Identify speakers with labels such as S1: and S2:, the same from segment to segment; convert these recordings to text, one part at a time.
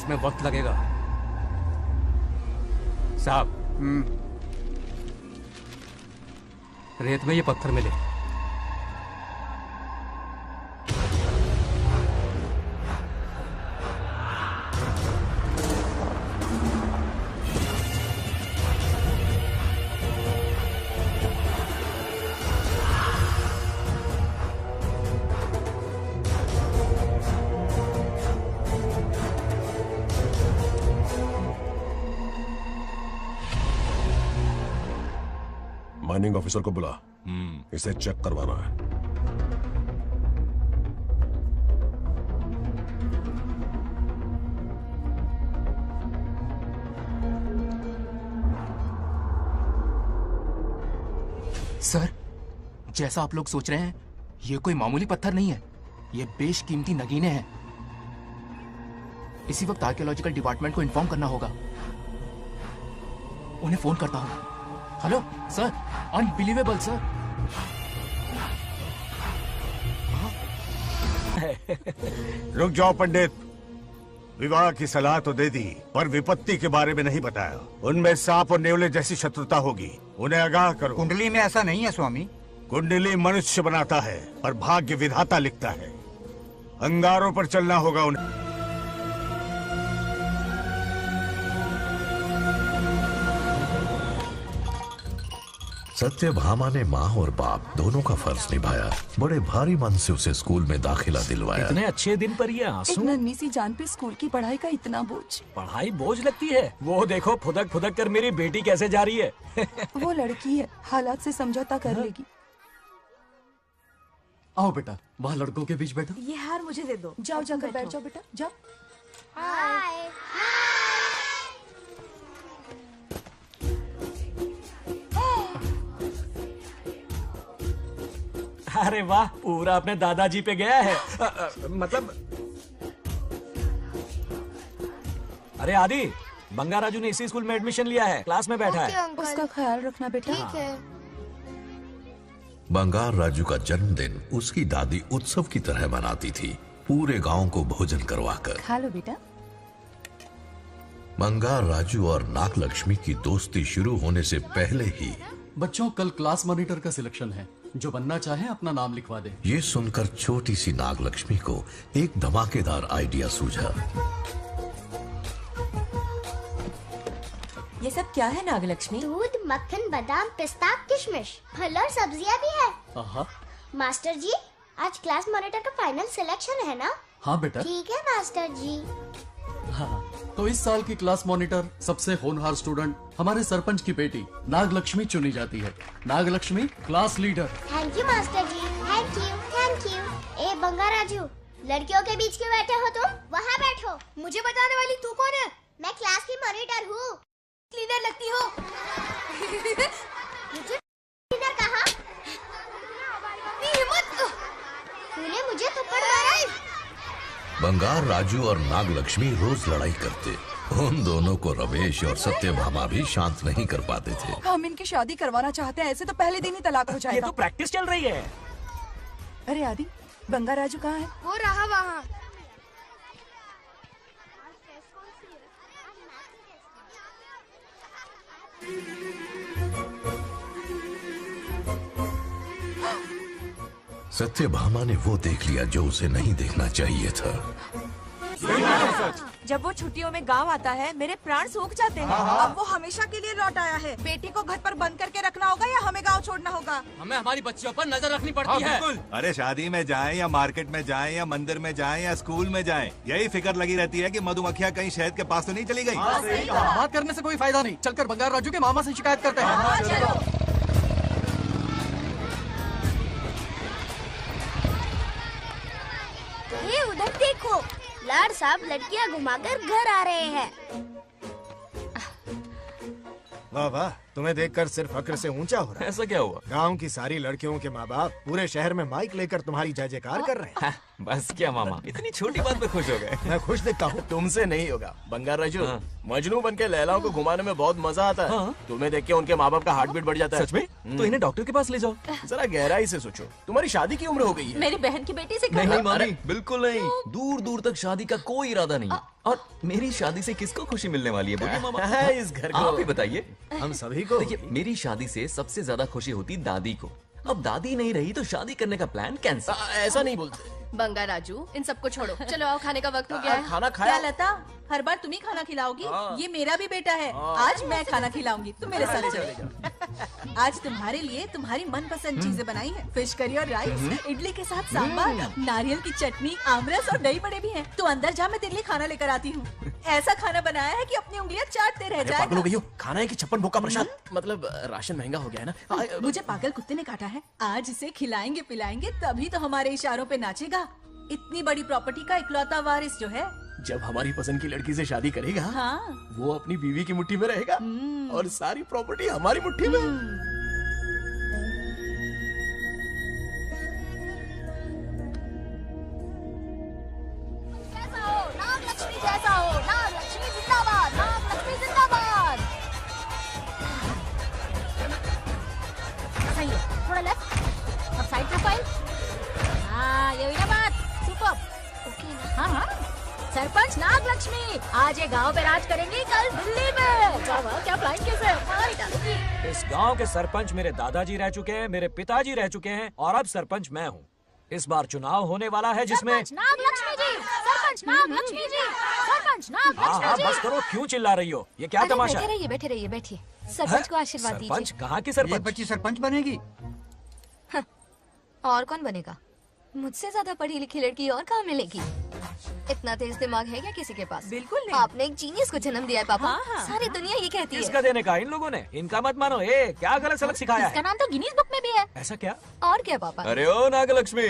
S1: इसमें वक्त लगेगा साहब। रेत में ये पत्थर मिले।
S2: माइनिंग ऑफिसर को बुला, इसे चेक करवाना है।
S3: सर, जैसा आप लोग सोच रहे हैं, ये कोई मामूली पत्थर नहीं है। ये बेशकीमती नगीने हैं। इसी वक्त आर्कियोलॉजिकल डिपार्टमेंट को इन्फॉर्म करना होगा। उन्हें फोन करता हूं। Hello sir, unbelievable sir.
S4: रुक जाओ पंडित, विवाह की सलाह तो दे दी पर विपत्ति के बारे में नहीं बताया। उनमें सांप और नेवले जैसी शत्रुता होगी, उन्हें आगाह करो।
S5: कुंडली में ऐसा नहीं है स्वामी।
S4: कुंडली मनुष्य बनाता है पर भाग्य विधाता लिखता है। अंगारों पर चलना होगा उन्हें।
S6: सत्यभामा ने माँ और बाप दोनों का फर्ज निभाया। बड़े भारी मन से उसे स्कूल में दाखिला दिलवाया।
S7: इतने अच्छे दिन पर ये आंसू।
S8: एक नन्ही सी जान पे स्कूल की पढ़ाई का इतना बोझ।
S7: पढ़ाई बोझ लगती है? वो देखो फुदक फुदक कर मेरी बेटी कैसे जा रही है।
S8: वो लड़की है, हालात से समझौता कर लेगी।
S1: आओ बेटा, वहाँ लड़कों के बीच बैठो।
S9: ये हार मुझे दे दो।
S8: जाओ जाकर बैठ जाओ बेटा, जाओ।
S9: हाय।
S7: अरे वाह, पूरा अपने दादाजी पे गया है। मतलब अरे आदि, बंगा राजू ने इसी स्कूल में एडमिशन लिया है, क्लास में बैठा है।
S8: उसका ख्याल रखना बेटा।
S9: ठीक है।
S6: बंगार राजू का जन्मदिन उसकी दादी उत्सव की तरह मनाती थी, पूरे गांव को भोजन करवाकर।
S8: खा लो बेटा।
S6: बंगार राजू और नागलक्ष्मी की दोस्ती शुरू होने से पहले ही
S1: बच्चों, कल क्लास मॉनिटर का सिलेक्शन है। जो बनना चाहे अपना नाम लिखवा दे।
S6: ये सुनकर छोटी सी नागलक्ष्मी को एक धमाकेदार आइडिया सूझा।
S9: ये सब क्या है नागलक्ष्मी?
S10: दूध, मक्खन, बादाम, पिस्ता, किशमिश, फल और सब्जियां भी है।
S1: आहा।
S10: मास्टर जी, आज क्लास मॉनिटर का फाइनल सिलेक्शन है ना?
S1: हाँ बेटा।
S10: ठीक है मास्टर जी।
S1: हाँ, तो इस साल की क्लास मॉनिटर सबसे होनहार स्टूडेंट हमारे सरपंच की बेटी नागलक्ष्मी चुनी जाती है। Nagalakshmi class leader.
S10: Thank you master ji, thank you thank you. ए बंगा राजू, लड़कियों के बीच क्यों बैठे हो तुम? वहाँ बैठो।
S9: मुझे बताने वाली तू कौन है?
S10: मैं क्लास की मॉनिटर हूँ।
S9: लीडर लगती हो।
S10: मुझे लीडर कहा? तूने मुझे थप्पड़ मारा।
S6: बंगार राजू और नागलक्ष्मी रोज लड़ाई करते। उन दोनों को रमेश और सत्यभामा भी शांत नहीं कर पाते थे।
S8: हम इनकी शादी करवाना चाहते हैं, ऐसे तो पहले दिन ही तलाक हो जाएगा।
S7: ये तो प्रैक्टिस चल रही है।
S8: अरे आदि, बंगा राजू कहाँ है?
S9: वो रहा वहाँ।
S6: सत्यभामा ने वो देख लिया जो उसे नहीं देखना चाहिए था।
S9: जब वो छुट्टियों में गांव आता है, मेरे प्राण सूख जाते हैं।
S8: अब वो हमेशा के लिए लौट आया है। बेटी को घर पर बंद करके रखना होगा या हमें गांव छोड़ना होगा?
S1: हमें हमारी बच्चियों पर नजर रखनी पड़ती है।
S11: अरे शादी में जाएं या मार्केट में जाएं या मंदिर में जाएं या स्कूल में जाएं, यही फिक्र लगी रहती है कि मधुमक्खियाँ कहीं शहद के पास तो नहीं चली गई।
S1: बात करने से कोई फायदा नहीं। चलकर बंगार राजू के मामा से शिकायत करते हैं।
S10: ये उधर देखो, लाड साहब लड़कियां घुमाकर घर आ रहे हैं।
S11: वाह वाह,
S5: तुम्हें देखकर सिर्फ फक्र से ऊंचा हो रहा है।
S7: ऐसा क्या हुआ?
S5: गांव की सारी लड़कियों के माँ बाप पूरे शहर में माइक लेकर तुम्हारी जय जयकार कर रहे हैं।
S7: बस क्या मामा, इतनी छोटी बात पे खुश हो गए?
S5: मैं खुश दिखता हूँ।
S3: तुमसे नहीं होगा बंगार राजू।
S7: हाँ।
S3: मजनू बन के लैलाओं को घुमाने में बहुत मजा आता है।
S7: हाँ।
S3: तुम्हें देख के उनके माँ बाप का हार्ट बीट बढ़ जाता है।
S7: सच में? तो इन्हें डॉक्टर के पास ले जाओ।
S3: जरा गहराई से सोचो, तुम्हारी शादी की उम्र हो गई है।
S8: मेरी बहन की बेटी से
S7: नहीं मामी, बिल्कुल नहीं। दूर दूर तक शादी का कोई इरादा नहीं है। और मेरी शादी से किसको खुशी मिलने वाली है बोलिए मामा?
S3: इस घर को
S7: आप ही बताइए।
S5: हम सभी को।
S7: देखिए, मेरी शादी से सबसे ज्यादा खुशी होती दादी को। अब दादी नहीं रही तो शादी करने का प्लान कैंसिल।
S3: ऐसा नहीं बोलते।
S9: बंगा राजू, इन सबको छोड़ो, चलो आओ, खाने का वक्त हो गया है।
S3: खाना
S8: क्या
S3: खाया?
S8: लता, हर बार तुम ही खाना खिलाओगी? ये मेरा भी बेटा है। आज मैं खाना खिलाऊंगी, तुम मेरे साथ चलो। आज तुम्हारे लिए तुम्हारी मनपसंद चीजें बनाई है। फिश करी और राइस, इडली के साथ सांभर, नारियल की चटनी, आमरस और दही बड़े भी हैं। तो अंदर जा, मैं तेरे लिए खाना लेकर आती हूँ। ऐसा खाना बनाया है कि अपनी उंगलियां चाटते रह
S3: पागल हो
S8: जाएगा।
S3: गई हो? खाना है कि 56 भोग का प्रसाद? मतलब राशन महंगा हो गया है ना।
S8: मुझे पागल कुत्ते ने काटा है। आज इसे खिलाएंगे पिलाएंगे तभी तो हमारे इशारों पे नाचेगा। इतनी बड़ी प्रॉपर्टी का इकलौता वारिस जो है।
S3: जब हमारी पसंद की लड़की से शादी करेगा,
S8: हाँ।
S3: वो अपनी बीवी की मुट्ठी में रहेगा और सारी प्रॉपर्टी हमारी मुट्ठी में।
S10: जैसा हो, नागलक्ष्मी जैसा हो, नागलक्ष्मी जिंदाबाद, नागलक्ष्मी जिंदाबाद। सही है, थोड़ा लेफ्ट, अब साइड प्रोफाइल। हाँ, ये हुई ना बात। सुपर। ओके ना? हाँ हाँ। सरपंच नागलक्ष्मी आज ये गांव पे राज करेंगी, कल दिल्ली में। वाह, क्या फ्लाइंग किस है, मार डालूंगी।
S7: इस गांव के सरपंच मेरे दादाजी रह चुके हैं, मेरे पिताजी रह चुके हैं और अब सरपंच मैं हूँ। इस बार चुनाव होने वाला है जिसमें
S10: सरपंच नागलक्ष्मी जी, सरपंच नागलक्ष्मी जी, सरपंच
S7: हाँ
S10: नागलक्ष्मी
S7: हाँ
S10: जी।
S7: बस करो, क्यों चिल्ला रही हो? ये क्या तमाशा है?
S9: बैठे रहिए, बैठिए। सरपंच को आशीर्वाद
S7: सरपंच
S9: दीजिए।
S7: कहाँ की सरपंच?
S5: बच्ची सरपंच बनेगी।
S9: और कौन बनेगा? मुझसे ज्यादा पढ़ी लिखी लड़की और कहाँ मिलेगी? इतना तेज दिमाग है क्या किसी के पास?
S8: बिल्कुल नहीं।
S9: आपने एक जीनियस को जन्म दिया है पापा।
S8: हाँ, हाँ।
S9: सारी दुनिया ये कहती है।
S7: किसका देने का? इन लोगों ने। इनका मत मानो। क्या गलत सलत सिखाया
S10: इसका
S7: है?
S10: नाम तो गिनीज बुक में भी है।
S7: ऐसा क्या?
S9: और क्या पापा?
S7: अरे ओ नागलक्ष्मी,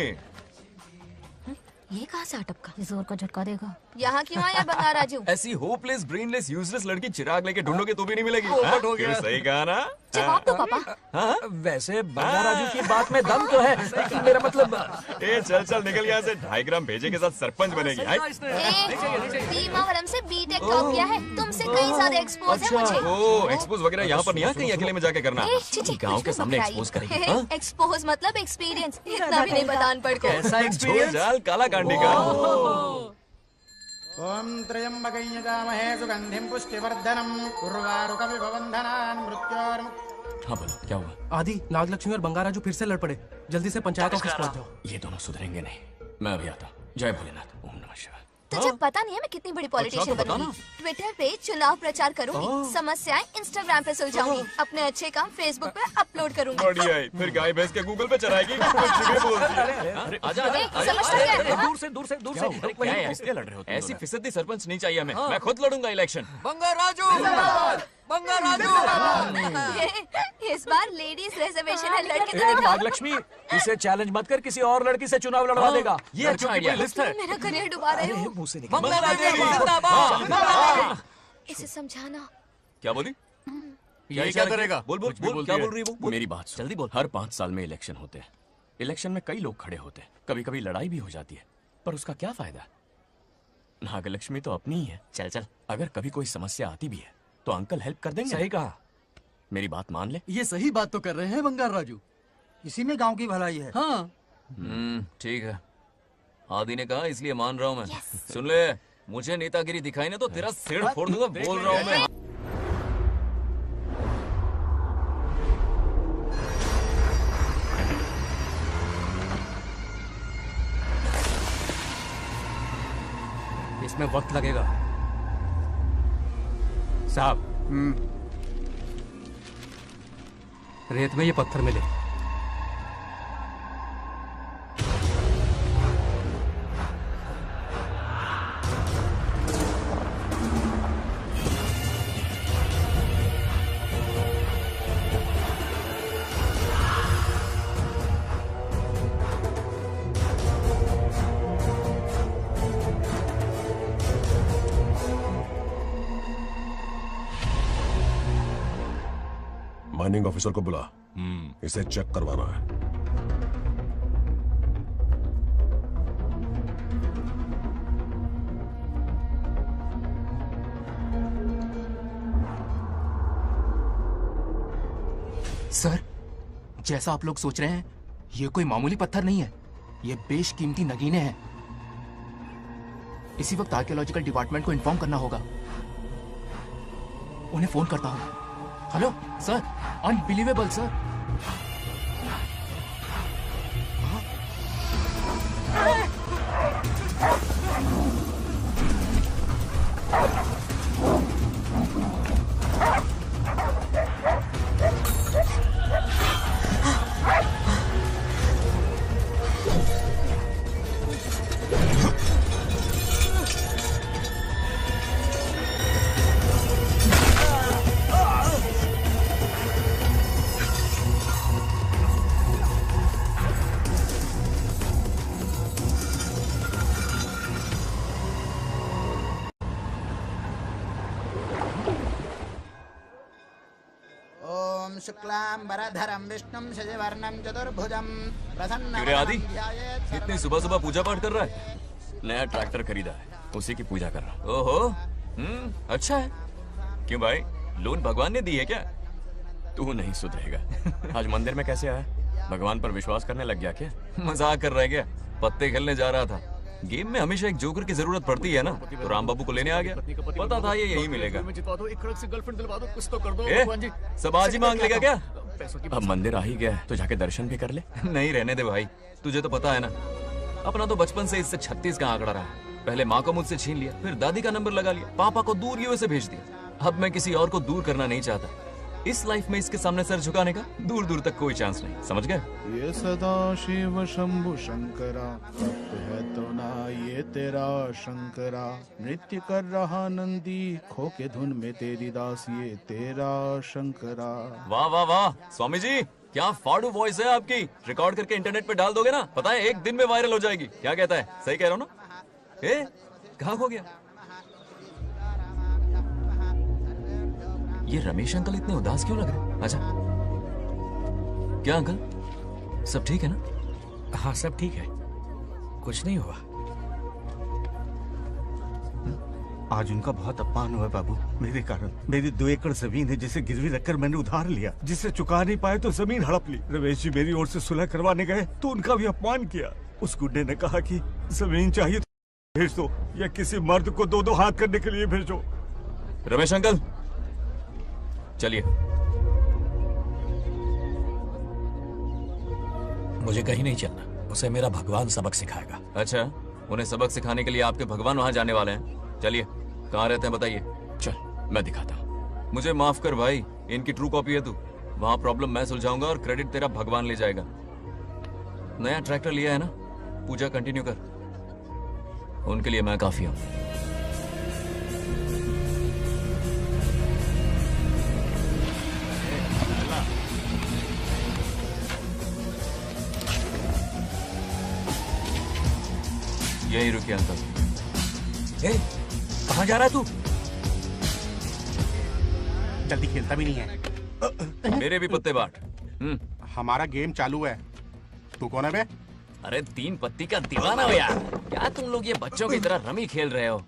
S9: ये कहाँ से अटपका?
S10: जोर का झटका देगा।
S9: यहाँ क्यों आया बंगा राजू?
S11: ऐसी होपलेस ब्रेनलेस यूजलेस लड़की चिराग लेके ढूंढोगे तो भी नहीं मिलेगी।
S3: पोपट हो गया।
S11: सही कहा ना?
S9: जवाब दो पापा।
S7: हाँ? वैसे बंगा राजू की बात में दम तो है, लेकिन मेरा मतलब
S11: चल चल निकल यहाँ से। 2.5 ग्राम भेजे के साथ सरपंच बनेगी।
S9: भीमावरम से बीटेक टॉप किया है, तुमसे कहीं ज्यादा एक्सपोज है मुझे।
S11: ओ एक्सपोज वगैरह यहाँ पर नहीं है, कहीं अकेले में जाके करना।
S3: गांव के सामने expose करेगी, हाँ?
S9: एक्सपोज मतलब एक्सपीरियंस, इतना भी नहीं बतान पड़ को।
S3: ऐसा एक्सपीरियंस।
S11: जाल काला कांडी का।
S5: ओम त्र्यंबकं यजामहे सुगंधिं पुष्टिवर्धनम् उर्वारुकमिव बन्धनान् मृत्योर्मुक्तिः।
S3: हाँ बोलो, क्या हुआ?
S12: आदि, नागलक्ष्मी और बंगा राजू फिर से लड़ पड़े। जल्दी से पंचायत ऑफिस पहुंच जाओ।
S3: ये दोनों सुधरेंगे नहीं। मैं अभी आता हूँ। जय भोलेनाथ। ओम नमः शिवाय।
S9: तुझे पता नहीं है मैं कितनी बड़ी पॉलिटिशियन
S3: तो बता
S9: बनूंगी। ट्विटर पे चुनाव प्रचार करूंगी, समस्याएं इंस्टाग्राम पे सुलझाऊंगी, अपने अच्छे काम फेसबुक पे अपलोड करूंगी।
S11: बढ़िया है। फिर गाय भैंस के गूगल पे चराएगी। कुछ भी बोलती है।
S3: अरे आजा
S9: ए, समझता क्या है?
S7: दूर से दूर से दूर से।
S3: क्या है? इसलिए लड़ रहे हो तुम
S11: ऐसी
S3: दोनों?
S11: फिसदी सरपंच नहीं चाहिए हमें। मैं खुद लड़ूंगा इलेक्शन।
S3: बंगा राजू। बंगा राजू।
S9: इस बार लेडीज रिजर्वेशन है, लड़के तो
S7: ए,
S9: दिखाओ।
S7: नागलक्ष्मी, इसे चैलेंज मत कर, किसी और लड़की से चुनाव लड़वा देगा।
S3: ये अच्छा आइडिया है।
S7: लिस्ट है।
S9: मेरा करियर डुबा रहे हो।
S7: मुंह से निकल।
S3: बंगा राजू जिंदाबाद।
S9: इसे समझाना।
S11: क्या बोली?
S3: ये क्या करेगा?
S11: बोल बोल
S3: कुछ भी
S11: बोल।
S3: बोलती
S11: क्या
S3: है।
S11: बोल रही है वो?
S3: मेरी बात सुन।
S7: जल्दी बोल।
S3: हर 5 साल में इलेक्शन होते हैं। इलेक्शन में कई लोग खड़े होते हैं, कभी कभी लड़ाई भी हो जाती है, पर उसका क्या फायदा? नागलक्ष्मी तो अपनी ही है। चल चल, अगर कभी कोई समस्या आती भी है तो अंकल हेल्प कर देंगे।
S7: सही कहा।
S3: मेरी बात मान ले।
S1: ये सही बात तो कर रहे हैं बंगार राजू।
S5: इसी में गांव की भलाई है।
S1: हाँ,
S11: ठीक है। आदि ने कहा इसलिए मान रहा हूँ मैं। सुन ले, मुझे नेतागिरी दिखाई ना तो तेरा सिर फोड़ दूंगा। बोल रहा हूँ मैं।
S7: इसमें वक्त लगेगा साहब। रेत में ये पत्थर मिले।
S2: माइनिंग ऑफिसर को बुला। इसे चेक करवाना है।
S13: सर, जैसा आप लोग सोच रहे हैं, ये कोई मामूली पत्थर नहीं है। ये बेशकीमती नगीने हैं। इसी वक्त आर्कियोलॉजिकल डिपार्टमेंट को इन्फॉर्म करना होगा। उन्हें फोन करता हूं। Hello sir, unbelievable sir.
S14: शुक्लांबरधरं विष्णुं शशिवर्णं चतुर्भुजं प्रसन्नं
S3: क्यों रे आदि, इतनी सुबह सुबह पूजा पाठ कर रहा है? नया ट्रैक्टर खरीदा है, उसी की पूजा कर रहा। ओहो, अच्छा है। क्यों भाई, लोन भगवान ने दी है क्या? तू नहीं सुधरेगा। आज मंदिर में कैसे आया? भगवान पर विश्वास करने लग गया क्या? मजाक कर रहा है क्या? पत्ते खेलने जा रहा था। गेम में हमेशा एक जोकर की जरूरत पड़ती है ना, तो राम बाबू को लेने आ गया। पता था ये यही मिलेगा। सब आज ही मांग लेगा क्या? अब मंदिर आ ही गया है तो जाके दर्शन भी कर ले। नहीं रहने दे भाई, तुझे तो पता है ना, अपना तो बचपन से इससे 36 का आंकड़ा रहा है। पहले माँ को मुझसे छीन लिया, फिर दादी का नंबर लगा लिया, पापा को दूर यूएसए भेज दिया। अब मैं किसी और को दूर करना नहीं चाहता। इस लाइफ में इसके सामने सर झुकाने का दूर दूर तक कोई चांस नहीं, समझ गए?
S15: ये सदा शिव शंभु शंकरा, तप है तो ना ये तेरा शंकरा। नृत्य कर रहा नंदी, खो के धुन में तेरी दास, ये तेरा शंकरा।
S3: वाह वाह वाह, स्वामी जी क्या फाड़ू वॉइस है आपकी। रिकॉर्ड करके इंटरनेट पे डाल दोगे ना, पता है एक दिन में वायरल हो जाएगी। क्या कहता है? सही कह रहा हूँ ना? ए, कहाँ खो गया? ये रमेश अंकल इतने उदास क्यों लग रहे? अच्छा, क्या अंकल, सब ठीक है ना?
S16: हाँ सब ठीक है, कुछ नहीं हुआ।
S4: आज उनका बहुत अपमान हुआ बाबू, मेरे कारण। मेरी 2 एकड़ जमीन है जिसे गिरवी रखकर मैंने उधार लिया, जिसे चुका नहीं पाए तो जमीन हड़प ली। रमेश जी मेरी ओर से सुलह करवाने गए तो उनका भी अपमान किया। उस गुंडे ने कहा कि जमीन चाहिए तो भेज दो, या किसी मर्द को 2-2 हाथ करने के लिए भेजो।
S3: रमेश अंकल चलिए।
S16: मुझे कहीं नहीं चलना, उसे मेरा भगवान सबक सिखाएगा।
S3: अच्छा, उन्हें सबक सिखाने के लिए आपके भगवान वहां जाने वाले हैं? चलिए, कहाँ रहते हैं बताइए। चल मैं दिखाता हूँ। मुझे माफ कर भाई, इनकी ट्रू कॉपी है तू। वहां प्रॉब्लम मैं सुलझाऊंगा और क्रेडिट तेरा भगवान ले जाएगा। नया ट्रैक्टर लिया है ना, पूजा कंटिन्यू कर। उनके लिए मैं काफी हूँ। यही रुकिए अंकल।
S16: ए, कहाँ जा रहा है तू?
S17: जल्दी खेलता भी नहीं है।
S3: मेरे भी पत्ते बांट।
S17: हमारा गेम चालू है। तू कौन है बे?
S3: अरे 3 पत्ती का दीवाना हो यार। क्या तुम लोग ये बच्चों की तरह रमी खेल रहे हो?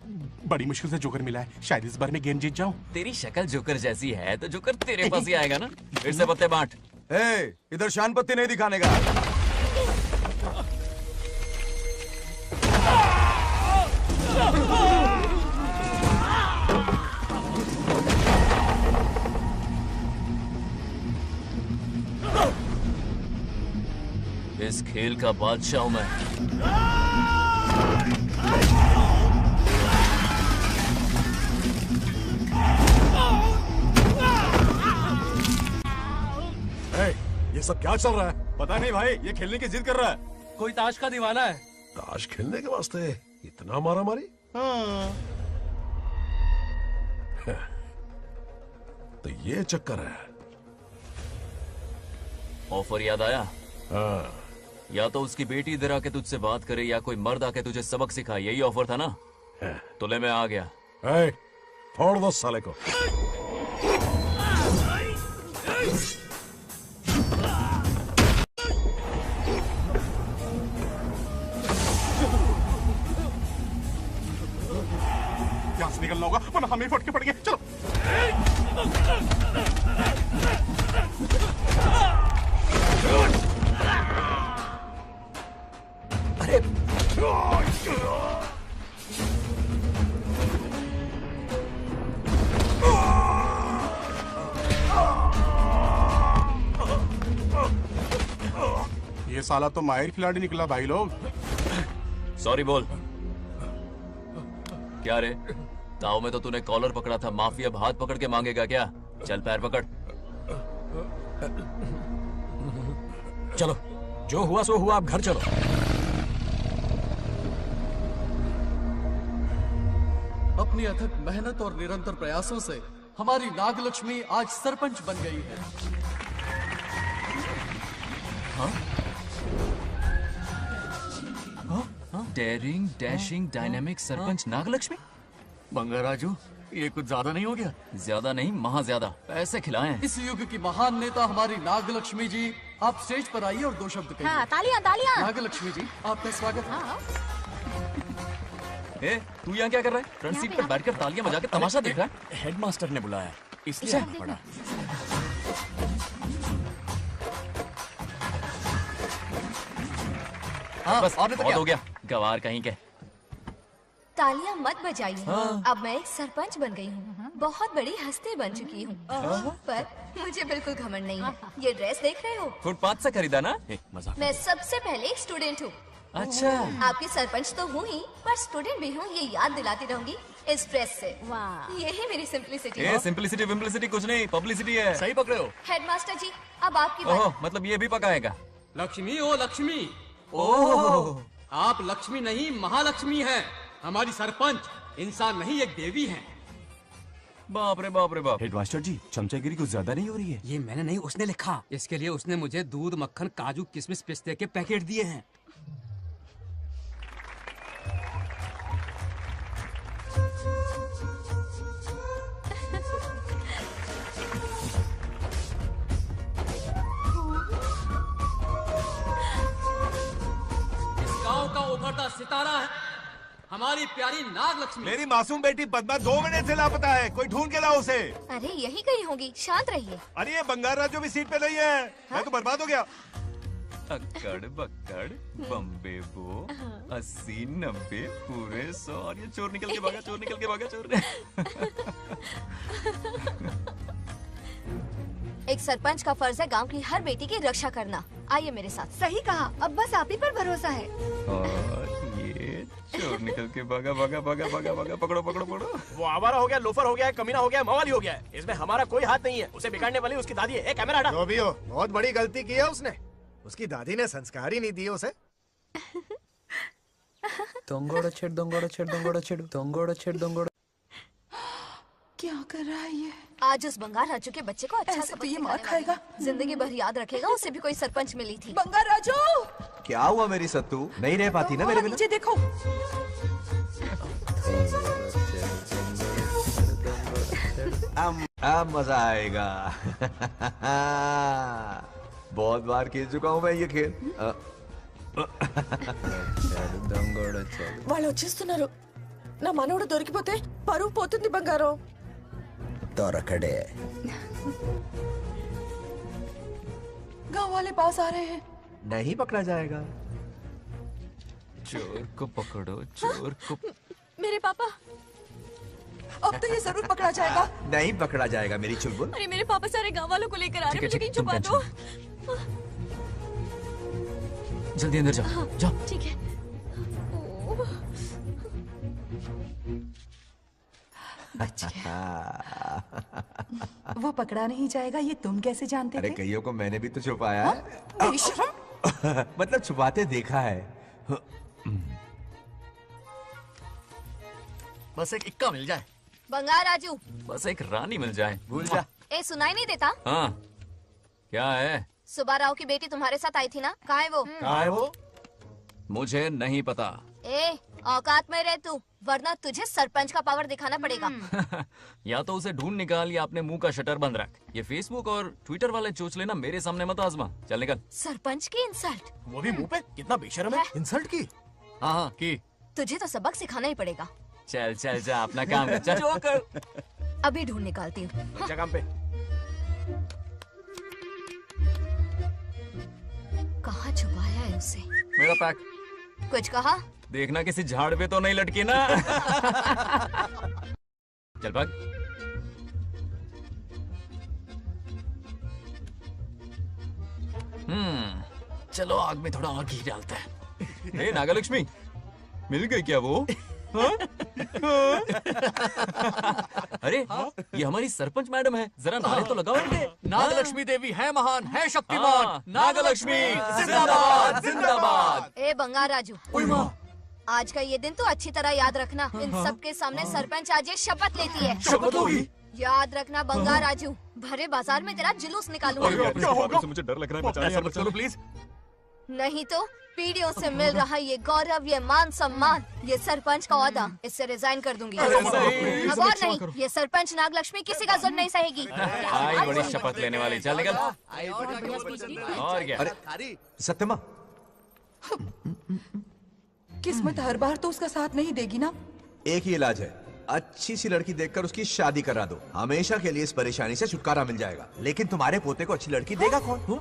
S17: बड़ी मुश्किल से जोकर मिला है, शायद इस बार में गेम जीत जाऊं।
S3: तेरी शक्ल जोकर जैसी है तो जोकर तेरे पास ही आएगा ना। फिर से पत्ते बांट।
S11: इधर शान पत्ती नहीं दिखाने का।
S3: इस खेल का बादशाह हूं मैं।
S2: ये सब क्या चल रहा है?
S11: पता नहीं भाई, ये खेलने की जिद कर रहा है।
S12: कोई ताश का दीवाना है।
S2: ताश खेलने के वास्ते इतना मारा मारी? तो ये चक्कर है।
S3: ऑफर याद आया?
S2: हाँ।
S3: या तो उसकी बेटी इधर आके तुझसे बात करे या कोई मर्द आके तुझे सबक सिखाए, यही ऑफर था ना? तो ले मैं आ गया।
S2: फोड़ दो साले को।
S17: ये साला तो माहिर खिलाड़ी निकला भाई लोग।
S3: सॉरी बोल। क्या रे, ताऊ में तो तूने कॉलर पकड़ा था, माफी अब हाथ पकड़ के मांगेगा क्या? चल पैर पकड़।
S16: चलो, जो हुआ सो हुआ, अब घर चलो।
S1: अपनी अथक मेहनत और निरंतर प्रयासों से हमारी नागलक्ष्मी आज सरपंच बन गई है।
S3: Daring, dashing, dynamic sarpanch Nagalakshmi. Bangaraju, ये कुछ ज्यादा नहीं हो गया? ज्यादा नहीं, महा ज्यादा। पैसे खिलाएं।
S1: इस युग की महान नेता हमारी नागलक्ष्मी जी, आप स्टेज पर आइए और 2 शब्द कहिए।
S10: हाँ, तालियां तालियां।
S1: नागलक्ष्मी जी, आपका स्वागत है।
S3: ए, तू यहाँ क्या कर रहा है? फ्रंट सीट पर बैठकर तालियां बजा के तमाशा देख रहा है? हेडमास्टर ने बुलाया, इसलिए आना पड़ा। हाँ, बस और बहुत हो गया, गवार कहीं के।
S9: तालियां मत बजाइए।
S3: हाँ।
S9: अब मैं एक सरपंच बन गई हूँ, बहुत बड़ी हस्ती बन चुकी हूँ। पर मुझे बिल्कुल घमंड नहीं है। ये ड्रेस देख रहे हो?
S3: फुटपाथ से खरीदा ना? मजाक।
S9: मैं सबसे पहले एक स्टूडेंट हूँ।
S3: अच्छा।
S9: आपकी सरपंच तो हूँ ही, पर स्टूडेंट भी हूँ, ये याद दिलाती रहूंगी इस ड्रेस से। यही मेरी सिंपलिसिटी है।
S3: सिंपलिसिटी विम्पलिसिटी कुछ नहीं, पब्लिसिटी है। सही पकड़े हो।
S9: हेडमास्टर जी, अब आपकी बारी।
S3: ओह, मतलब ये भी पकाएगा?
S18: लक्ष्मी, ओ लक्ष्मी।
S3: ओह,
S18: आप लक्ष्मी नहीं, महालक्ष्मी हैं। हमारी सरपंच इंसान नहीं, एक देवी हैं।
S3: बाप रे बाप रे बाप।
S16: हेडमास्टर जी, चमचागिरी कुछ ज्यादा नहीं हो रही है?
S18: ये मैंने नहीं, उसने लिखा। इसके लिए उसने मुझे दूध, मक्खन, काजू, किशमिश, पिस्ते के पैकेट दिए हैं। गांव का उभरता सितारा है हमारी प्यारी नागलक्ष्मी।
S11: मेरी मासूम बेटी पद्मा 2 महीने से लापता है, कोई ढूंढ के लाओ उसे।
S9: अरे यही कहीं होगी, शांत रहिए।
S11: अरे ये बंगार राजू भी सीट पे नहीं है। मैं तो बर्बाद हो गया।
S3: अक्कड़ बक्कड़ बम्बे बो 80 90 पूरे 100 और ये चोर निकल के भागा, चोर निकल के भागा, चोर।
S9: एक सरपंच का फर्ज है गांव की हर बेटी की रक्षा करना। आइए मेरे साथ। सही कहा, अब बस आप ही पर भरोसा है।
S3: और ये चोर निकल के भागा भागा भागा भागा भागा, पकड़ो पकड़ो पकड़ो।
S5: वो आवारा हो गया, लोफर हो गया, कमीना हो गया, मवाली हो गया है। इसमें हमारा कोई हाथ नहीं है। उसे बिगाड़ने वाली उसकी दादी है। कैमरा हटा।
S19: जो भी हो, बहुत बड़ी गलती की है उसने। उसकी दादी ने संस्कार ही नहीं दिए उसे।
S7: दंगोड़ा छेड़ दंगोड़ा छेड़ दंगोड़ा छेड़ दंगोड़ा छेड़ दंगोड़ा।
S8: क्या कर रहा है ये?
S9: आज उस बंगार राजू के बच्चे को अच्छा
S8: ऐसे तो ये मार खाएगा।
S9: जिंदगी भर याद रखेगा, उसे भी कोई सरपंच मिली थी।
S8: बंगार राजू,
S5: क्या हुआ मेरी सत्तू? नहीं रह पाती ना मेरे बिना?
S8: नीचे देखो।
S5: अब मजा आएगा। बहुत बार खेल चुका हूँ मैं ये खेल।
S8: వాళ్ళు వచ్చేస్తున్నారు. నా మనవడు దొరికిపోతే పరువు పోతుంది బంగారం.
S5: दौरखड़े
S8: गांव वाले पास आ रहे हैं.
S5: नहीं पकड़ा जाएगा।
S3: चोर को पकड़ो, चोर को।
S8: मेरे पापा, अब तो ये जरूर पकड़ा जाएगा.
S5: नहीं पकड़ा जाएगा मेरी चुलबुल।
S9: अरे मेरे पापा सारे गांव वालों को लेकर आ रहे हैं, मुझे कहीं छुपा दो।
S3: जल्दी अंदर जाओ, जाओ।
S9: ठीक है।
S8: वो पकड़ा नहीं जाएगा, ये तुम कैसे जानते
S5: अरे
S8: थे?
S5: कईयों को मैंने भी तो छुपाया है।
S8: बेशरम।
S5: मतलब छुपाते देखा है।
S3: बस एक इक्का मिल जाए।
S9: बंगार राजू,
S3: बस एक रानी मिल जाए। भूल जा।
S9: ए सुनाई नहीं देता?
S3: हाँ, क्या है?
S9: सुबा राव की बेटी तुम्हारे साथ आई थी ना? कहाँ है वो?
S3: कहाँ है वो? मुझे नहीं पता।
S9: ए औकात में रह तू, वरना तुझे सरपंच का पावर दिखाना पड़ेगा।
S3: या तो उसे ढूंढ निकाल या अपने मुंह का शटर बंद रख। ये फेसबुक और ट्विटर वाले चोचले ना मेरे सामने मत आजमा। चल निकल।
S9: सरपंच की इंसल्ट।
S5: वो भी मुंह पे? कितना बेशर्म है। इंसल्ट की?
S3: हाँ हाँ की।
S9: तुझे तो सबक सिखाना ही पड़ेगा।
S3: चल चल जा, अपना काम कर। चल जो कर।
S9: अभी ढूंढ निकालती हूँ।
S5: अच्छा काम पे।
S9: कहाँ छुपाया है उसे?
S3: मेरा पैक।
S9: कुछ कहा?
S3: देखना किसी झाड़ पे तो नहीं लटकी ना। चल भाग। चलो आग में थोड़ा और घी डालते हैं।
S7: हे नागलक्ष्मी, मिल गई क्या वो? हाँ? अरे ये हमारी सरपंच मैडम है, जरा नारे तो लगाओ इनके।
S3: नागलक्ष्मी देवी है महान, है शक्तिमान।
S7: हाँ,
S3: नागलक्ष्मी जिंदाबाद जिंदाबाद।
S9: ए बंगार राजू, आज का ये दिन तो अच्छी तरह याद रखना। इन सब के सामने सरपंच आज ये शपथ लेती है।
S7: शपथ होगी?
S9: याद रखना बंगार राजू, भरे बाजार में तेरा जुलूस निकालूंगा।
S7: क्या होगा? मुझे डर लग रहा है, बचाइए,
S3: चलो प्लीज।
S9: नहीं तो पीढ़ियों से मिल रहा ये गौरव, ये मान सम्मान, ये सरपंच का ओहदा, इससे रिजाइन कर दूंगी। अब और नहीं, ये सरपंच नागलक्ष्मी किसी का जुल्म नहीं सहेगी।
S7: आई बड़ी शपथ लेने वाली, चल निकल। और क्या?
S11: अरे सत्यमा,
S8: किस्मत हर बार तो उसका साथ नहीं देगी ना।
S11: एक ही इलाज है, अच्छी सी लड़की देखकर उसकी शादी करा दो, हमेशा के लिए इस परेशानी से छुटकारा मिल जाएगा। लेकिन तुम्हारे पोते को अच्छी लड़की देगा कौन?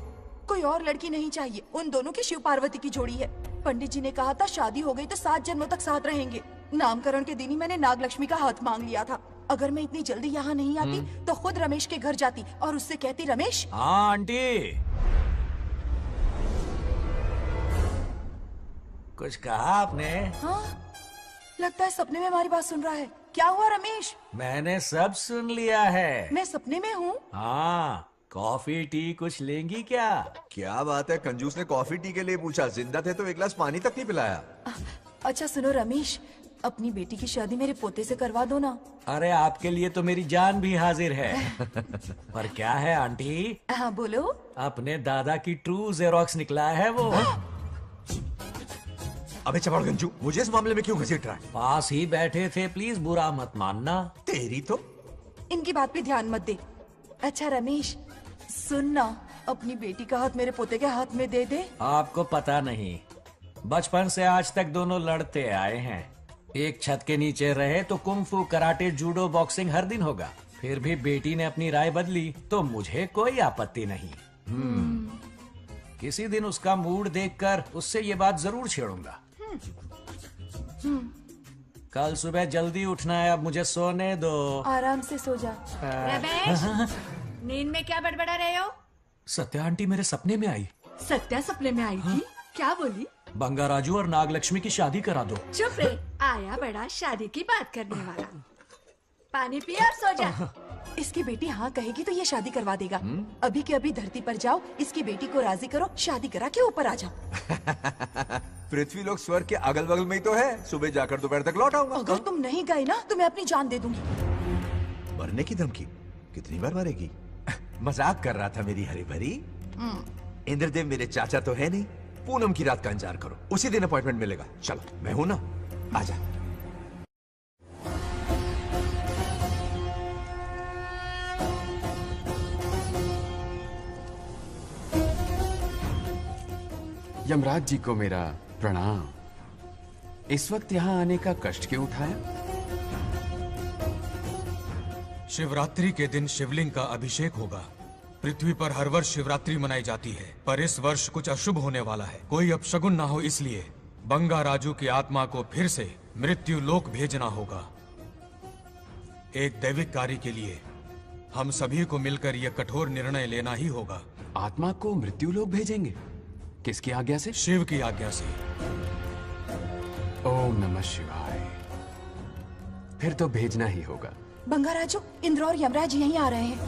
S8: कोई और लड़की नहीं चाहिए, उन दोनों की शिव पार्वती की जोड़ी है। पंडित जी ने कहा था शादी हो गई तो 7 जन्मों तक साथ रहेंगे। नामकरण के दिन ही मैंने नागलक्ष्मी का हाथ मांग लिया था। अगर मैं इतनी जल्दी यहाँ नहीं आती तो खुद रमेश के घर जाती और उससे कहती, रमेश।
S16: हाँ आंटी, कुछ कहा आपने?
S8: हाँ, लगता है सपने में हमारी बात सुन रहा है। क्या हुआ रमेश?
S16: मैंने सब सुन लिया है।
S8: मैं सपने में हूँ?
S16: हाँ, कॉफी टी कुछ लेंगी क्या?
S11: क्या बात है, कंजूस ने कॉफी टी के लिए पूछा, जिंदा थे तो एक गिलास पानी तक नहीं पिलाया।
S8: अच्छा सुनो रमेश, अपनी बेटी की शादी मेरे पोते से करवा दो ना।
S16: अरे आपके लिए तो मेरी जान भी हाजिर है। पर क्या है आंटी?
S8: हाँ बोलो।
S16: अपने दादा की ट्रू जेरोक्स निकला है वो।
S11: अबे चपड़ गंजू, मुझे इस मामले में क्यों घसीट रहा है?
S16: पास ही बैठे थे, प्लीज बुरा मत मानना।
S11: तेरी तो
S8: इनकी बात पे ध्यान मत दे। अच्छा रमेश सुन ना, अपनी बेटी का हाथ मेरे पोते के हाथ में दे दे।
S16: आपको पता नहीं, बचपन से आज तक दोनों लड़ते आए हैं। एक छत के नीचे रहे तो कुंफू, कराटे, जूडो, बॉक्सिंग हर दिन होगा। फिर भी बेटी ने अपनी राय बदली तो मुझे कोई आपत्ति नहीं। किसी दिन उसका मूड देखकर उससे ये बात जरूर छेड़ूंगा। कल सुबह जल्दी उठना है, अब मुझे सोने दो।
S8: आराम से सो जा।
S10: रमेश, नींद में क्या बड़बड़ा रहे हो?
S16: सत्या आंटी मेरे सपने में आई।
S10: सत्या सपने में आई थी? क्या बोली?
S16: बंगाराजू और नागलक्ष्मी की शादी करा दो।
S10: चुप रे, आया बड़ा शादी की बात करने वाला। पानी पिया और सो जा।
S8: इसकी बेटी हाँ कहेगी तो ये शादी करवा देगा। अभी के अभी धरती पर जाओ, इसकी बेटी को राजी करो, शादी करा के ऊपर आ जाओ।
S11: पृथ्वी लोग स्वर्ग के अगल बगल में ही तो है, सुबह जाकर दोपहर तक लौट आऊंगा।
S8: अगर तुम नहीं गए ना तो मैं अपनी जान दे दूंगी।
S11: मरने की धमकी? कितनी बार मरेगी? मजाक कर रहा था मेरी हरी भरी। इंद्रदेव मेरे चाचा तो है नहीं। पूनम की रात का इंतजार करो, उसी दिन अपॉइंटमेंट मिलेगा। चलो मैं हूं ना, आजा।
S20: यमराज जी को मेरा प्रणाम। इस वक्त यहाँ आने का कष्ट क्यों उठाया?
S21: शिवरात्रि के दिन शिवलिंग का अभिषेक होगा। पृथ्वी पर हर वर्ष शिवरात्रि मनाई जाती है, पर इस वर्ष कुछ अशुभ होने वाला है। कोई अपशगुन ना हो, इसलिए बंगाराजू की आत्मा को फिर से मृत्यु लोक भेजना होगा। एक दैविक कार्य के लिए हम सभी को मिलकर यह कठोर निर्णय लेना ही होगा।
S20: आत्मा को मृत्यु लोक भेजेंगे? किसकी आज्ञा से?
S21: शिव की आज्ञा से।
S20: ओम नमः शिवाय। फिर तो भेजना ही होगा।
S8: बंगाराजू, इंद्र और यमराज यहीं आ रहे हैं।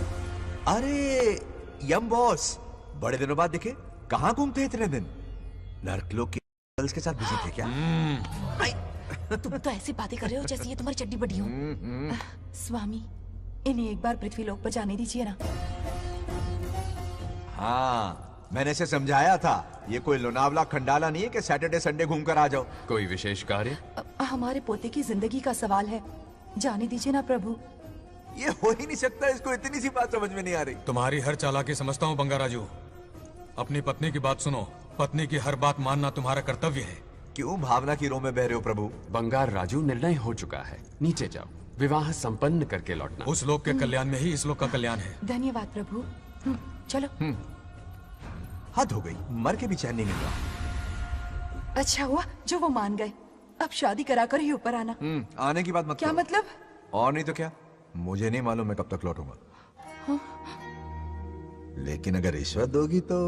S11: अरे यम बॉस, बड़े दिनों बाद दिखे। कहाँ घूमते इतने दिन? नर्कलोक के गर्ल्स के साथ बिजी थे क्या?
S8: तुम तो ऐसी बातें कर रहे हो जैसे ये तुम्हारी चड्डी बड़ी हो। स्वामी, इन्हें एक बार पृथ्वी लोक पर जाने दीजिए ना।
S11: हाँ, मैंने इसे समझाया था, ये कोई लोनावला खंडाला नहीं है कि सैटरडे संडे घूम कर आ जाओ।
S20: कोई विशेष कार्य?
S8: हमारे पोते की जिंदगी का सवाल है, जाने दीजिए ना प्रभु।
S11: ये हो ही नहीं सकता, इसको इतनी सी बात समझ में नहीं आ रही।
S21: तुम्हारी हर चालाकी समझता हूँ बंगाराजू। अपनी पत्नी की बात सुनो, पत्नी की हर बात मानना तुम्हारा कर्तव्य है।
S11: क्यों भावना की रो में बह रहे हो प्रभु?
S20: बंगार राजू, निर्णय हो चुका है, नीचे जाओ, विवाह संपन्न करके लौटना।
S21: उस लोक के कल्याण में ही इस लोक का कल्याण है।
S8: धन्यवाद प्रभु। चलो।
S11: हद हो गई, मर के भी चैन नहीं मिल रहा।
S8: अच्छा हुआ जो वो मान गए, अब शादी कराकर ही ऊपर आना।
S11: आने की बात मत
S8: क्या
S11: करो।
S8: मतलब?
S11: और नहीं तो क्या, मुझे नहीं मालूम मैं कब तक लौटूंगा।
S8: हाँ?
S11: लेकिन अगर रिश्वत दोगी तो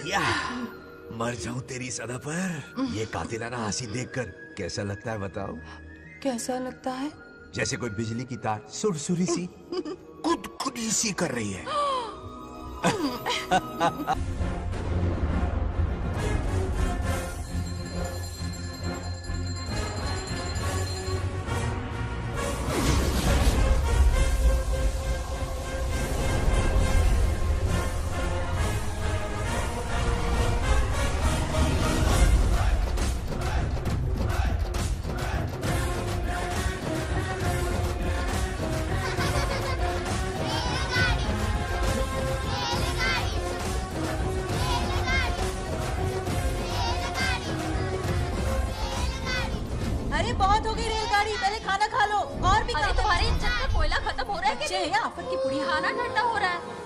S11: या, मर जाऊं तेरी सदा पर। ये कातिलाना हंसी देखकर कैसा लगता है बताओ?
S6: कैसा लगता है?
S11: जैसे कोई बिजली की तार सुरसुरी सी खुद सी कर रही है।
S8: अरे बहुत हो गई रेलगाड़ी, पहले खाना खा लो। और भी
S10: अरे तुम्हारे इंजन में कोयला खत्म हो रहा है
S8: बच्चे हैं आफत की पुड़ी।
S10: खाना ठंडा हो रहा है।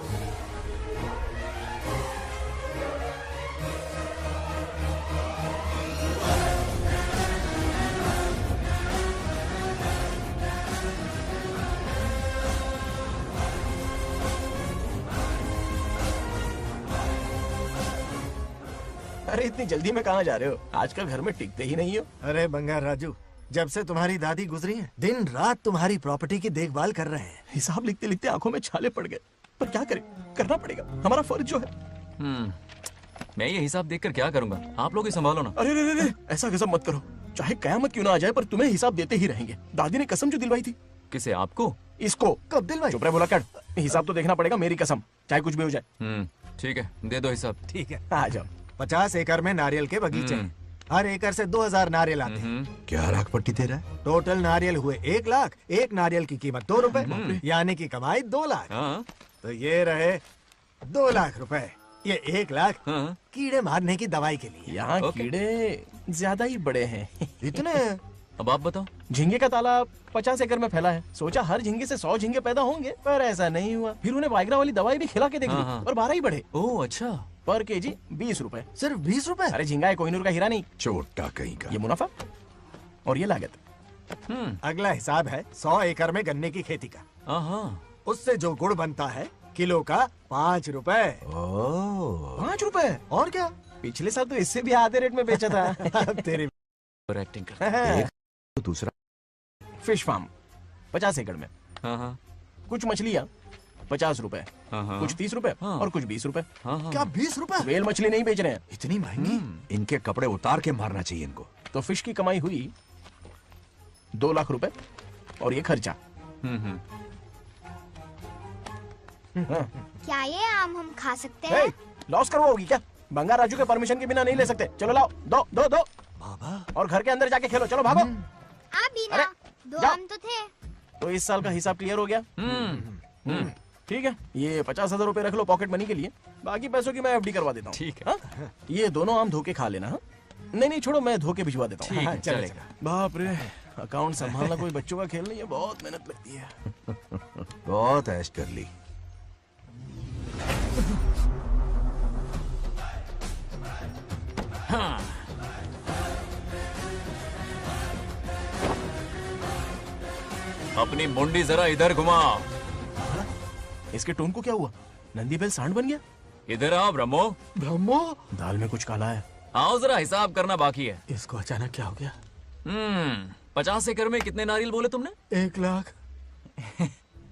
S5: अरे इतनी जल्दी में कहाँ जा रहे हो? आजकल घर में टिकते ही नहीं हो।
S19: अरे बंगार राजू, जब से तुम्हारी दादी गुजरी है दिन रात तुम्हारी प्रॉपर्टी की देखभाल कर रहे हैं।
S5: हिसाब लिखते लिखते आंखों में छाले पड़ गए, पर क्या करें, करना पड़ेगा, हमारा फर्ज जो है।
S3: मैं ये हिसाब देखकर क्या करूंगा? आप लोग ही संभालो ना।
S5: अरे रे रे रे, ऐसा कसम मत करो, चाहे कयामत क्यों ना आ जाए पर तुम्हें हिसाब देते ही रहेंगे। दादी ने कसम जो दिलवाई थी।
S3: किसे? आपको?
S5: इसको।
S19: कब दिलवाई?
S5: चुप रहे बोला कर, हिसाब तो देखना पड़ेगा, मेरी कसम, चाहे कुछ भी हो जाए।
S3: ठीक है, दे दो हिसाब।
S19: ठीक है,
S5: आ जाओ।
S19: 50 एकड़ में नारियल के बगीचे हैं। हर एकड़ से 2000 नारियल आते हैं।
S11: क्या लाख पट्टी दे रहा है?
S19: टोटल नारियल हुए 1 लाख। एक नारियल की कीमत 2 रुपए, यानी कि कमाई 2 लाख। तो ये रहे 2 लाख रुपए। ये 1 लाख कीड़े मारने की दवाई के लिए।
S5: यहाँ कीड़े ज्यादा ही बड़े हैं।
S19: इतने?
S3: अब आप बताओ।
S5: झींगे का तालाब 50 एकड़ में फैला है। सोचा हर झींगे से 100 झींगे पैदा होंगे, पर ऐसा नहीं हुआ। फिर उन्हें वाइग्रा वाली दवाई भी खिला के देख ली और 12 ही बढ़े।
S3: ओह अच्छा।
S5: पर केजी 20 रुपए।
S19: सिर्फ 20 रुपए?
S5: अरे झींगा है, कोहिनूर का हीरा नहीं।
S11: छोटा कहीं का।
S5: ये मुनाफा और ये लागत।
S19: अगला हिसाब है 100 एकड़ में गन्ने की खेती का। उससे जो गुड़ बनता है किलो का 5 रुपए।
S5: 5 रुपए? और क्या, पिछले साल तो इससे भी आधे रेट में बेचा था।
S19: तेरी
S3: एक्टिंग कर।
S11: दूसरा
S5: फिश फार्म 50 एकड़ में। कुछ मछलियाँ 50 रुपए, कुछ 30 रुपए और कुछ 20 रुपए।
S19: क्या 20 रुपए?
S5: वेल मछली नहीं बेच रहे हैं।
S19: इतनी महंगी?
S11: इनके कपड़े उतार के मारना चाहिए इनको।
S5: तो फिश की कमाई हुई 2 लाख रुपए और ये खर्चा।
S22: क्या ये आम हम खा सकते हैं?
S5: लॉस करवाओगी क्या? बंगार राजू के परमिशन के बिना नहीं ले सकते। चलो लाओ, दो दो दो।
S19: बाबा।
S5: और घर के अंदर जाके खेलो, चलो भागो।
S22: अभी ना, 2 आम तो थे।
S5: तो इस साल का हिसाब क्लियर हो गया? ठीक है, ये 50,000 रुपए रख लो पॉकेट मनी के लिए, बाकी पैसों की मैं एफडी करवा देता हूँ।
S3: ठीक है।
S5: ये दोनों आम धोके खा लेना। नहीं नहीं छोड़ो, मैं धोके भिजवा देता हूँ।
S3: ठीक है, चलेगा।
S5: बाप रे, अकाउंट संभालना कोई बच्चों का खेल नहीं है, बहुत मेहनत लगती है।
S11: बहुत ऐश कर ली।
S3: अपनी मुंडी जरा इधर घुमा।
S5: इसके टोन को क्या हुआ? नंदी बैल सांड बन गया?
S3: इधर आओ ब्रह्मो।
S5: ब्रह्मो? दाल में कुछ काला है।
S3: आओ जरा, हिसाब करना बाकी है।
S5: इसको अचानक क्या हो गया?
S3: 50 एकड़ में कितने नारियल बोले तुमने?
S19: 1 लाख।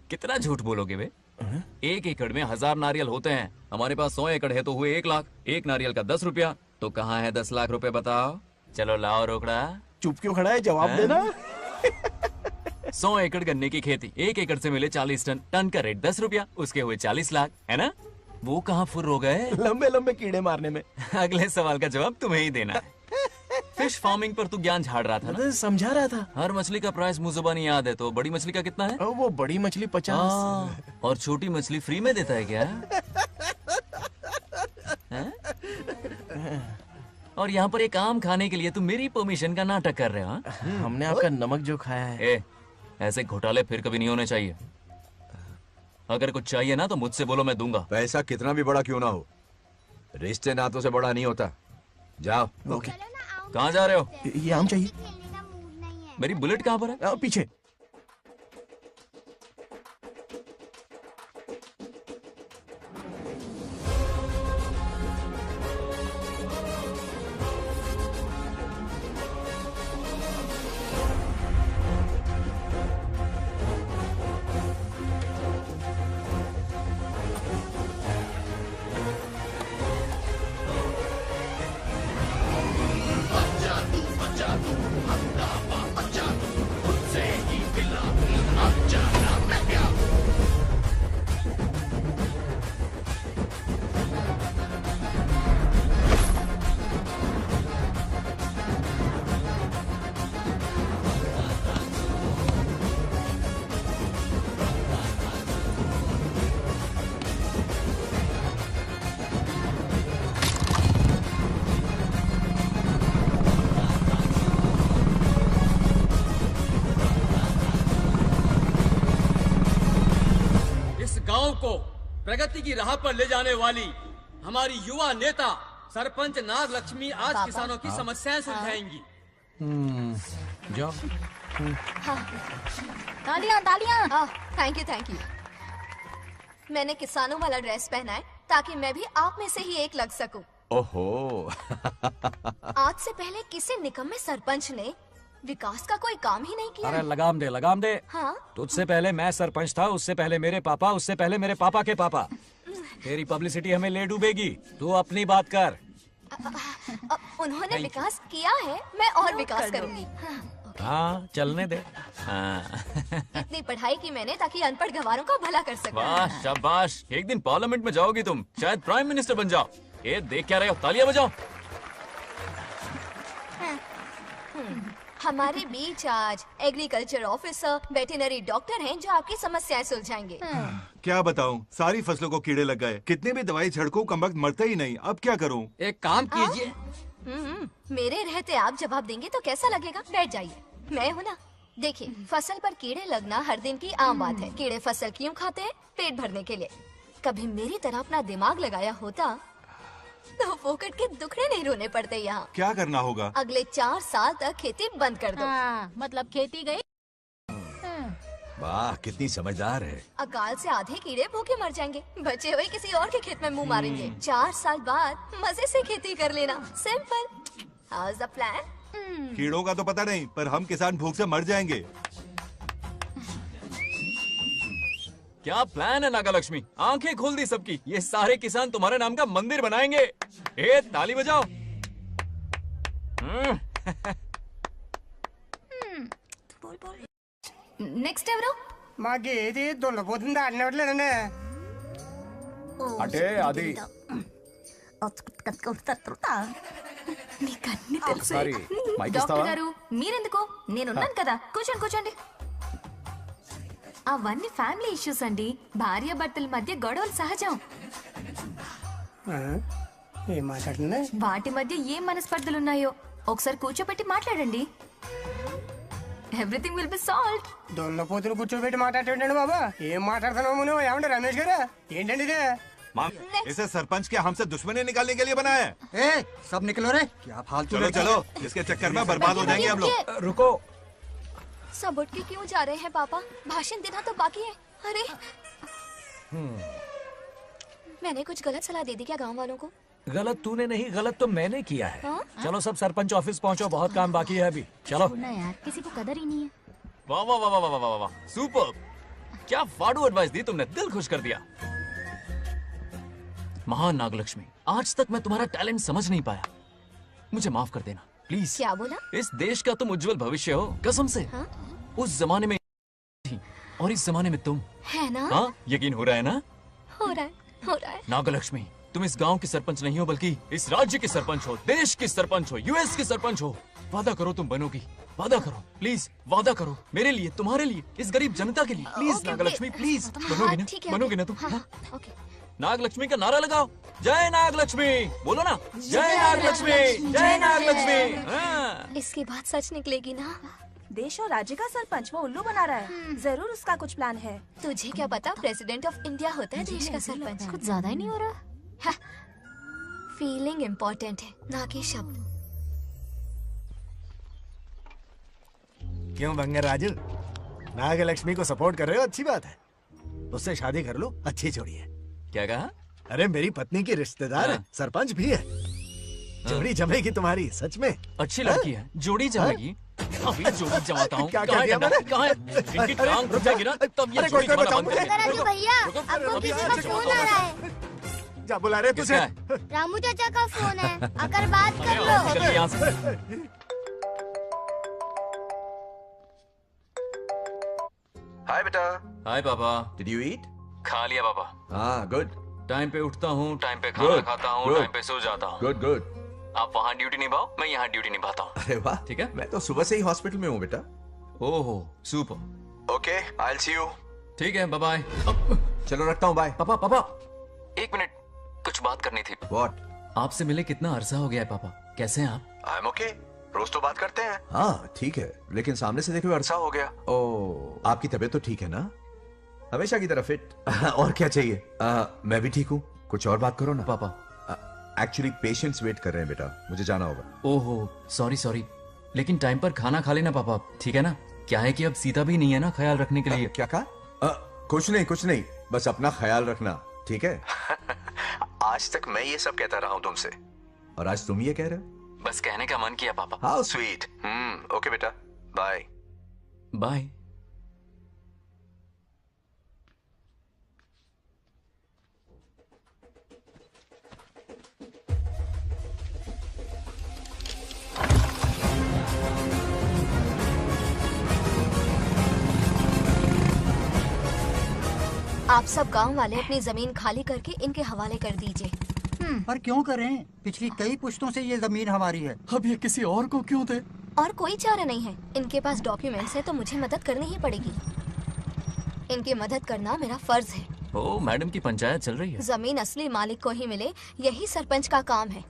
S3: कितना झूठ बोलोगे बे? 1 एकड़ में 1000 नारियल होते हैं। हमारे पास 100 एकड़ है तो हुए 1 लाख। एक नारियल का 10 रुपया, तो कहाँ है 10 लाख रुपए बताओ? चलो लाओ रोकड़ा।
S5: चुप क्यों खड़ा है, जवाब देना।
S3: 100 एकड़ गन्ने की खेती, 1 एकड़ से मिले 40 टन, टन का रेट 10 रुपया, उसके हुए 40 लाख, है ना? वो कहाँ फुर हो गए?
S5: लंबे लंबे कीड़े मारने में।
S3: अगले सवाल का जवाब तुम्हें ही देना है। फिश फार्मिंग पर तू ज्ञान झाड़ रहा था ना?
S5: समझा रहा था।
S3: हर मछली का प्राइस मुझे जुबानी याद है, तो बड़ी मछली का कितना है?
S5: वो बड़ी मछली 50।
S3: और छोटी मछली फ्री में देता है क्या? और यहाँ पर एक आम खाने के लिए तुम मेरी परमिशन का नाटक कर रहे हो?
S5: हमने आपका नमक जो खाया है।
S3: ऐसे घोटाले फिर कभी नहीं होने चाहिए। अगर कुछ चाहिए ना तो मुझसे बोलो, मैं दूंगा।
S11: पैसा कितना भी बड़ा क्यों ना हो, रिश्ते नातों से बड़ा नहीं होता। जाओ।
S5: ओके।
S3: कहाँ जा रहे हो?
S5: ये आम चाहिए।
S3: मेरी बुलेट कहाँ पर है?
S5: पीछे।
S18: गांव को प्रगति की राह पर ले जाने वाली हमारी युवा नेता सरपंच नाग लक्ष्मी आज किसानों की समस्याएं सुलझाएंगी।
S16: जाओ।
S9: तालियां तालियां। Thank you. मैंने किसानों वाला ड्रेस पहना है ताकि मैं भी आप में से ही एक लग सकूं।
S7: ओहो।
S9: आज से पहले किसी निकम्मे सरपंच ने विकास का कोई काम ही नहीं किया।
S16: अरे लगाम दे।
S9: हाँ?
S16: तुझसे पहले मैं सरपंच था, उससे पहले मेरे पापा, उससे पहले मेरे पापा के पापा। तेरी पब्लिसिटी हमें ले डूबेगी, तू अपनी बात कर।
S9: उन्होंने विकास किया है, मैं और विकास करूंगी।
S16: हाँ चलने दे।
S9: इतनी पढ़ाई की मैंने ताकि अनपढ़ गवारों का भला कर सकूं।
S3: वाह शाबाश, एक दिन पार्लियामेंट में जाओगी तुम, शायद प्राइम मिनिस्टर बन जाओ। ये देख क्या रहे हो, तालियां बजाओ।
S9: हमारे बीच आज एग्रीकल्चर ऑफिसर, वेटरनरी डॉक्टर हैं जो आपकी समस्याएं सुलझाएंगे।
S4: क्या बताऊं, सारी फसलों को कीड़े लग गए, कितने भी दवाई छिड़कूं कमबख्त मरते ही नहीं। अब क्या करूं?
S18: एक काम कीजिए।
S9: मेरे रहते आप जवाब देंगे तो कैसा लगेगा? बैठ जाइए, मैं हूँ ना। देखिए, फसल पर कीड़े लगना हर दिन की आम बात है। कीड़े फसल क्यों खाते हैं? पेट भरने के लिए। कभी मेरी तरह अपना दिमाग लगाया होता तो फोकट के दुखड़े नहीं रोने पड़ते यहाँ।
S4: क्या करना होगा?
S9: अगले 4 साल तक खेती बंद कर दो।
S10: मतलब खेती गई।
S11: वाह, कितनी समझदार है।
S9: अकाल से आधे कीड़े भूखे मर जाएंगे, बचे हुए किसी और के खेत में मुंह मारेंगे। 4 साल बाद मजे से खेती कर लेना। Simple. How is the plan?
S4: कीड़ों का तो पता नहीं, पर हम किसान भूख से मर जाएंगे।
S3: क्या प्लान है नागा लक्ष्मी? आंखें खोल दी सबकी। ये सारे किसान तुम्हारे नाम का मंदिर बनाएंगे। ए ताली बजाओ।
S9: నెక్స్ట్ ఎవరు?
S13: మాకు ఏది దున్నపోతుంది ఆడినట్లేదండి.
S5: అంటే అది
S9: నీకన్నీ తెలుసు.
S5: ఒకసారి మైక్
S9: డాక్టర్
S5: ఇస్తావా?
S9: గారు మీరెందుకు? నేనున్నాను కదా, కూర్చోండి. అవన్నీ ఫ్యామిలీ ఇష్యూస్ అండి. భార్య భర్తల మధ్య గొడవలు సహజం.
S13: ఏం మాట్లాడుతుంది?
S9: వాటి మధ్య ఏం మనస్పర్ధలున్నాయో ఒకసారి కూర్చోబెట్టి మాట్లాడండి. Everything will be solved.
S13: దున్నపోతులు కూర్చోబెట్టి మాట్లాడేటండి బాబా. ఏం మాట్లాడుతున్నావు నువ్వు? ఏమండి రమేష్ గారు? ఏంటండి ఇది?
S4: इसे सरपंच के हमसे दुश्मनी निकालने के लिए बनाया है।
S13: सब निकलो रे। क्या फालतू?
S4: चलो, इसके चक्कर में बर्बाद हो जाएंगे हम लोग।
S16: रुको।
S9: सब उठ के क्यों जा रहे हैं पापा? भाषण देना तो बाकी है। अरे मैंने कुछ गलत सलाह दे दी क्या गांव वालों को?
S16: गलत तूने नहीं, गलत तो मैंने किया है।
S9: हाँ?
S16: चलो सब सरपंच ऑफिस पहुंचो, बहुत काम बाकी है अभी। चलो
S10: यार, किसी को कदर ही नहीं है।
S3: वाह वाह वाह वाह वाह वाह, सुपर। क्या फाड़ू एडवाइस दी तुमने, दिल खुश कर दिया। महान नागलक्ष्मी, आज तक मैं तुम्हारा टैलेंट समझ नहीं पाया, मुझे माफ कर देना प्लीज।
S9: क्या बोला?
S3: इस देश का तुम उज्जवल भविष्य हो, कसम से।
S9: हाँ?
S3: उस जमाने में थी और इस जमाने में तुम
S9: है ना?
S3: हाँ, यकीन हो रहा है ना?
S9: हो रहा है।
S3: नागलक्ष्मी, तुम इस गांव की सरपंच नहीं हो, बल्कि इस राज्य की सरपंच हो, देश की सरपंच हो, यूएस की सरपंच हो। वादा करो तुम बनोगी, वादा करो प्लीज, वादा करो मेरे लिए, तुम्हारे लिए, इस गरीब जनता के लिए। प्लीज नागलक्ष्मी, प्लीज बनोगी ना? बनोगी ना तुम? नागलक्ष्मी का नारा लगाओ। जय नागलक्ष्मी बोलो ना। जय नागलक्ष्मी, जय नागलक्ष्मी।
S9: इसकी बात सच निकलेगी ना?
S8: देश और राज्य का सरपंच वो उल्लू बना रहा है। जरूर उसका कुछ प्लान है।
S9: तुझे क्या पता, प्रेसिडेंट ऑफ इंडिया होता है देश का सरपंच।
S10: कुछ ज्यादा ही नहीं हो रहा?
S9: फीलिंग इम्पोर्टेंट है, ना कि शब्द।
S19: क्यों बंगर राजू, नागलक्ष्मी को सपोर्ट कर रहे हो? अच्छी बात है, उससे शादी कर लो, अच्छी जोड़ी है।
S3: क्या कहा?
S19: अरे मेरी पत्नी की रिश्तेदार है, सरपंच भी है। जोड़ी जमेगी तुम्हारी, सच में।
S3: अच्छी लड़की है, जोड़ी जमेगी। अभी जोड़ी जमाता हूँ।
S19: क्या कह दिया मैंने?
S3: कहाँ है? इनकी टांग रुक जाएगी ना, तब ये जोड़ी जमाना बंद कर देंगे।
S22: राजू भैया, आपको किसी का फोन आ रहा है।
S19: क्या बुला रहे तुझे?
S22: रामू चाचा का फोन है, आकर बात कर लो।
S3: निकल यहाँ से।
S11: हाय बेटा।
S3: हाय पापा।
S11: Did you eat?
S3: खा लिया पापा।
S11: हाँ, गुड।
S3: टाइम पे उठता हूँ, टाइम पे खाना खाता हूँ, टाइम पे सो जाता हूँ।
S11: Good good.
S3: आप वहाँ ड्यूटी निभाओ, मैं यहाँ ड्यूटी निभाता हूँ।
S11: अरे वाह,
S3: ठीक है।
S11: मैं तो सुबह से ही हॉस्पिटल में हूँ बेटा।
S3: ओहो, super.
S11: Okay, I will see you.
S3: ठीक है, बाय बाय।
S11: चलो रखता हूँ, बाय।
S3: पापा पापा, एक मिनट, कुछ बात करनी थी।
S11: व्हाट?
S3: आपसे मिले कितना अरसा हो गया है पापा, कैसे हैं आप?
S11: आई एम ओके, रोज तो बात करते हैं। हाँ ठीक है, लेकिन सामने से देखे हुए अरसा हो गया। ओ, आपकी तबीयत तो ठीक है ना? हमेशा की तरह फिट। और क्या चाहिए? मैं भी ठीक हूँ, कुछ और बात करो ना।
S3: पापा
S11: एक्चुअली पेशेंट्स वेट कर रहे हैं बेटा, मुझे जाना होगा।
S3: ओहो, सॉरी सॉरी, लेकिन टाइम पर खाना खा लेना पापा, ठीक है ना? क्या है कि अब सीता भी नहीं है ना ख्याल रखने के लिए।
S11: क्या कहा? कुछ नहीं, बस अपना ख्याल रखना, ठीक है? आज तक मैं ये सब कहता रहा हूँ तुमसे, और आज तुम ये कह रहे हो?
S3: बस कहने का मन किया पापा।
S11: How sweet. ओके बेटा, बाय
S3: बाय।
S9: आप सब गांव वाले अपनी जमीन खाली करके इनके हवाले कर दीजिए।
S14: पर क्यों करें? पिछली कई पुश्तों से ये जमीन हमारी है।
S1: अब ये किसी और को क्यों दे?
S9: और कोई चारा नहीं है। इनके पास डॉक्यूमेंट्स है तो मुझे मदद करनी ही पड़ेगी। इनकी मदद करना मेरा फर्ज है।
S3: ओ, मैडम की पंचायत चल रही है।
S9: जमीन असली मालिक को ही मिले, यही सरपंच का काम है।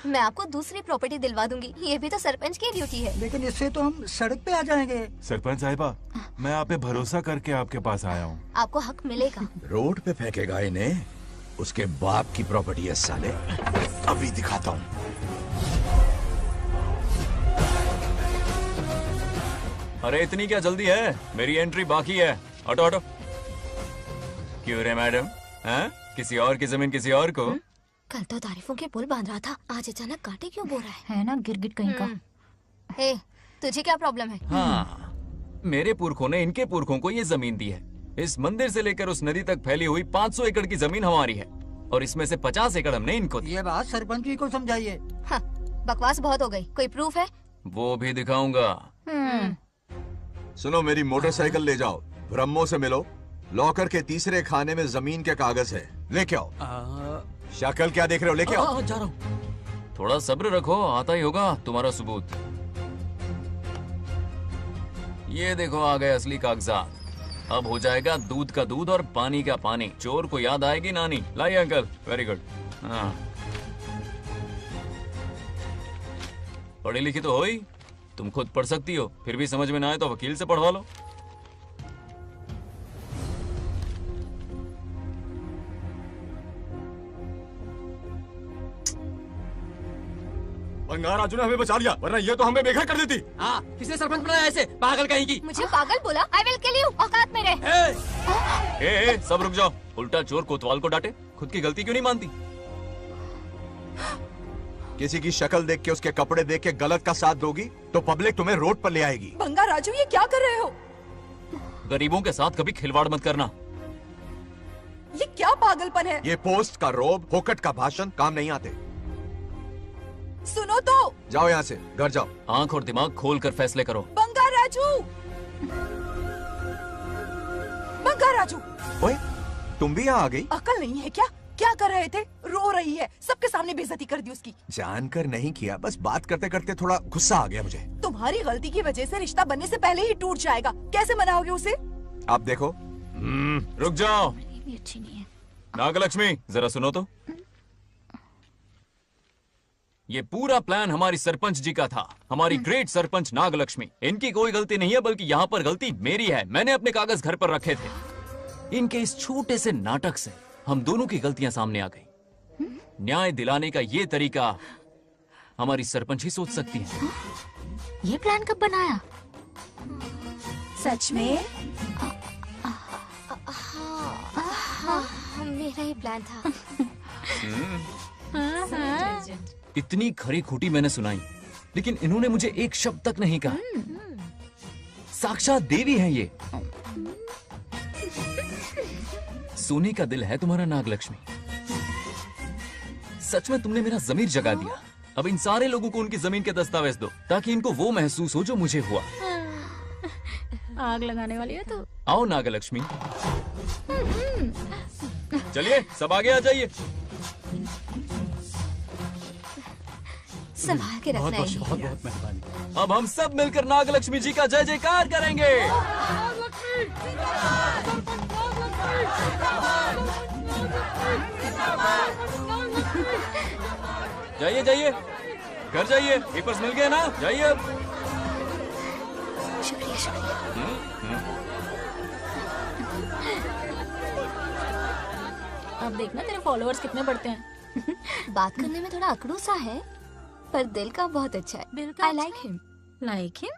S9: मैं आपको दूसरी प्रॉपर्टी दिलवा दूंगी, ये भी तो सरपंच की ड्यूटी है।
S14: लेकिन इससे तो हम सड़क पे आ जाएंगे।
S15: सरपंच साहिबा, मैं आप पे भरोसा करके आपके पास आया हूँ।
S9: आपको हक मिलेगा।
S11: रोड पे फेंकेगा इन्हें, उसके बाप की प्रॉपर्टी है साले। अभी दिखाता हूँ।
S3: अरे इतनी क्या जल्दी है, मेरी एंट्री बाकी है। हटो हटो। क्यों रे मैडम, हैं? किसी और की जमीन किसी और को?
S9: कल तो तारीफों के पुल बांध रहा था, आज अचानक कांटे क्यों बो रहा
S10: है ना गिरगिट कहीं का।
S9: हे, तुझे क्या प्रॉब्लम है?
S3: हाँ, मेरे पुरखों ने इनके पुरखों को ये जमीन दी है। इस मंदिर से लेकर उस नदी तक फैली हुई 500 एकड़ की जमीन हमारी है, और इसमें से 50 एकड़ हमने इनको दी।
S14: ये बात सरपंच जी को समझाइए।
S9: हाँ, बकवास बहुत हो गई। कोई प्रूफ है?
S3: वो भी दिखाऊंगा।
S11: सुनो, मेरी मोटरसाइकिल ले जाओ, ब्रह्मो से मिलो, लॉकर के तीसरे खाने में जमीन के कागज है, लेके आओ। शक्ल क्या देख रहे हो, लेके आओ।
S3: जा रहा हूँ। थोड़ा सब्र रखो, आता ही होगा तुम्हारा सबूत। ये देखो आ गए असली कागजात। अब हो जाएगा दूध का दूध और पानी का पानी। चोर को याद आएगी नानी। लाइए अंकल, वेरी गुड। हाँ, पढ़ी लिखी तो हो ही, तुम खुद पढ़ सकती हो, फिर भी समझ में ना आए तो वकील से पढ़वा लो।
S23: बंगार राजू ने हमें बचा लिया, वरना ये तो हमें बेघर कर देती।
S18: हाँ, किसने सरपंच बनाया ऐसे पागल कहीं की?
S9: मुझे पागल बोला? I will kill you. औकात में रहे।
S3: ए, सब रुक जाओ। उल्टा चोर कोतवाल को डांटे, खुद की गलती क्यों नहीं मानती?
S11: किसी की शक्ल देख के, उसके कपड़े देख के गलत का साथ दोगी तो पब्लिक तुम्हें रोड पर ले आएगी।
S8: बंगा राजू, ये क्या कर रहे हो?
S3: गरीबों के साथ कभी खिलवाड़ मत करना।
S8: ये क्या पागलपन है?
S11: ये पोस्ट का रोब, फोकट का भाषण काम नहीं आते।
S8: सुनो तो।
S11: जाओ यहाँ से, घर जाओ।
S3: आंख और दिमाग खोल कर फैसले करो।
S8: बंगा राजू, बंगा राजू।
S11: ओए, तुम भी यहाँ आ गई?
S8: अकल नहीं है क्या? क्या कर रहे थे? रो रही है, सबके सामने बेइज्जती कर दी उसकी।
S11: जानकर नहीं किया, बस बात करते करते थोड़ा गुस्सा आ गया मुझे।
S8: तुम्हारी गलती की वजह से रिश्ता बनने से पहले ही टूट जाएगा। कैसे मनाओगे उसे?
S11: आप देखो।
S3: रुक जाओ।
S10: भी अच्छी नहीं है।
S3: नागलक्ष्मी, जरा सुनो तो। ये पूरा प्लान हमारी सरपंच जी का था, हमारी ग्रेट सरपंच नागलक्ष्मी। इनकी कोई गलती नहीं है, बल्कि यहाँ पर गलती मेरी है। मैंने अपने कागज घर पर रखे थे। इनके इस छोटे से नाटक से हम दोनों की गलतियां सामने आ गई। न्याय दिलाने का ये तरीका हमारी सरपंच ही सोच सकती है।
S10: ये प्लान कब बनाया?
S8: सच में?
S9: हाँ, मेरा ही प्लान था।
S7: इतनी खरी खूटी मैंने सुनाई, लेकिन इन्होंने मुझे एक शब्द तक नहीं कहा। साक्षात देवी है ये। सोने का दिल है तुम्हारा नागलक्ष्मी। सच में तुमने मेरा जमीर जगा दिया। अब इन सारे लोगों को उनकी जमीन के दस्तावेज दो, ताकि इनको वो महसूस हो जो मुझे हुआ।
S10: आग लगाने वाली है तू।
S7: आओ नागलक्ष्मी, चलिए सब आगे आ जाइए।
S9: संभाल के रखना है।
S1: बहुत बहुत मेहरबानी।
S7: अब हम सब मिलकर नागलक्ष्मी जी का जय जयकार करेंगे। जाइए जाइए, घर जाइए। पेपर्स मिल गए ना? जाइए अब।
S9: शुक्रिया शुक्रिया।
S10: अब देखना तेरे फॉलोअर्स कितने बढ़ते हैं।
S9: बात करने में थोड़ा अकड़ू सा है, पर दिल का बहुत अच्छा है। I like him.
S10: Like him?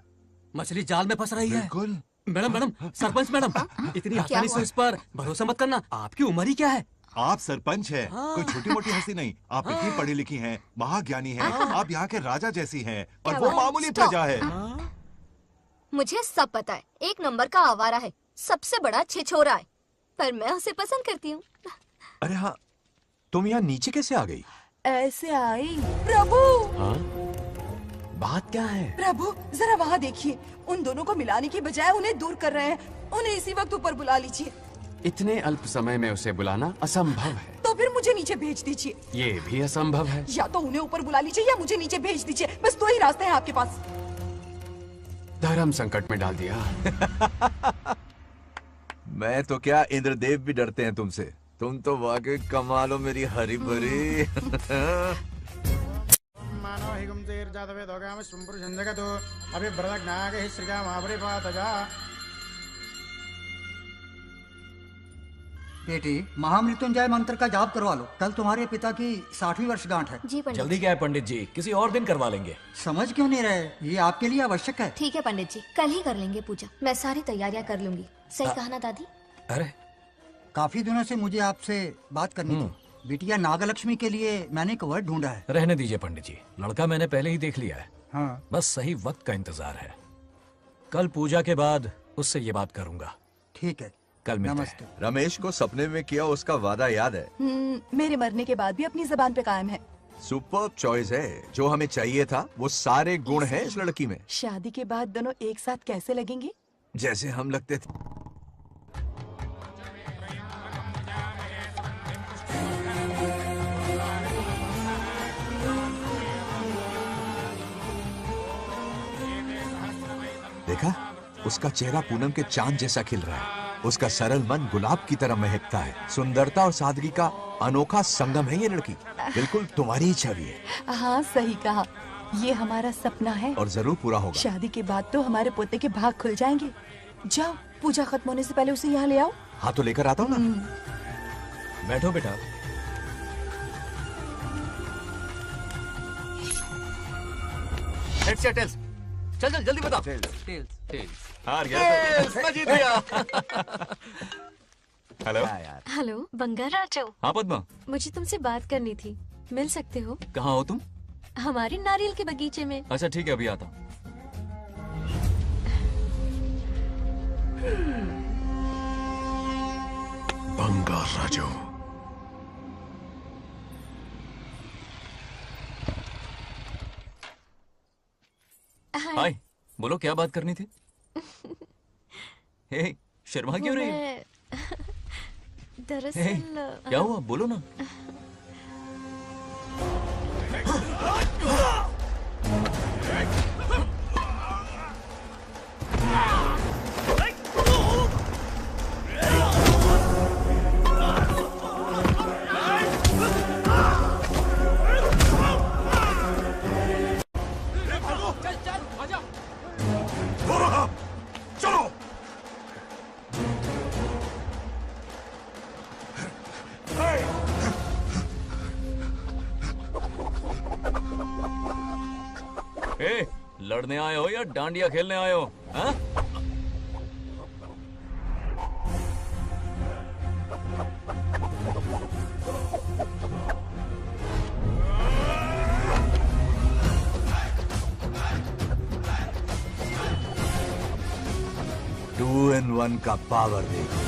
S18: मछली जाल में फंस रही है।
S11: बिल्कुल।
S18: मैडम सरपंच मैडम, इतनी आसानी से इस पर भरोसा मत करना। आपकी उम्र ही क्या है?
S11: आप सरपंच हैं, कोई छोटी मोटी हंसी नहीं। आप इतनी पढ़ी लिखी हैं, महाज्ञानी हैं, आप यहाँ के राजा जैसी हैं, और वो मामूली प्रजा है।
S9: मुझे सब पता है, एक नंबर का आवारा है, सबसे बड़ा छिछोरा है, पर मैं उसे पसंद करती हूँ।
S11: अरे हाँ, तुम यहाँ नीचे कैसे आ गई?
S6: ऐसे आई। प्रभु,
S11: बात क्या है?
S6: प्रभु जरा वहाँ देखिए, उन दोनों को मिलाने की बजाय उन्हें दूर कर रहे हैं। उन्हें इसी वक्त ऊपर बुला लीजिए।
S20: इतने अल्प समय में उसे बुलाना असंभव है।
S6: तो फिर मुझे नीचे भेज दीजिए।
S20: ये भी असंभव है।
S6: या तो उन्हें ऊपर बुला लीजिए या मुझे नीचे भेज दीजिए। बस दो ही रास्ते हैं आपके पास।
S20: धर्म संकट में डाल दिया।
S11: मैं तो क्या, इंद्रदेव भी डरते हैं तुमसे। तुम तो वाकई कमाल हो मेरी हरी भरी।
S13: मानो हिगम तेर जातवे दोगाम संपुरुषं जगतो अभिव्रतज्ञागे श्रीगा महापरिपातजा।
S14: बेटी, महामृत्युंजय मंत्र का जाप करवा लो। कल तुम्हारे पिता की 60वीं वर्षगांठ है।
S9: जी पंडित।
S16: जल्दी क्या है पंडित जी, किसी और दिन करवा लेंगे।
S14: समझ क्यों नहीं रहे? ये आपके लिए आवश्यक है।
S9: ठीक है पंडित जी, कल ही कर लेंगे पूजा। मैं सारी तैयारियां कर लूंगी। सही कहा ना दादी?
S16: अरे
S14: काफी दिनों से मुझे आपसे बात करनी थी। बिटिया नागलक्ष्मी के लिए मैंने एक वर्ड ढूंढा है।
S16: रहने दीजिए पंडित जी, लड़का मैंने पहले ही देख लिया है।
S14: हाँ।
S16: बस सही वक्त का इंतजार है। कल पूजा के बाद उससे ये बात करूंगा।
S14: ठीक है,
S16: कल मिलते हैं।
S11: रमेश को सपने में किया उसका वादा याद है?
S6: मेरे मरने के बाद भी अपनी जबान पे कायम है।
S11: सुपर्ब चॉइस है। जो हमें चाहिए था वो सारे गुण हैं इस लड़की में।
S6: शादी के बाद दोनों एक साथ कैसे लगेंगे?
S11: जैसे हम लगते थे। देखा, उसका चेहरा पूनम के चांद जैसा खिल रहा है। उसका सरल मन गुलाब की तरह महकता है। सुंदरता और सादगी का अनोखा संगम है ये लड़की। बिल्कुल तुम्हारी ही छवि है।
S6: हाँ सही कहा, ये हमारा सपना है
S11: और जरूर पूरा होगा।
S6: शादी के बाद तो हमारे पोते के भाग खुल जाएंगे। जाओ, पूजा खत्म होने से पहले उसे यहाँ ले आओ।
S11: हाँ तो लेकर आता हूँ ना।
S16: बैठो बेटा।
S7: हेड्स या टेल्स? चल चल जल्दी बता। टेल्स। हार गया। मैं जीत गया। हेलो।
S2: हेलो बंगाराजो।
S7: हाँ पद्मा।
S2: मुझे तुमसे बात करनी थी, मिल सकते हो?
S7: कहाँ हो तुम?
S2: हमारे नारियल के बगीचे में।
S7: अच्छा ठीक है, अभी आता हूँ।
S11: बंगाराजो।
S7: हाय, बोलो क्या बात करनी थी? हे, शर्मा क्यों रही है?
S2: दरअसल
S7: क्या हुआ, बोलो ना। लड़ने आए हो या डांडिया खेलने आए हो? हाँ?
S11: 2-in-1 का पावर देखो।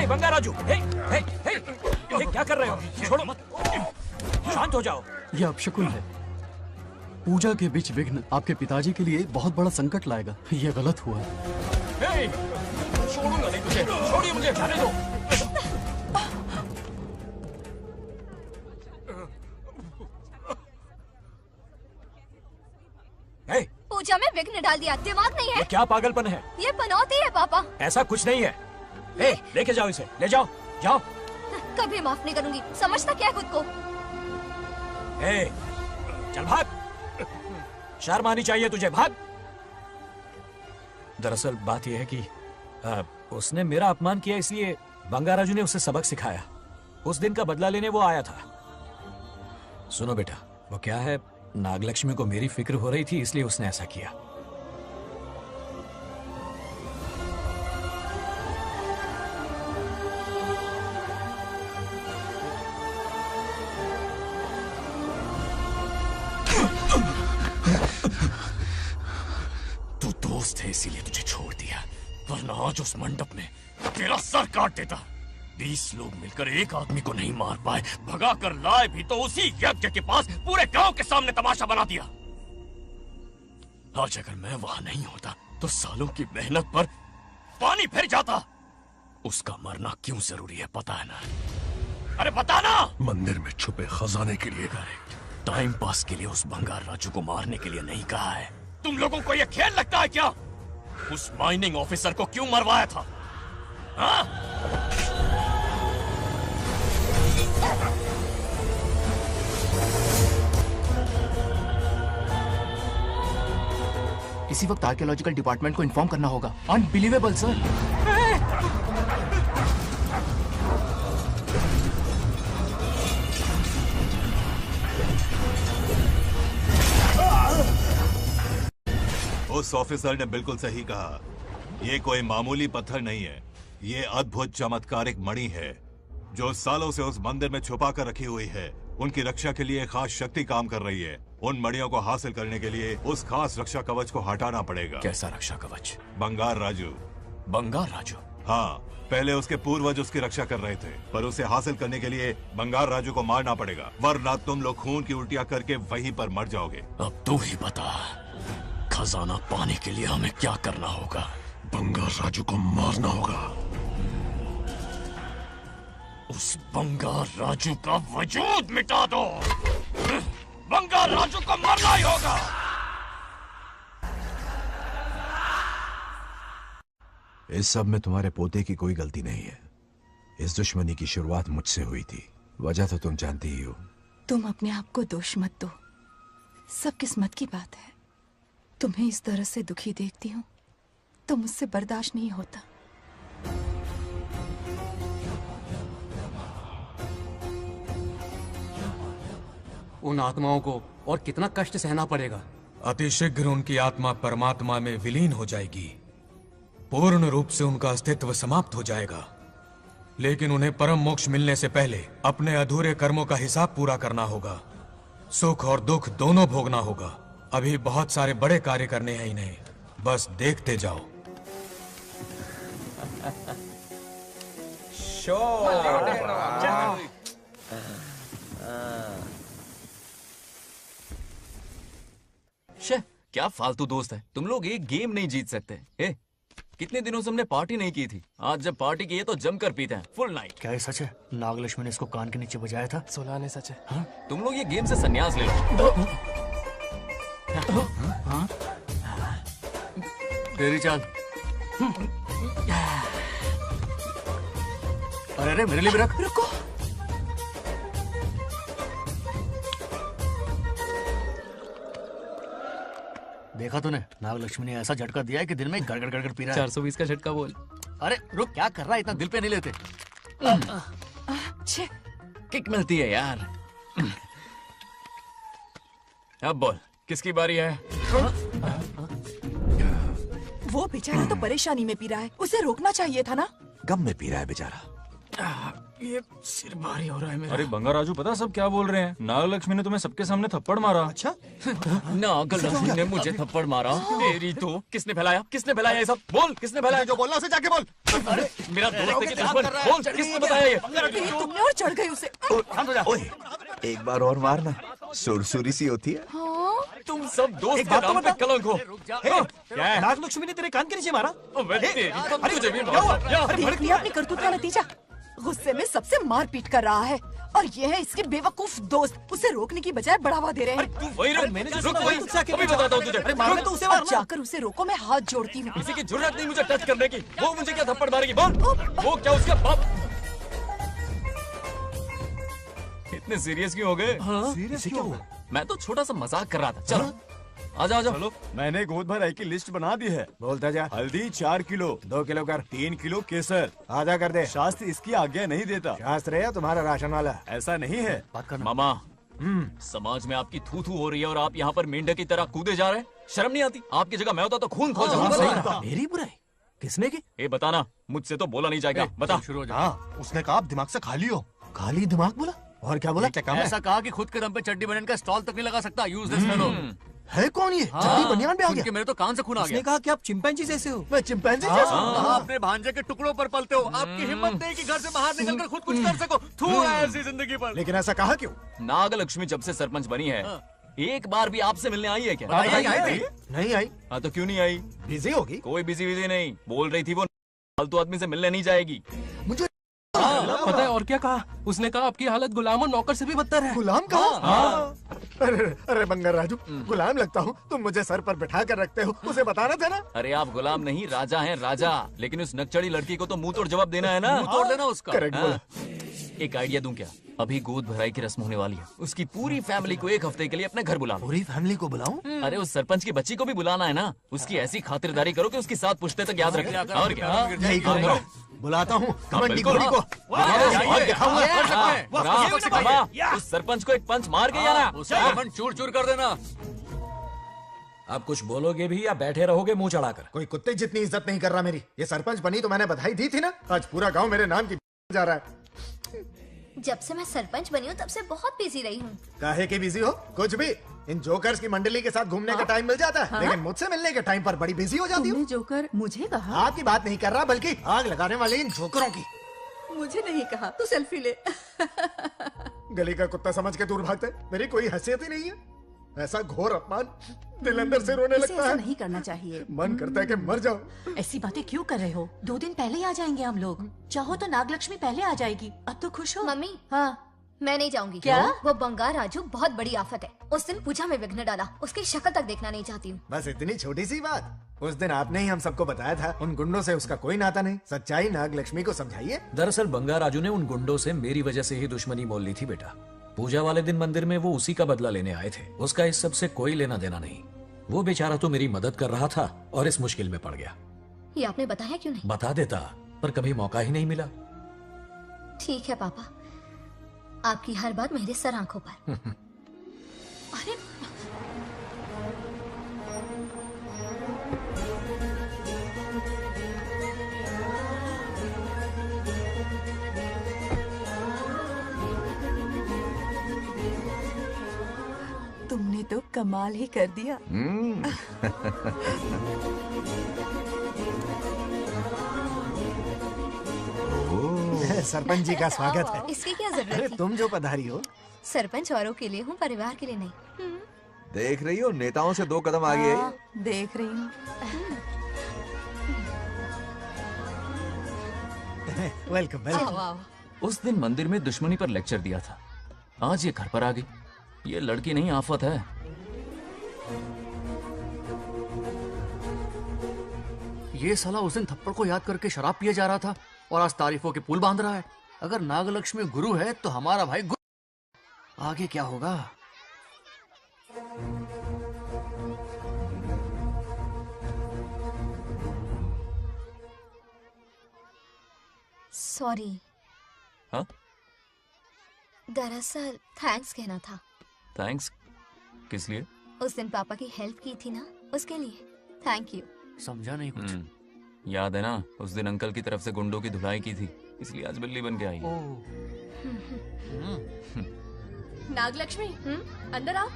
S16: बंगा राजू, हे, हे, हे, ये क्या कर रहे हो? छोड़ो मत, शांत हो जाओ।
S1: यह अपशकुन है। पूजा के बीच विघ्न आपके पिताजी के लिए बहुत बड़ा संकट लाएगा। यह गलत हुआ।
S16: हे, छोड़ूंगा नहीं तुझे, छोड़िए मुझे, जाने दो।
S9: पूजा में विघ्न डाल दिया, दिमाग नहीं है?
S16: ये क्या पागलपन है?
S9: ये पनौती है पापा।
S16: ऐसा कुछ नहीं है। लेके जाओ इसे, ले जाओ, जाओ।
S9: कभी माफ नहीं करूंगी, समझता क्या है खुद को?
S16: चल भाग, शर्म आनी चाहिए तुझे, भाग। दरअसल बात यह है कि उसने मेरा अपमान किया, इसलिए बंगाराजू ने उसे सबक सिखाया। उस दिन का बदला लेने वो आया था। सुनो बेटा, वो क्या है, नागलक्ष्मी को मेरी फिक्र हो रही थी, इसलिए उसने ऐसा किया।
S3: तू दोस्त है इसीलिए तुझे छोड़ दिया, वरना आज उस मंडप में तेरा सर काट देता। 20 लोग मिलकर एक आदमी को नहीं मार पाए, भगा कर लाए भी तो उसी यज्ञ के पास पूरे गांव के सामने तमाशा बना दिया। आज अगर मैं वहां नहीं होता तो सालों की मेहनत पर पानी फिर जाता। उसका मरना क्यों जरूरी है पता है ना? अरे बता ना।
S12: मंदिर में छुपे खजाने के लिए।
S3: टाइम पास के लिए उस बंगार राजू को मारने के लिए नहीं कहा है। तुम लोगों को यह खेल लगता है क्या? उस माइनिंग ऑफिसर को क्यों मरवाया था? हाँ?
S5: इसी वक्त आर्कियोलॉजिकल डिपार्टमेंट को इन्फॉर्म करना होगा। Unbelievable sir.
S12: उस ऑफिसर ने बिल्कुल सही कहा। ये कोई मामूली पत्थर नहीं है, ये अद्भुत चमत्कारिक मणि है जो सालों से उस मंदिर में छुपा कर रखी हुई है। उनकी रक्षा के लिए खास शक्ति काम कर रही है। उन मणियों को हासिल करने के लिए उस खास रक्षा कवच को हटाना पड़ेगा।
S3: कैसा रक्षा कवच?
S12: बंगार राजू।
S3: बंगार राजू?
S12: हाँ, पहले उसके पूर्वज उसकी रक्षा कर रहे थे, पर उसे हासिल करने के लिए बंगार राजू को मारना पड़ेगा, वरना तुम लोग खून की उल्टियां करके वहीं पर मर जाओगे।
S3: अब तू ही बता, खजाना पाने के लिए हमें क्या करना होगा?
S12: बंगार राजू को मारना होगा।
S3: उस बंगार राजू का वजूद मिटा दो। बंगार राजू को मरना ही होगा।
S11: इस सब में तुम्हारे पोते की कोई गलती नहीं है। इस दुश्मनी की शुरुआत मुझसे हुई थी। वजह तो तुम जानती ही हो।
S6: तुम अपने आप को दोष मत दो, सब किस्मत की बात है। तुम्हें इस तरह से दुखी देखती हूँ तो मुझसे बर्दाश्त नहीं होता।
S18: उन आत्माओं को और कितना कष्ट सहना पड़ेगा।
S4: अतिशीघ्र उनकी आत्मा परमात्मा में विलीन हो जाएगी, पूर्ण रूप से उनका अस्तित्व समाप्त हो जाएगा। लेकिन उन्हें परम मोक्ष मिलने से पहले अपने अधूरे कर्मों का हिसाब पूरा करना होगा। सुख और दुख दोनों भोगना होगा। अभी बहुत सारे बड़े कार्य करने हैं इन्हें, बस देखते जाओ।
S7: शे, क्या फालतू दोस्त है। तुम लोग एक गेम नहीं जीत सकते। कितने दिनों से हमने पार्टी नहीं की थी। आज जब पार्टी की है तो जमकर पीते हैं, फुल नाइट।
S17: क्या ये सच है? नागलक्ष्मी ने इसको कान के नीचे बजाया था।
S13: सोलह ने सच है।
S17: हाँ?
S7: तुम लोग ये गेम से संन्यास ले लो।
S17: हाँ?
S18: तेरी चाल।
S17: अरे अरे मेरे लिए भी रख।
S6: रुको,
S17: देखा तूने? नागलक्ष्मी ने ऐसा झटका दिया है कि दिन में गड़गड़ गड़गड़ पी रहा है।
S18: 420 का झटका बोल।
S17: अरे रुक, क्या कर रहा है? इतना दिल पे नहीं लेते।
S7: किक मिलती है यार। अब बोल, किसकी बारी है?
S6: वो बेचारा तो परेशानी में पी रहा है, उसे रोकना चाहिए था ना।
S11: गम में पी रहा है बेचारा।
S17: ये सिर भारी हो रहा है मेरा।
S15: अरे बंगाराजू, पता सब क्या बोल रहे हैं? नागलक्ष्मी ने तुम्हें सबके सामने थप्पड़ मारा।
S17: अच्छा?
S7: नागलक्ष्मी ने मुझे थप्पड़ मारा? तेरी तो किसने फैलाया? किसने फैलाया ये सब? बोल, किसने फैलाया?
S17: जो बोलना उसे जाके बोल।
S7: अरे मेरा दोस्त है कि दुश्मन? बोल, किसने बताया ये?
S6: तुमने और चढ़ गई उसे।
S11: ओए, एक बार और मारना, सुरसुरी सी होती है।
S7: तुम सब दोस्त के नाम पे कलंक हो।
S17: क्या है? नागलक्ष्मी ने तेरे कान के नीचे मारा।
S7: तुझे भी
S6: देख लिया अपनी करतूत का नतीजा। गुस्से में सबसे मारपीट कर रहा है और ये है इसके बेवकूफ दोस्त। उसे रोकने की बजाय बढ़ावा दे रहे हैं।
S7: वही रुक, अभी बताता हूँ तुझे।
S17: अरे मारने तो उसे मारना।
S6: जाकर उसे रोको, मैं हाथ जोड़ती हूँ।
S7: किसी की जुर्रत नहीं मुझे टच करने की। वो मुझे क्या थप्पड़ मारेगी? बोल, वो क्या उसका बाप? इतने सीरियस क्यों हो गए?
S17: सीरियस क्यों हुआ?
S7: मैं तो छोटा सा मजाक कर रहा था। चलो आजा आजा।
S15: चलो, मैंने गोद भराई की लिस्ट बना दी है।
S19: बोलता जा।
S15: हल्दी 4 किलो,
S19: 2 किलो कर।
S15: 3 किलो केसर।
S19: आधा कर दे।
S15: शास्त्र इसकी आज्ञा नहीं देता।
S19: शास्त्र है तुम्हारा राशन वाला?
S15: ऐसा नहीं है।
S17: बात करना।
S7: मामा, समाज में आपकी थू थू हो रही है और आप यहाँ पर मेंढक की तरह कूदे जा रहे हैं। शर्म नहीं आती? आपकी जगह मैं होता तो खून खो जाता।
S17: मेरी बुराई किसने की?
S7: ये बताना, मुझसे तो बोला नहीं जाएगा। बता।
S17: हाँ, उसने कहा आप दिमाग से खाली हो। खाली दिमाग बोला? और क्या बोला? क्या
S18: ऐसा कहा कि खुद के दम पे चड्डी बनियान का स्टॉल तक नहीं लगा सकता। Useless fellow.
S17: है कौन ये? चड्डी बनियान पे आ गया?
S18: मेरे तो कान से खून आ गया।
S17: उसने कहा कि आप चिंपैंजी जैसे हो। मैं चिंपैंजी जैसा हूँ?
S18: आप अपने भांजे के टुकड़ों पर पलते हो। आपकी हिम्मत नहीं कि घर से बाहर निकलकर खुद कुछ कर सको। थू है ऐसी जिंदगी पर।
S19: लेकिन ऐसा कहा क्यों?
S7: नागलक्ष्मी जब से सरपंच बनी है, एक बार भी आपसे मिलने आई है क्या?
S19: नहीं आई।
S7: हाँ तो क्यों नहीं आई?
S19: बिजी होगी।
S7: कोई बिजी नहीं। बोल रही थी वो फालतू आदमी से मिलने नहीं जाएगी।
S17: मुझे
S18: पता है और क्या कहा? उसने कहा आपकी हालत गुलाम और नौकर से भी बदतर है।
S19: गुलाम कहा? अरे बंगर राजू, गुलाम लगता हूँ? तुम मुझे सर पर बैठा कर रखते हो, उसे बताना था ना।
S7: अरे आप गुलाम नहीं, राजा हैं, राजा। लेकिन उस नकचड़ी लड़की को तो मुंह तोड़ जवाब देना है ना।
S18: मुंह तोड़ देना उसका।
S19: करेक्ट बोला।
S7: एक आइडिया दूं क्या? अभी गोद भराई की रस्म होने वाली है। उसकी पूरी फैमिली को 1 हफ्ते के लिए अपने घर बुला लो।
S17: पूरी फैमिली को बुलाऊं?
S7: अरे उस सरपंच की बच्ची को भी बुलाना है ना। उसकी ऐसी खातिरदारी करो कि उसकी 7 पुश्ते तक याद रखे। और क्या?
S19: यही करूंगा। बुलाता हूँ कमंडी गोरी को।
S7: उस सरपंच को एक पंच मार के जाना।
S18: उसका चूर चूर कर देना।
S16: आप कुछ बोलोगे भी या बैठे रहोगे मुंह चढ़ाकर?
S19: कोई कुत्ते जितनी इज्जत नहीं कर रहा मेरी। ये सरपंच बनी तो मैंने बधाई दी थी ना। आज पूरा गांव मेरे नाम की जा रहा है।
S9: जब से मैं सरपंच बनी हूँ तब से बहुत बिजी रही हूँ।
S19: काहे के बिजी हो? कुछ भी। इन जोकर्स की मंडली के साथ घूमने का टाइम मिल जाता है, लेकिन मुझसे मिलने के टाइम पर बड़ी बिजी हो जाती हूँ।
S6: जोकर मुझे कहा?
S19: आपकी बात नहीं कर रहा, बल्कि आग लगाने वाले इन जोकरों की।
S6: मुझे नहीं कहा। तू सेल्फी ले।
S19: गली का कुत्ता समझ के दूर भागते। मेरी कोई हैसियत ही नहीं है। ऐसा घोर अपमान, दिल अंदर से रोने लगता है।
S6: नहीं करना चाहिए।
S19: मन करता है कि मर जाओ।
S6: ऐसी बातें क्यों कर रहे हो? 2 दिन पहले ही आ जाएंगे हम लोग। चाहो तो नागलक्ष्मी पहले आ जाएगी। अब तो खुश हो?
S9: मम्मी,
S6: हाँ,
S9: मैं नहीं जाऊंगी।
S8: क्या?
S9: वो बंगार राजू बहुत बड़ी आफत है। उस दिन पूजा में विघ्न डाला, उसकी शक्ल तक देखना नहीं चाहती हूँ।
S19: बस इतनी छोटी सी बात। उस दिन आपने ही हम सबको बताया था उन गुंडों से उसका कोई नाता नहीं। सच्चाई नागलक्ष्मी को समझाइए।
S16: दरअसल बंगार राजू ने उन गुंडों से मेरी वजह से ही दुश्मनी मोल ली थी बेटा। पूजा वाले दिन मंदिर में वो उसी का बदला लेने आए थे। उसका इस सब से कोई लेना देना नहीं। वो बेचारा तो मेरी मदद कर रहा था और इस मुश्किल में पड़ गया।
S9: ये आपने बताया क्यों नहीं?
S16: बता देता, पर कभी मौका ही नहीं मिला।
S9: ठीक है पापा, आपकी हर बात मेरे सर आंखों पर। अरे
S6: तुमने तो कमाल ही कर दिया।
S19: सरपंच जी का स्वागत है।
S9: इसकी क्या जरूरत
S19: अरे
S9: थी?
S19: तुम जो पधारी हो।
S9: सरपंच औरों के लिए हूँ, परिवार के लिए नहीं।
S11: देख रही हो, नेताओं से 2 कदम आगे है।
S6: देख रही हूँ।
S19: Welcome welcome.
S7: उस दिन मंदिर में दुश्मनी पर लेक्चर दिया था, आज ये घर पर आ गई। ये लड़की नहीं, आफत है।
S17: ये साला उस दिन थप्पड़ को याद करके शराब पिए जा रहा था और आज तारीफों के पुल बांध रहा है। अगर नागलक्ष्मी गुरु है तो हमारा भाई गुरु। आगे क्या होगा?
S9: सॉरी।
S7: हाँ?
S9: दरअसल थैंक्स कहना था।
S7: थैंक्स किस लिए?
S9: उस दिन पापा की हेल्प की थी ना, उसके लिए थैंक यू।
S17: समझा नहीं कुछ।
S7: याद है ना, उस दिन अंकल की तरफ से गुंडों की धुलाई की थी, इसलिए आज बिल्ली बन के आई है।
S8: नागलक्ष्मी अंदर आओ।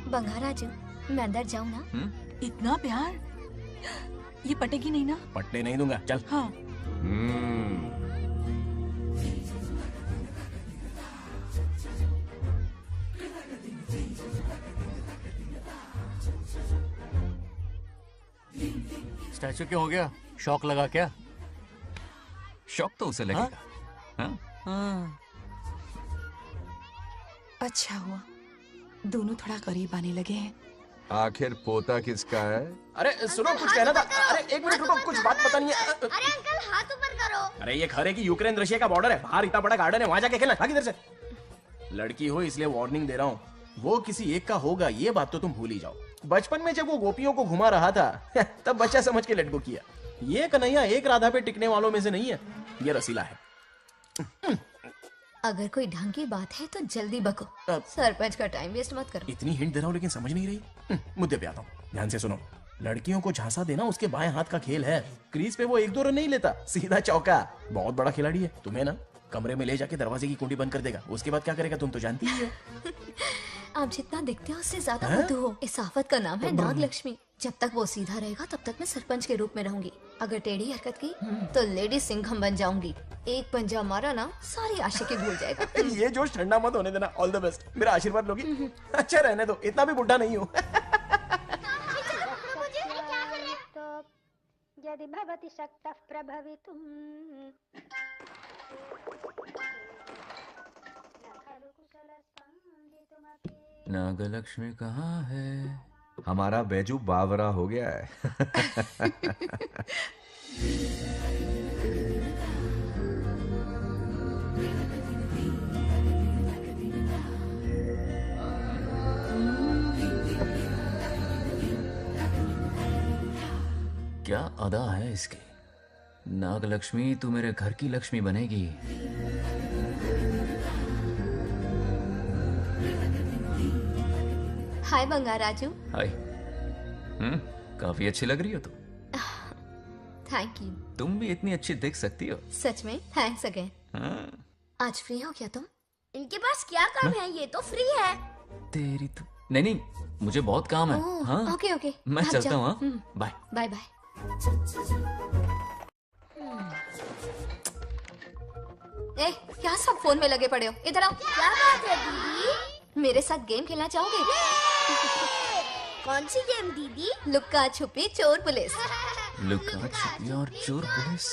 S9: बंगार राजू, मैं अंदर जाऊँ ना?
S8: इतना प्यार, ये पटेगी नहीं ना?
S5: पटने नहीं दूंगा, चल।
S8: हाँ।
S17: स्टैचू क्यों हो गया? शौक लगा क्या?
S7: शौक तो उसे लगेगा।
S6: हाँ? अच्छा हुआ दोनों थोड़ा करीब आने लगे हैं।
S11: आखिर पोता किसका है?
S5: अरे सुनो, कुछ कहना था। अरे एक मिनट रुको, कुछ बात बतानी है।
S9: अरे अंकल हाथ ऊपर करो।
S5: अरे ये खरे की यूक्रेन रशिया का बॉर्डर है, बाहर इतना बड़ा गार्डन है, वहां जाके खेलना। भाग इधर से। लड़की हो इसलिए वार्निंग दे रहा हूँ, वो किसी एक का होगा ये बात तो तुम भूल ही जाओ। बचपन में जब वो गोपियों को घुमा रहा था तब बच्चा समझ के लेट गो किया। ये कन्हैया एक राधा पे टिकने वालों में से नहीं है, ये रसीला है।
S9: अगर कोई ढंग की बात है तो जल्दी बको, सरपंच का टाइम वेस्ट मत करो।
S5: इतनी हिंट दे रहा हूँ लेकिन समझ नहीं रही। मुद्दे पे आता हूँ, ध्यान से सुनो। लड़कियों को झांसा देना उसके बाएं हाथ का खेल है। क्रीज पे वो 1-2 रन नहीं लेता, सीधा चौका। बहुत बड़ा खिलाड़ी है। तुम्हें ना कमरे में ले जाके दरवाजे की कुंडी बंद कर देगा, उसके बाद क्या करेगा तुम तो जानती ही हो।
S9: आप जितना दिखते हो उससे ज्यादा बुद्धू हो। इस आफत का नाम है नागलक्ष्मी। जब तक वो सीधा रहेगा तब तक मैं सरपंच के रूप में रहूंगी। अगर टेढ़ी हरकत की तो लेडी सिंघम बन जाऊंगी। एक पंजा मारा ना, सारी आशिकी भूल जाएगा।
S5: ये जोश ठंडा मत होने देना। All the best. मेरा आशीर्वाद लोगी? अच्छा रहने दो, इतना भी बुढ़ा नहीं हूँ।
S10: यदि भवति शक्तः प्रभवितुम्।
S7: नागलक्ष्मी कहाँ है?
S11: हमारा बैजू बावरा हो गया है।
S7: क्या अदा है इसकी। नागलक्ष्मी तू मेरे घर की लक्ष्मी बनेगी।
S9: हाय बंगार राजू।
S7: हाय। काफी अच्छी लग रही हो तुम।
S9: Thank you.
S7: तुम भी इतनी अच्छी दिख सकती हो।
S9: सच में थैंक्स अगेन। आज फ्री हो क्या तुम?
S10: इनके पास क्या काम है, ये तो फ्री है।
S7: तेरी तो नहीं, मुझे बहुत काम है। हाँ
S9: ओके ओके,
S7: मैं चलता हूँ। Bye
S9: bye bye. ए, क्या सब फोन में लगे पड़े हो? इधर आओ।
S10: क्या बात है दीदी?
S9: मेरे साथ गेम खेलना चाहोगे?
S10: कौन सी गेम दीदी?
S9: लुक्का छुपी चोर पुलिस।
S7: लुक्का छुपी और चोर पुलिस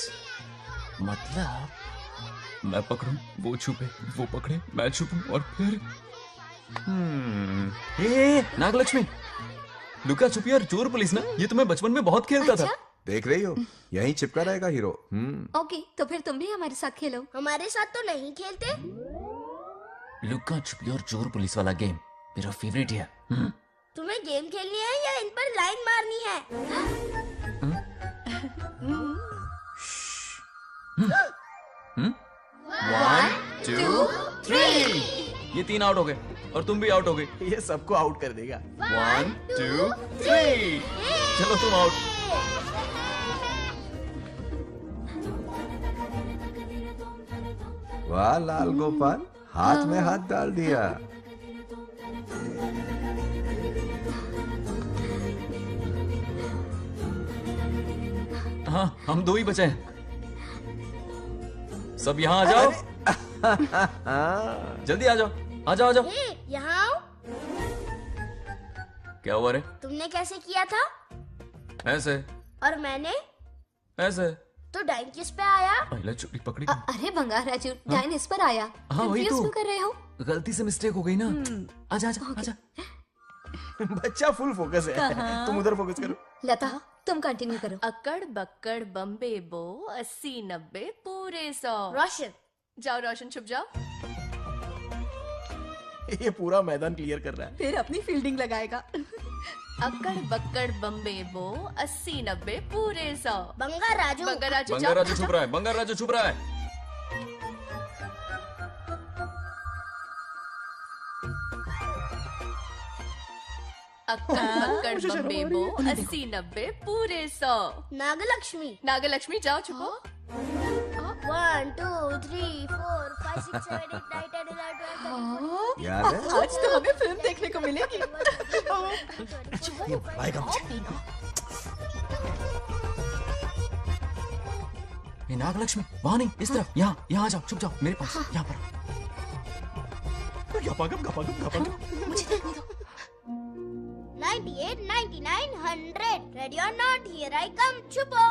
S7: मतलब मैं पकड़ूं, वो छुपे, वो पकड़े, मैं छुपूं और फिर नागलक्ष्मी, लुका छुपी और चोर पुलिस ना, ये तो मैं बचपन में बहुत खेलता था।
S11: देख रही हो, यहीं चिपका रहेगा हीरो।
S9: ओके, तो फिर तुम भी हमारे साथ खेलो।
S21: हमारे साथ तो नहीं खेलते।
S7: लुका छुपी और चोर पुलिस वाला गेम मेरा फेवरेट है।
S21: तुम्हें गेम खेलनी है या इन पर लाइन मारनी है?
S7: 1 2 3 ये 3 आउट हो गए और तुम भी आउट हो गए।
S5: ये सबको आउट कर देगा।
S7: 1 2 3 चलो तुम आउट।
S11: वाह लाल गोपाल, हाथ में हाथ डाल दिया।
S7: हाँ, हम 2 ही बचे हैं। सब यहाँ आ जाओ। जल्दी आ जाओ, आ जाओ, आ जाओ।
S21: यहाँ आओ।
S7: क्या हुआ रे?
S21: तुमने कैसे किया था?
S7: ऐसे।
S21: और मैंने?
S7: ऐसे।
S21: तो डाइन किस पे आया?
S7: पहले चोरी पकड़ी।
S9: अरे बंगार राजू, डाइन इस पर आया।
S7: हाँ वही
S9: Confuse
S7: तो।
S9: क्यों कर रहे हो?
S7: गलती से मिस्टेक हो गई ना। आजा आजा आजा।
S5: बच्चा फुल फोकस है।
S8: कहाँ?
S5: तुम उधर फोकस करो।
S9: लता, तुम कंटिन्यू करो।
S8: अक्कड़ बक्कड़ बम्बे बो 80 90 पूरे 100।
S21: रोशन,
S8: जाओ रोशन, छुप जाओ।
S5: ये पूरा मैदान क्लियर कर रहा है।
S8: फिर अपनी फील्डिंग लगाएगा। अक्कड़ बक्कड़ बम्बे बो 80 90 पूरे 100।
S21: बंगार राजू,
S8: बंगार राजू,
S7: बंगार राजू छुप रहा है, बंगार राजू छुप रहा है।
S8: अक्कड़ बक्कड़ बम्बे बो 80 90 पूरे 100।
S21: नागलक्ष्मी,
S8: नागलक्ष्मी जाओ छुपो।
S21: 1 2 3 4 5 6 7 8 9 10 11 12
S11: याद है?
S8: आज तो हमें फिल्म देखने को मिलेगी।
S19: आएगा मुझे।
S7: ये नागलक्ष्मी वहां नहीं, इस तरफ, यहाँ यहाँ आ जाओ, छुप जाओ मेरे पास, यहाँ पर।
S5: गपागप गपागप गपागप।
S9: मुझे देखने दो।
S21: 98 99 100 ready or not, here I come, छुपो।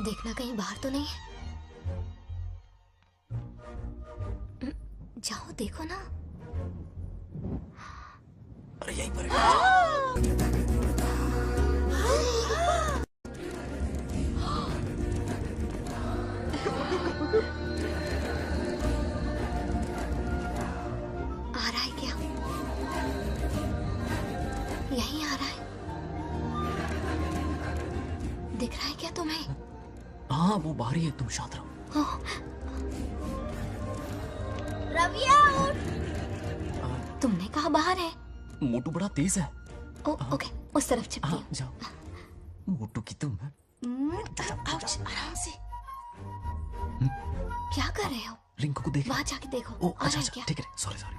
S9: देखना कहीं बाहर तो नहीं है। जाओ देखो ना।
S7: अरे यहीं पर
S9: आ रहा है क्या? यहीं आ रहा है। दिख रहा है क्या तुम्हें?
S7: हाँ वो बाहर ही है, तुम शांत रहो।
S21: रवि आउट।
S9: तुमने कहा बाहर है?
S7: मोटू बड़ा तेज है।
S9: ओके, उस तरफ चिपकी।
S7: हाँ जाओ। मोटू की तुम है।
S9: आउच, आराम से। क्या कर रहे हो?
S7: रिंकू को देख।
S9: वहां जाके देखो।
S7: ओ
S9: आ रहा
S7: अच्छा
S9: है
S7: अच्छा,
S9: क्या?
S7: ठीक है, सॉरी सॉरी।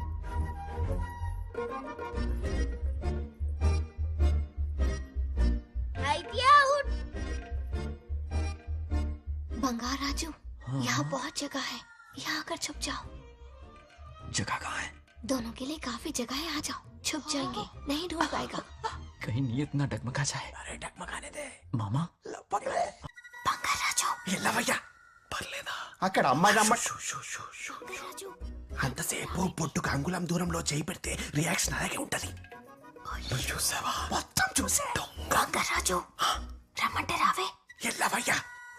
S21: आउट।
S9: बंगार राजू, यहाँ बहुत जगह है, यहाँ आकर छुप जाओ।
S7: जगह कहाँ है?
S9: दोनों के लिए काफी जगह है, आ जाओ। छुप जाएंगे, नहीं ढूंढ पाएगा।
S7: कहीं नीयत ना डगमगा जाए। अरे डगमगाने दे मामा।
S9: बंगार राजू,
S5: ये लवయ్యా పర్లేదా? అక్కడ అమ్మాయి
S9: రాజు
S5: అంతసేపు పొట్టుకు అంగుళం దూరంలో చేయి పెడితే రియాక్షన్ అలాగే ఉంటది. నువ్వు చూసావా? మొత్తం చూసా.
S9: బొంగర్ రాజు, రమ్మంటే రావే.
S5: ఎల్లవయ్యా,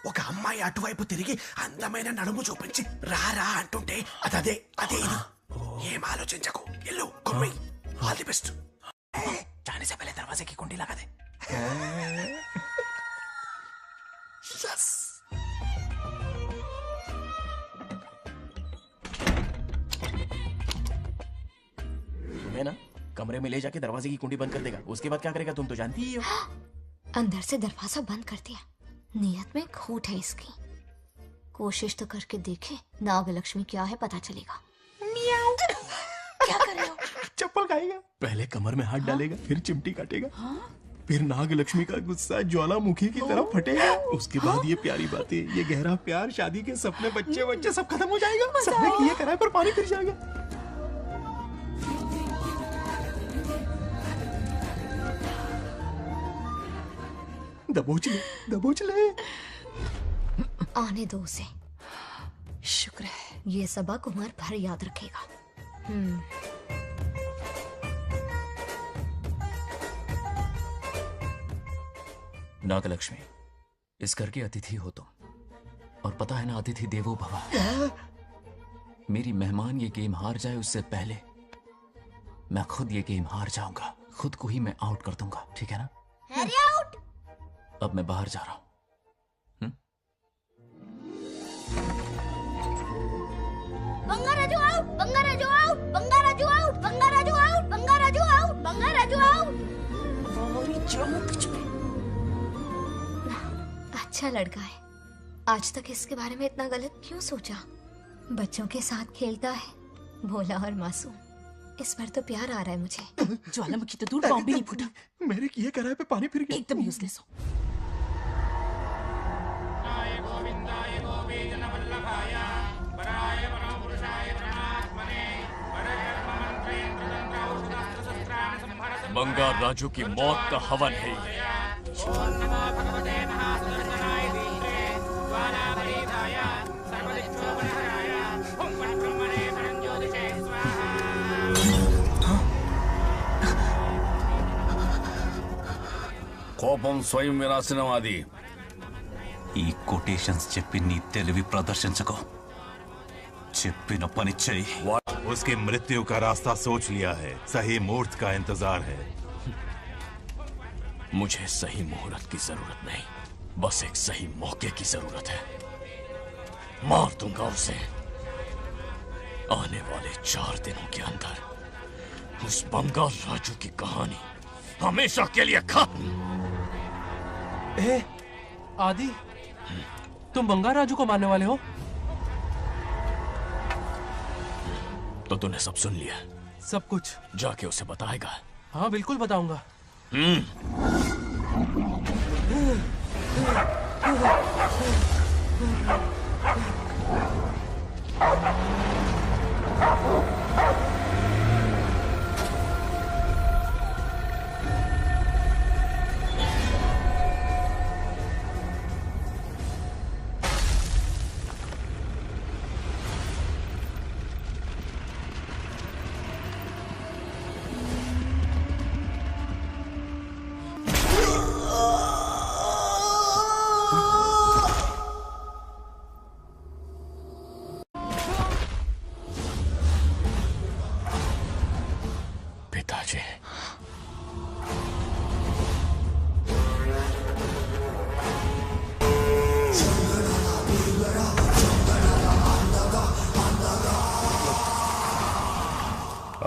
S5: ఒక అమ్మాయి అటువైపు తిరిగి అందమైన నడుము చూపించి రారా అంటుంటే అదే అదే ఇది. ఏం ఆలోచించకు, ఎల్లు కొమ్మి. All the best. जाने से पहले दरवाजे की कुंडी लगा दे. यस. तुम्हें ना कमरे में ले जाके दरवाजे की कुंडी बंद कर देगा. उसके बाद क्या करेगा तुम तो जानती ही हो.
S9: अंदर से दरवाजा बंद कर दिया. नियत में खोट है इसकी. कोशिश तो करके देखे, नागलक्ष्मी क्या है पता चलेगा. क्या कर रहे हो?
S5: चप्पल खाएगा. पहले कमर में हाथ डालेगा, फिर चिमटी काटेगा. फिर नागलक्ष्मी का गुस्सा ज्वालामुखी की तरह फटेगा. उसके बाद ये प्यारी बातें, ये गहरा प्यार, शादी के सपने, बच्चे बच्चे सब खत्म हो जाएगा. सबने किए कराए पर पानी फिर जाएगा.
S11: दबोच ले, दबोच ले।
S9: आने दो उसे।
S6: शुक्र है।
S9: ये सबक उम्र भर याद रखेगा।
S7: नागलक्ष्मी, इस घर की अतिथि हो तुम, और पता है ना, अतिथि देवो भव। मेरी मेहमान ये गेम हार जाए उससे पहले मैं खुद ये गेम हार जाऊंगा, खुद को ही मैं आउट कर दूंगा, ठीक है ना?
S21: हैरी आउट।
S7: अब मैं बाहर जा रहा हूं।
S21: Bangaraju out, Bangaraju out, Bangaraju out, Bangaraju out, Bangaraju out, Bangaraju out.
S9: अच्छा लड़का है। आज तक इसके बारे में इतना गलत क्यों सोचा? बच्चों के साथ खेलता है, भोला और मासूम। इस पर तो प्यार आ रहा है मुझे।
S6: ज्वालामुखी तो दूर, बॉम्ब भी नहीं फूटा।
S11: मेरे किए कराए पे पानी फिर गया।
S6: एकदम यूजलेस हो।
S3: बंगार राजू की मौत का हवन है ये।
S20: కోపం స్వయం వినాశనవాది.
S22: ఈ కొటేషన్స్ చెప్పి నీ తెలివి ప్రదర్శించకో, చెప్పిన పని చెయ్యి.
S12: उसकी मृत्यु का रास्ता सोच लिया है, सही मुहूर्त का इंतजार है.
S3: मुझे सही मुहूर्त की जरूरत नहीं, बस एक सही मौके की जरूरत है। मार दूंगा उसे आने वाले 4 दिनों के अंदर। उस बंगाल राजू की कहानी हमेशा के लिए खत्म।
S23: आदि, तुम बंगाल राजू को मारने वाले हो?
S3: तो तूने सब सुन लिया?
S23: सब कुछ
S3: जाके उसे बताएगा?
S23: हाँ बिल्कुल बताऊंगा।
S3: पिताजी,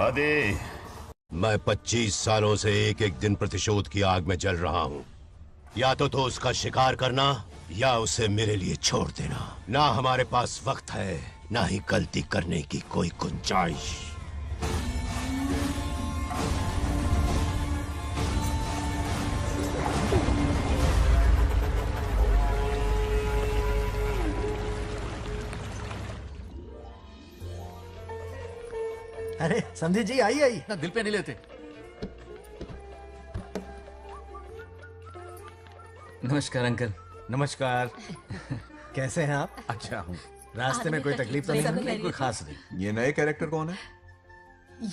S24: आदि, मैं 25 सालों से एक एक दिन प्रतिशोध की आग में जल रहा हूँ। या तो उसका शिकार करना या उसे मेरे लिए छोड़ देना। ना हमारे पास वक्त है, ना ही गलती करने की कोई गुंजाइश।
S19: अरे समझी जी, आई आई।
S1: ना दिल पे नहीं लेते।
S7: नमस्कार अंकल।
S19: नमस्कार। कैसे हैं आप?
S11: अच्छा हूँ।
S19: रास्ते में कोई तकलीफ तो
S6: सब
S19: नहीं? कोई खास नहीं।
S11: ये नए कैरेक्टर कौन है?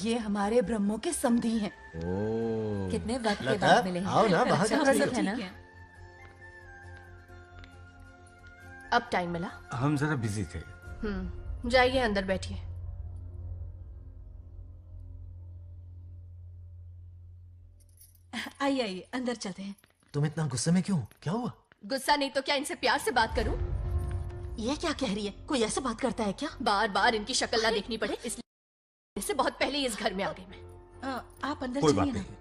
S6: ये हमारे ब्रह्मों के समधी हैं।
S11: ओ,
S10: कितने वक्त के
S19: लता,
S10: बाद मिले हैं।
S19: आओ ना बाहर।
S10: अच्छा,
S19: बैठिए।
S10: सब है ना?
S25: अब टाइम मिला?
S19: हम जरा बिजी थे।
S25: जाइए अंदर बैठिए।
S6: आइए आइए, अंदर चलते हैं।
S19: तुम इतना गुस्से में क्यों? क्या हुआ?
S25: गुस्सा नहीं तो क्या इनसे प्यार से बात करूं?
S6: ये क्या कह रही है? कोई ऐसे बात करता है क्या?
S25: बार बार इनकी शक्ल ना देखनी पड़े इसलिए से बहुत पहले इस घर में आ गई मैं।
S6: आप अंदर
S11: कोई बात
S6: चलिए ना।
S11: नहीं।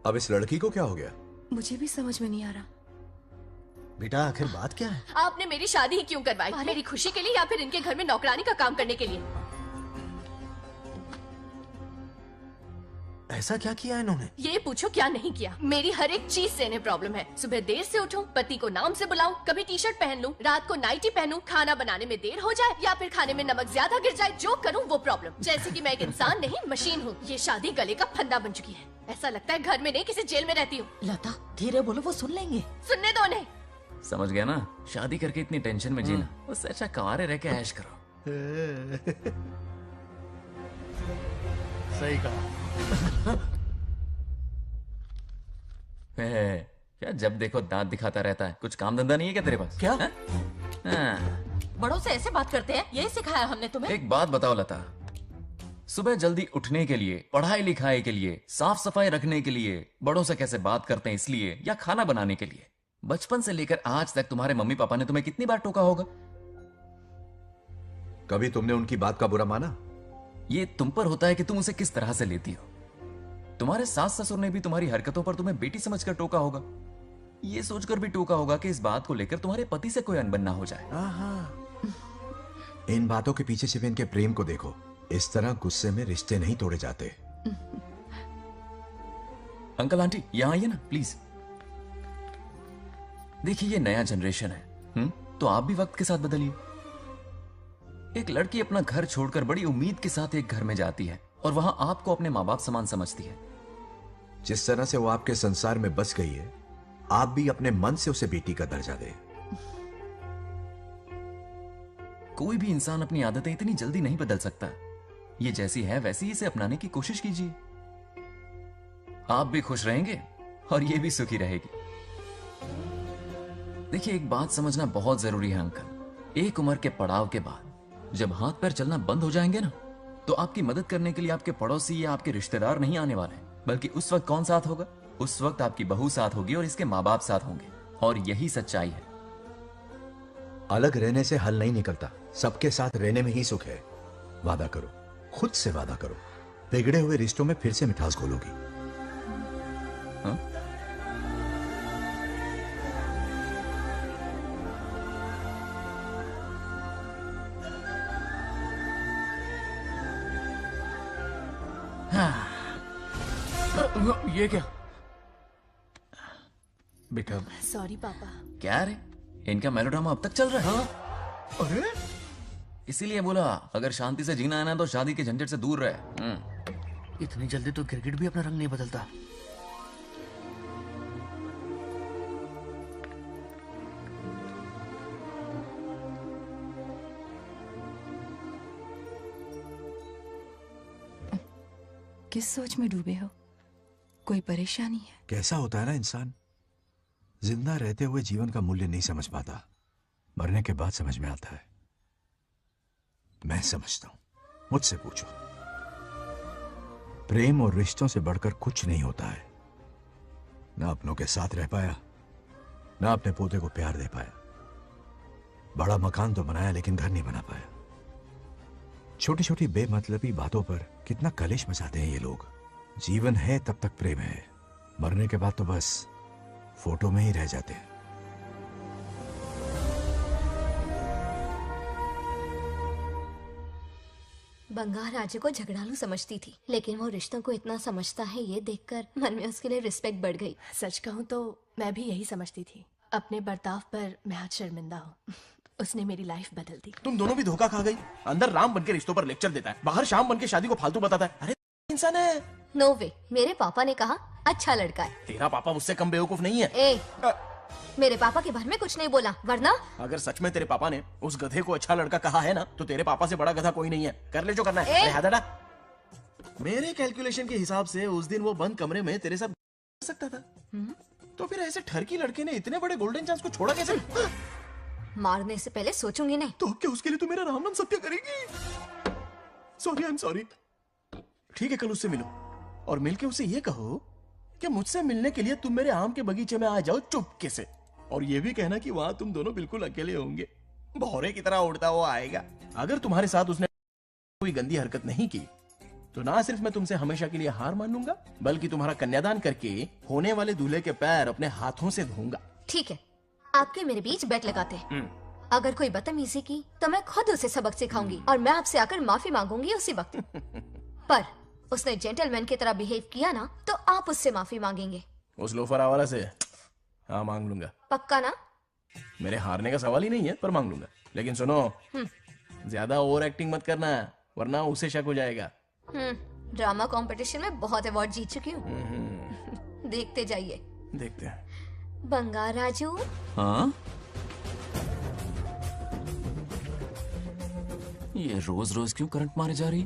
S11: अब इस लड़की को क्या हो गया?
S6: मुझे भी समझ में नहीं आ रहा।
S19: बेटा आखिर बात क्या है?
S25: आपने मेरी शादी ही क्यों करवाई? मेरी खुशी के लिए या फिर इनके घर में नौकरानी का काम करने के लिए?
S19: ऐसा क्या किया इन्होंने?
S25: ये पूछो क्या नहीं किया। मेरी हर एक चीज से इन्हें प्रॉब्लम है। सुबह देर से उठूं, पति को नाम से बुलाऊं, कभी टी शर्ट पहन लूं, रात को नाइटी पहनूं, खाना बनाने में देर हो जाए या फिर खाने में नमक ज्यादा गिर जाए, जो करूं वो प्रॉब्लम। जैसे कि मैं एक इंसान नहीं मशीन हूँ। ये शादी गले का फंदा बन चुकी है। ऐसा लगता है घर में नहीं किसी जेल में रहती हूँ।
S10: लता धीरे बोलो, वो सुन लेंगे।
S25: सुनने दो उन्हें।
S7: समझ गया ना, शादी करके इतनी टेंशन में जीना, उससे अच्छा कुंवारे रह के ऐश करो।
S19: सही कहा।
S7: क्या जब देखो दांत दिखाता रहता है, कुछ काम धंधा नहीं है क्या तेरे पास?
S10: क्या?
S7: हाँ।
S10: बड़ों से ऐसे बात करते हैं, यही सिखाया हमने तुम्हें।
S7: एक बात बताओ लता, सुबह जल्दी उठने के लिए, पढ़ाई लिखाई के लिए, साफ सफाई रखने के लिए बड़ों से कैसे बात करते हैं इसलिए, या खाना बनाने के लिए? बचपन से लेकर आज तक तुम्हारे मम्मी पापा ने तुम्हें कितनी बार टोका होगा?
S11: कभी तुमने उनकी बात का बुरा माना?
S7: ये तुम पर होता है कि तुम उसे किस तरह से लेती हो। तुम्हारे सास ससुर ने भी तुम्हारी हरकतों पर तुम्हें बेटी समझकर टोका होगा। ये सोचकर भी टोका होगा कि इस बात को लेकर तुम्हारे पति से कोई अनबन ना हो जाए।
S11: इन बातों के पीछे सिर्फ इनके प्रेम को देखो। इस तरह गुस्से में रिश्ते नहीं तोड़े जाते।
S7: अंकल आंटी यहां आइए ना प्लीज। देखिए ये नया जनरेशन है, तो आप भी वक्त के साथ बदलिए। एक लड़की अपना घर छोड़कर बड़ी उम्मीद के साथ एक घर में जाती है और वहां आपको अपने माँ बाप समान समझती है।
S11: जिस तरह से वो आपके संसार में बस गई है, आप भी अपने मन से उसे बेटी का दर्जा दें।
S7: कोई भी इंसान अपनी आदतें इतनी जल्दी नहीं बदल सकता। ये जैसी है वैसी ही इसे अपनाने की कोशिश कीजिए। आप भी खुश रहेंगे और ये भी सुखी रहेगी। देखिए एक बात समझना बहुत जरूरी है अंकल, एक उम्र के पड़ाव के बाद जब हाथ पैर चलना बंद हो जाएंगे ना, तो आपकी मदद करने के लिए आपके पड़ोसी या आपके रिश्तेदार नहीं आने वाले, बल्कि उस वक्त कौन साथ होगा? उस वक्त आपकी बहू साथ होगी और इसके माँ बाप साथ होंगे। और यही सच्चाई है।
S11: अलग रहने से हल नहीं निकलता, सबके साथ रहने में ही सुख है। वादा करो, खुद से वादा करो, बिगड़े हुए रिश्तों में फिर से मिठास घोलोगी।
S17: ये क्या बेटा?
S25: सॉरी पापा।
S7: क्या रे, इनका मेलोड्रामा अब तक चल रहा है?
S19: अरे
S7: इसीलिए बोला अगर शांति से जीना है ना तो शादी के झंझट से दूर रहे।
S17: इतनी जल्दी तो क्रिकेट भी अपना रंग नहीं बदलता।
S6: किस सोच में डूबे हो? कोई परेशानी है?
S11: कैसा होता है ना इंसान, जिंदा रहते हुए जीवन का मूल्य नहीं समझ पाता, मरने के बाद समझ में आता है। मैं समझता हूं, मुझसे पूछो। प्रेम और रिश्तों से बढ़कर कुछ नहीं होता है। ना अपनों के साथ रह पाया, ना अपने पोते को प्यार दे पाया। बड़ा मकान तो बनाया लेकिन घर नहीं बना पाया। छोटी छोटी बेमतलबी बातों पर कितना कलेश मचाते हैं ये लोग। जीवन है तब तक प्रेम है, मरने के बाद तो बस फोटो में ही रह जाते हैं।
S9: बंगार राजे को झगड़ालू समझती थी, लेकिन वो रिश्तों को इतना समझता है ये देखकर मन में उसके लिए रिस्पेक्ट बढ़ गई।
S25: सच कहूँ तो मैं भी यही समझती थी। अपने बर्ताव पर मैं आज शर्मिंदा हूँ। उसने मेरी लाइफ बदल दी।
S5: तुम दोनों भी धोखा खा गई। अंदर राम बनके रिश्तों पर लेक्चर देता है, बाहर शाम बनके शादी को फालतू बताता है। अरे इंसान है।
S9: नो वे, मेरे पापा ने कहा अच्छा लड़का है।
S5: तेरा पापा मुझसे कम बेवकूफ नहीं है।
S9: ए, मेरे पापा के बारे में कुछ नहीं बोला, वरना
S5: अगर सच में तेरे पापा ने उस गधे को अच्छा लड़का कहा है ना, तो तेरे पापा से बड़ा गधा कोई नहीं है। कर ले जो करना है। अरे हादड़ा, मेरे कैलकुलेशन के हिसाब से उस दिन वो बंद कमरे में तेरे साथ कर सकता था। तो फिर ऐसे ठरकी लड़के ने इतने बड़े गोल्डन चांस को छोड़ा कैसे?
S9: मारने से पहले सोचूंगी नहीं।
S5: तो क्या उसके लिए तू मेरा राम नाम सत्य करेगी? Sorry, I am sorry. ठीक है, कल उससे मिलो और मिलके उसे ये कहो कि मुझसे मिलने के लिए तुम मेरे आम के बगीचे में आ जाओ चुपके से। और ये भी कहना कि वहां तुम दोनों बिल्कुल अकेले होंगे। भौरे की तरह उड़ता हुआ आएगा। अगर तुम्हारे साथ उसने कोई गंदी हरकत नहीं की तो ना सिर्फ मैं तुमसे हमेशा के लिए हार मान लूंगा, बल्कि तुम्हारा कन्यादान करके होने वाले दूल्हे के पैर अपने हाथों से धोऊंगा।
S9: ठीक है, आपके मेरे बीच बैट लगाते हैं। अगर कोई बदतमीजी की तो मैं खुद उसे सबक सिखाऊंगी और मैं आपसे आकर माफी मांगूंगी उसी वक्त। पर उसने जेंटलमैन की तरह बिहेव किया ना तो आप उससे माफी मांगेंगे।
S5: उस लोफर आवारा से हाँ मांग लूंगा।
S9: पक्का ना?
S5: मेरे हारने का सवाल ही नहीं है, पर मांग लूंगा। लेकिन सुनो, ज्यादा ओवर एक्टिंग मत करना, वरना उसे शक हो जाएगा।
S9: ड्रामा कंपटीशन में बहुत अवार्ड जीत चुकी हूँ। देखते जाइए।
S5: देखते हैं।
S9: बंगार राजू।
S7: हाँ? ये रोज रोज क्यों करंट मारे जा रही?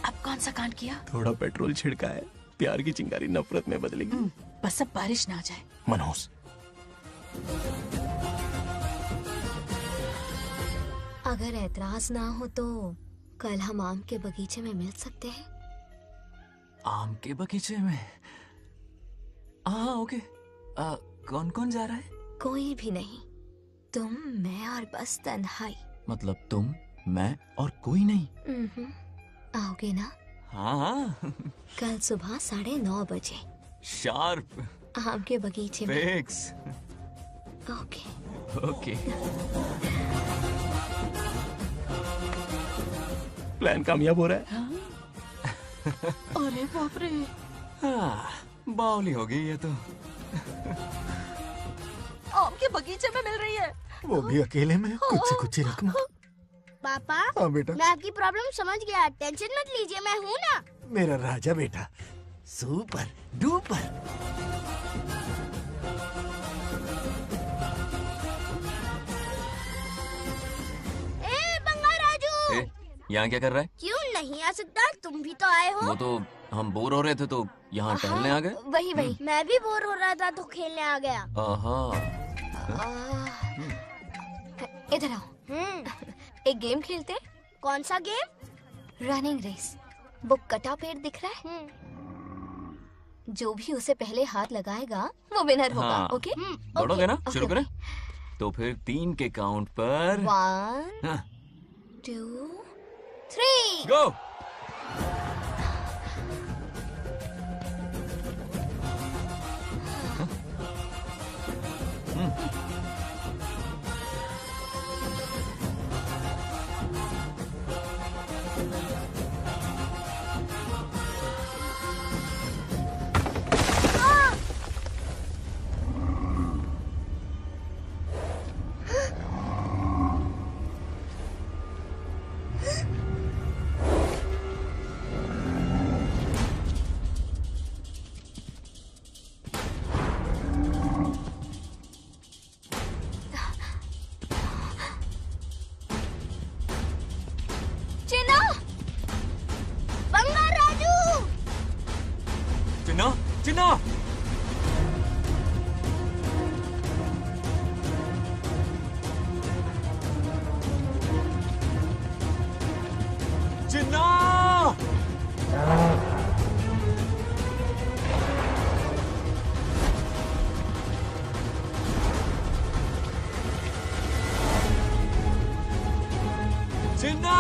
S6: अब कौन सा कांड किया?
S5: थोड़ा पेट्रोल छिड़का है, प्यार की चिंगारी नफरत में बदलेगी।
S6: बस अब बारिश ना आ जाए।
S5: मनोज,
S9: अगर ऐतराज ना हो तो कल हम आम के बगीचे में मिल सकते हैं।
S7: आम के बगीचे में? हाँ ओके। कौन कौन जा रहा है?
S9: कोई भी नहीं, तुम, मैं और बस तन्हाई।
S7: मतलब तुम, मैं और कोई नहीं?
S9: आओगे ना?
S7: हाँ हाँ।
S9: कल सुबह 9:30 बजे
S7: शार्प।
S9: आम के बगीचे में।
S7: फिक्स।
S9: Okay
S7: okay.
S5: प्लान कामयाब हो रहा है।
S6: अरे बाप रे।
S7: हाँ, बावली हो गई ये तो।
S8: आम के बगीचे में मिल रही है।
S19: वो भी अकेले में, कुछ से कुछ रकम।
S21: पापा,
S19: हाँ बेटा।
S21: मैं आपकी प्रॉब्लम समझ गया, टेंशन मत लीजिए, मैं हूँ ना।
S19: मेरा राजा बेटा, सुपर डुपर।
S21: ए बंगार राजू,
S7: यहाँ क्या कर रहा है?
S21: क्यों नहीं आ सकता? तुम भी तो आए हो।
S7: वो तो हम बोर हो रहे थे तो यहाँ टहलने आ गए।
S21: वही मैं भी बोर हो रहा था तो खेलने आ गया।
S9: इधर आओ। एक गेम खेलते हैं।
S21: कौन सा गेम?
S9: Running race. वो कटा पेड़ दिख रहा है? जो भी उसे पहले हाथ लगाएगा वो विनर होगा।
S7: हाँ।
S9: ओके?
S7: दौड़ोगे ना? शुरू करें? तो फिर 3 के काउंट पर
S9: 1 2 3
S7: गो। चिन्ना! चिन्ना! चिन्ना! चिन्ना!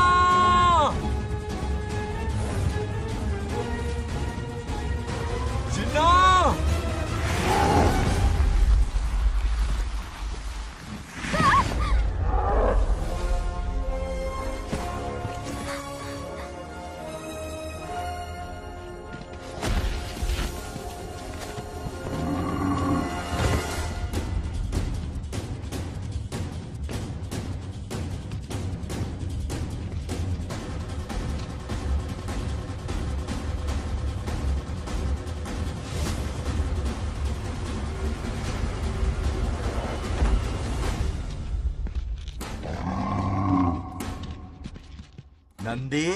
S11: नंदी,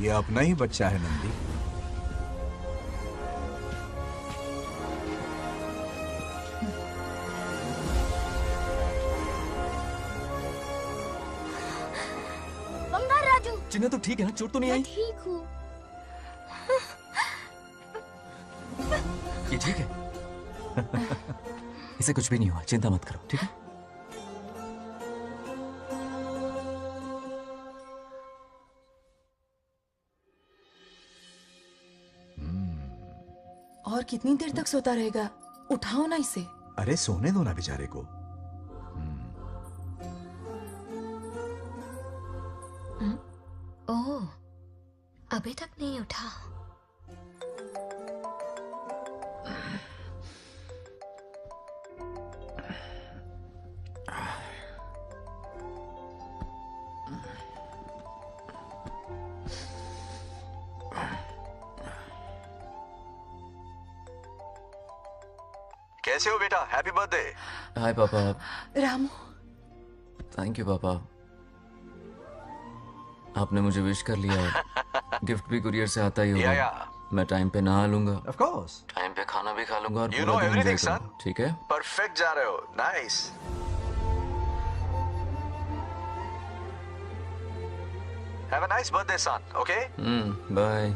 S11: ये अपना ही बच्चा है नंदी।
S21: बंगार राजू,
S7: चिन्ना तो ठीक है ना? चोट तो नहीं आई?
S21: ठीक हूँ।
S7: ये ठीक है? इसे कुछ भी नहीं हुआ, चिंता मत करो, ठीक है?
S6: और कितनी देर तक सोता रहेगा? उठाओ ना इसे।
S11: अरे सोने दो ना बेचारे को।
S9: ओह, अभी तक नहीं उठा।
S11: कैसे हो बेटा? Happy birthday.
S7: हाय पापा।
S6: रामू।
S7: थैंक यू पापा, आपने मुझे विश कर लिया। गिफ्ट भी कुरियर से आता ही होगा। मैं टाइम पे नहा लूंगा।
S11: Of course.
S7: टाइम पे खाना भी खा लूंगा और
S11: You
S7: पूरा
S11: know
S7: दिन
S11: everything,
S7: enjoy करूंगा, ठीक है?
S11: परफेक्ट जा रहे हो। Nice. Have a nice birthday son, okay?
S7: Bye.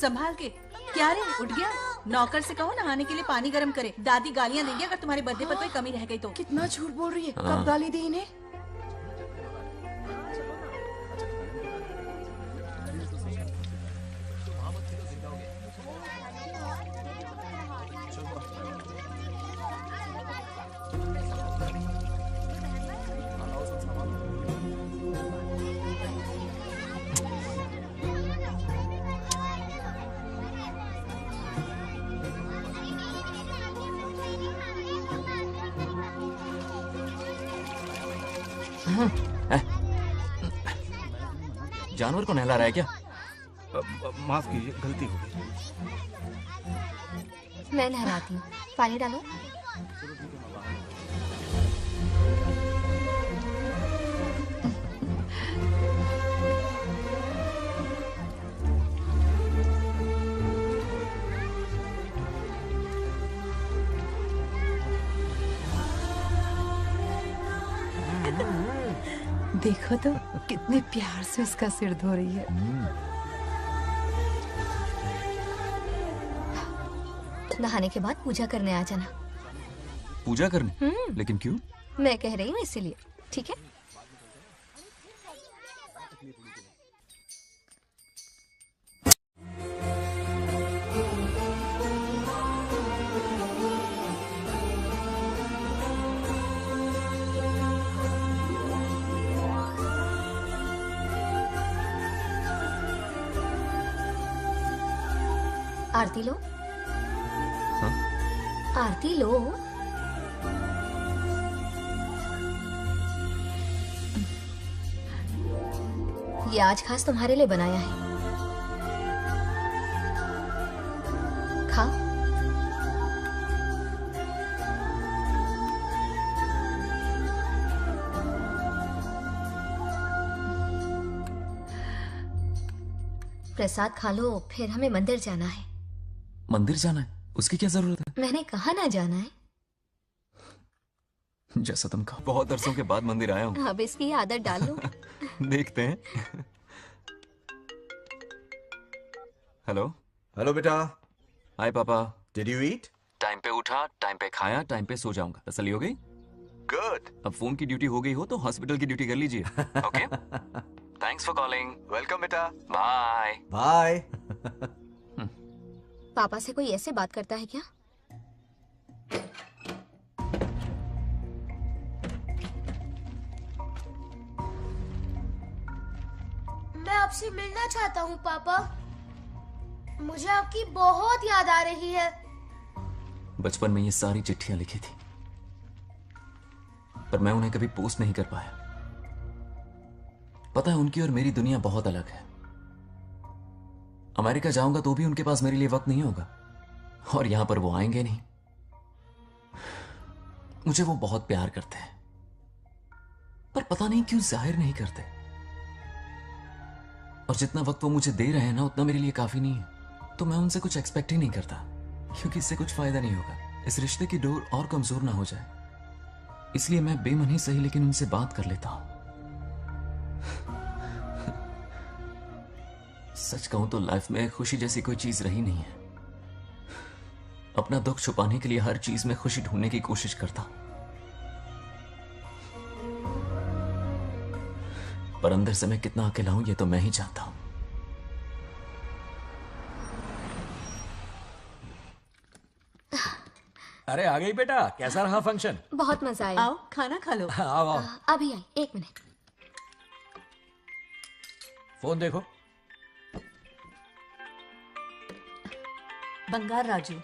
S8: संभाल के। क्या रे, उठ गया? नौकर से कहो नहाने के लिए पानी गर्म करे। दादी गालियां देंगे अगर तुम्हारे बर्थडे पर कोई कमी रह गई तो।
S6: कितना झूठ बोल रही है।
S7: हाँ।
S6: कब गाली दी इन्हें?
S7: जानवर को नहला रहा है क्या?
S2: माफ कीजिए, गलती हो गई।
S9: मैं नहलाती हूँ, पानी डालो।
S6: देखो तो कितने प्यार से उसका सिर धो रही है।
S9: नहाने के बाद पूजा करने आ जाना।
S7: पूजा करने? लेकिन क्यों?
S9: मैं कह रही हूँ इसीलिए, ठीक है? आरती लो।
S7: हाँ?
S9: आरती लो। ये आज खास तुम्हारे लिए बनाया है, खा। प्रसाद खा लो, फिर हमें मंदिर जाना है।
S7: मंदिर जाना है? उसकी क्या जरूरत है?
S9: मैंने कहा ना जाना है।
S7: जैसा तुम कहो। बहुत अरसों के बाद मंदिर आया हूँ।
S9: अब इसकी आदत डाल लो।
S7: देखते हैं। हेलो।
S11: हेलो बेटा।
S7: हाय पापा।
S11: Did you eat?
S7: टाइम पे उठा, टाइम पे खाया, टाइम पे सो जाऊंगा। तसल्ली हो गई?
S11: गुड।
S7: अब फोन की ड्यूटी हो गई हो तो हॉस्पिटल की ड्यूटी कर लीजिए। Okay? Thanks for calling.
S11: Welcome बेटा।
S7: बाय।
S11: बाय।
S9: पापा से कोई ऐसे बात करता है क्या?
S21: मैं आपसे मिलना चाहता हूँ पापा। मुझे आपकी बहुत याद आ रही है।
S7: बचपन में ये सारी चिट्ठियां लिखी थी, पर मैं उन्हें कभी पोस्ट नहीं कर पाया। पता है, उनकी और मेरी दुनिया बहुत अलग है। अमेरिका जाऊंगा तो भी उनके पास मेरे लिए वक्त नहीं होगा, और यहां पर वो आएंगे नहीं। मुझे वो बहुत प्यार करते हैं, पता नहीं क्यों जाहिर नहीं करते। और जितना वक्त वो मुझे दे रहे हैं ना, उतना मेरे लिए काफी नहीं है। तो मैं उनसे कुछ एक्सपेक्ट ही नहीं करता, क्योंकि इससे कुछ फायदा नहीं होगा। इस रिश्ते की डोर और कमजोर ना हो जाए, इसलिए मैं बेमन ही सही लेकिन उनसे बात कर लेता हूं। सच कहूं तो लाइफ में खुशी जैसी कोई चीज रही नहीं है। अपना दुख छुपाने के लिए हर चीज में खुशी ढूंढने की कोशिश करता, पर अंदर से मैं कितना अकेला हूं ये तो मैं ही जानता हूं।
S16: अरे आ गई बेटा, कैसा रहा फंक्शन?
S9: बहुत मजा आया।
S8: आओ खाना खा लो।
S16: आओ आओ।
S9: अभी आई, 1 मिनट।
S16: फोन देखो।
S8: बंगार राजू।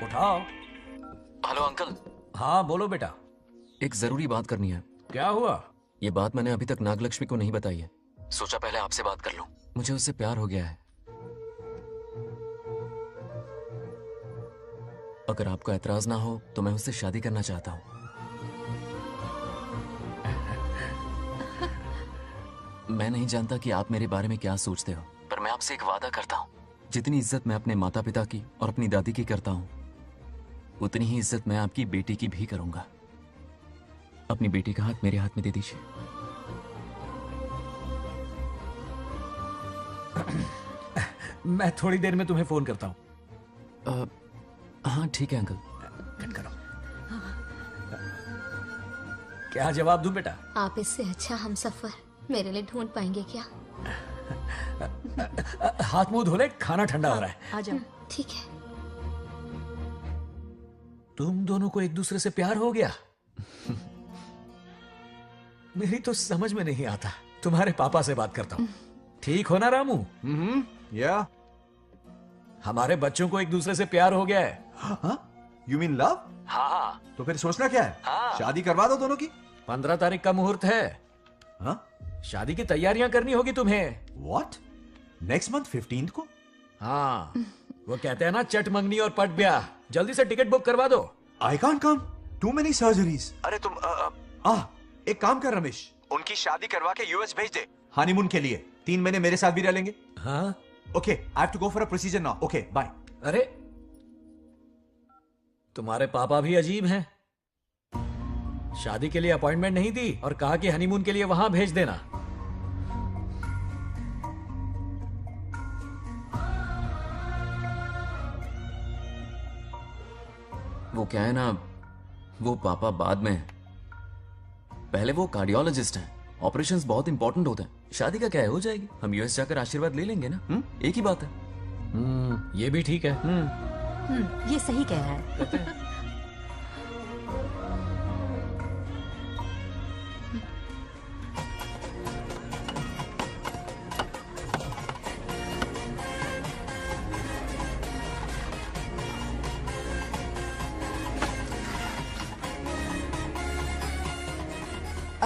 S16: उठाओ।
S7: Hello uncle.
S16: हाँ बोलो बेटा।
S7: एक जरूरी बात करनी है।
S16: क्या हुआ?
S7: ये बात मैंने अभी तक नागलक्ष्मी को नहीं बताई है। सोचा पहले आपसे बात कर लूं। मुझे उससे प्यार हो गया है। अगर आपको ऐतराज ना हो तो मैं उससे शादी करना चाहता हूं। मैं नहीं जानता कि आप मेरे बारे में क्या सोचते हो, पर मैं आपसे एक वादा करता हूं, जितनी इज्जत मैं अपने माता पिता की और अपनी दादी की करता हूं, उतनी ही इज्जत मैं आपकी बेटी की भी करूंगा। अपनी बेटी का हाथ मेरे हाथ में दे दीजिए।
S16: मैं थोड़ी देर में तुम्हें फोन करता हूं।
S7: हाँ ठीक है अंकल।
S16: कट करो। क्या जवाब दूं बेटा?
S9: आप इससे अच्छा हम सफर मेरे लिए ढूंढ पाएंगे क्या?
S16: हाथ मुंह धो ले, खाना ठंडा हो रहा है।
S8: आ जाओ।
S9: ठीक है।
S16: तुम दोनों को एक दूसरे से प्यार हो गया? मेरी तो समझ में नहीं आता। तुम्हारे पापा से बात करता हूँ। ठीक हो ना रामू?
S11: या
S16: हमारे बच्चों को एक दूसरे से प्यार हो गया है।
S11: You mean love?
S16: हाँ।
S11: तो फिर सोचना क्या है? शादी करवा दो दोनों की।
S16: 15 तारीख का मुहूर्त है।
S11: हाँ?
S16: शादी की तैयारियां करनी होगी तुम्हें।
S11: What? नेक्स्ट मंथ 15 को?
S16: हाँ, वो कहते हैं ना चट मंगनी और पट ब्याह। जल्दी से टिकट बुक करवा दो।
S11: I can't come. Too many surgeries.
S4: अरे तुम
S11: एक काम कर रमेश,
S4: उनकी शादी करवा के यूएस भेज दे।
S11: हनीमून के लिए 3 महीने मेरे साथ भी रह लेंगे।
S16: हाँ?
S11: Okay, I have to go for a procedure now. Okay, bye.
S16: अरे तुम्हारे पापा भी अजीब हैं। शादी के लिए अपॉइंटमेंट नहीं दी और कहा कि हनीमून के लिए वहां भेज देना।
S7: वो क्या है ना, वो पापा बाद में, पहले वो कार्डियोलॉजिस्ट हैं। ऑपरेशंस बहुत इंपॉर्टेंट होते हैं। शादी का क्या है, हो जाएगी। हम यूएस जाकर आशीर्वाद ले लेंगे ना। एक ही बात है।
S16: ये भी ठीक है।
S10: ये सही कह रहा है।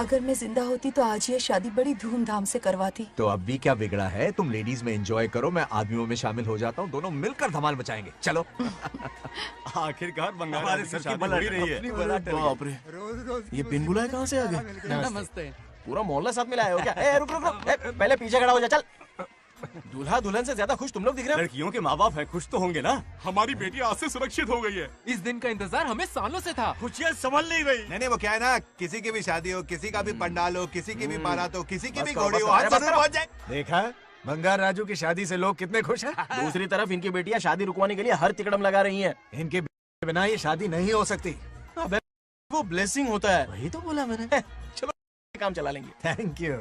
S6: अगर मैं जिंदा होती तो आज ये शादी बड़ी धूमधाम से करवाती।
S11: तो अब भी क्या बिगड़ा है? तुम लेडीज में एंजॉय करो, मैं आदमियों में शामिल हो जाता हूँ। दोनों मिलकर धमाल मचाएंगे। चलो।
S4: आखिरकार बंगाल
S5: हमारे सर की बल रही है। बाप रे, ये बिन बुलाए कहाँ से आ गए?
S17: नमस्ते।
S5: पूरा मोहल्ला साथ में लाए हो क्या? ए, रुक रुक रुक। पहले पीछे खड़ा हो जा। चल। दूल्हा दुल्हन से ज्यादा खुश तुम लोग दिख रहे हो।
S4: लड़कियों के माँ बाप है, खुश तो होंगे ना।
S12: हमारी बेटी आज से सुरक्षित हो गई है।
S23: इस दिन का इंतजार हमें सालों से था।
S4: खुशियाँ संभल नहीं रही।
S11: नहीं, वो क्या है ना, किसी की भी शादी हो, किसी का भी पंडाल हो, किसी की भी बारात हो, किसी की भी
S5: करो,
S11: घोड़ी हो,
S5: बस
S11: आज
S5: करो,
S11: जरूर पहुंच जाए।
S19: देखा, बंगार राजू की शादी से लोग कितने खुश हैं।
S5: दूसरी तरफ इनकी बेटियां शादी रुकवाने के लिए हर तिकड़म लगा रही हैं।
S19: इनके बिना ये शादी नहीं हो सकती।
S5: अबे वो ब्लेसिंग होता है। वही तो बोला मैंने। चलो काम चला लेंगे।
S19: Thank you.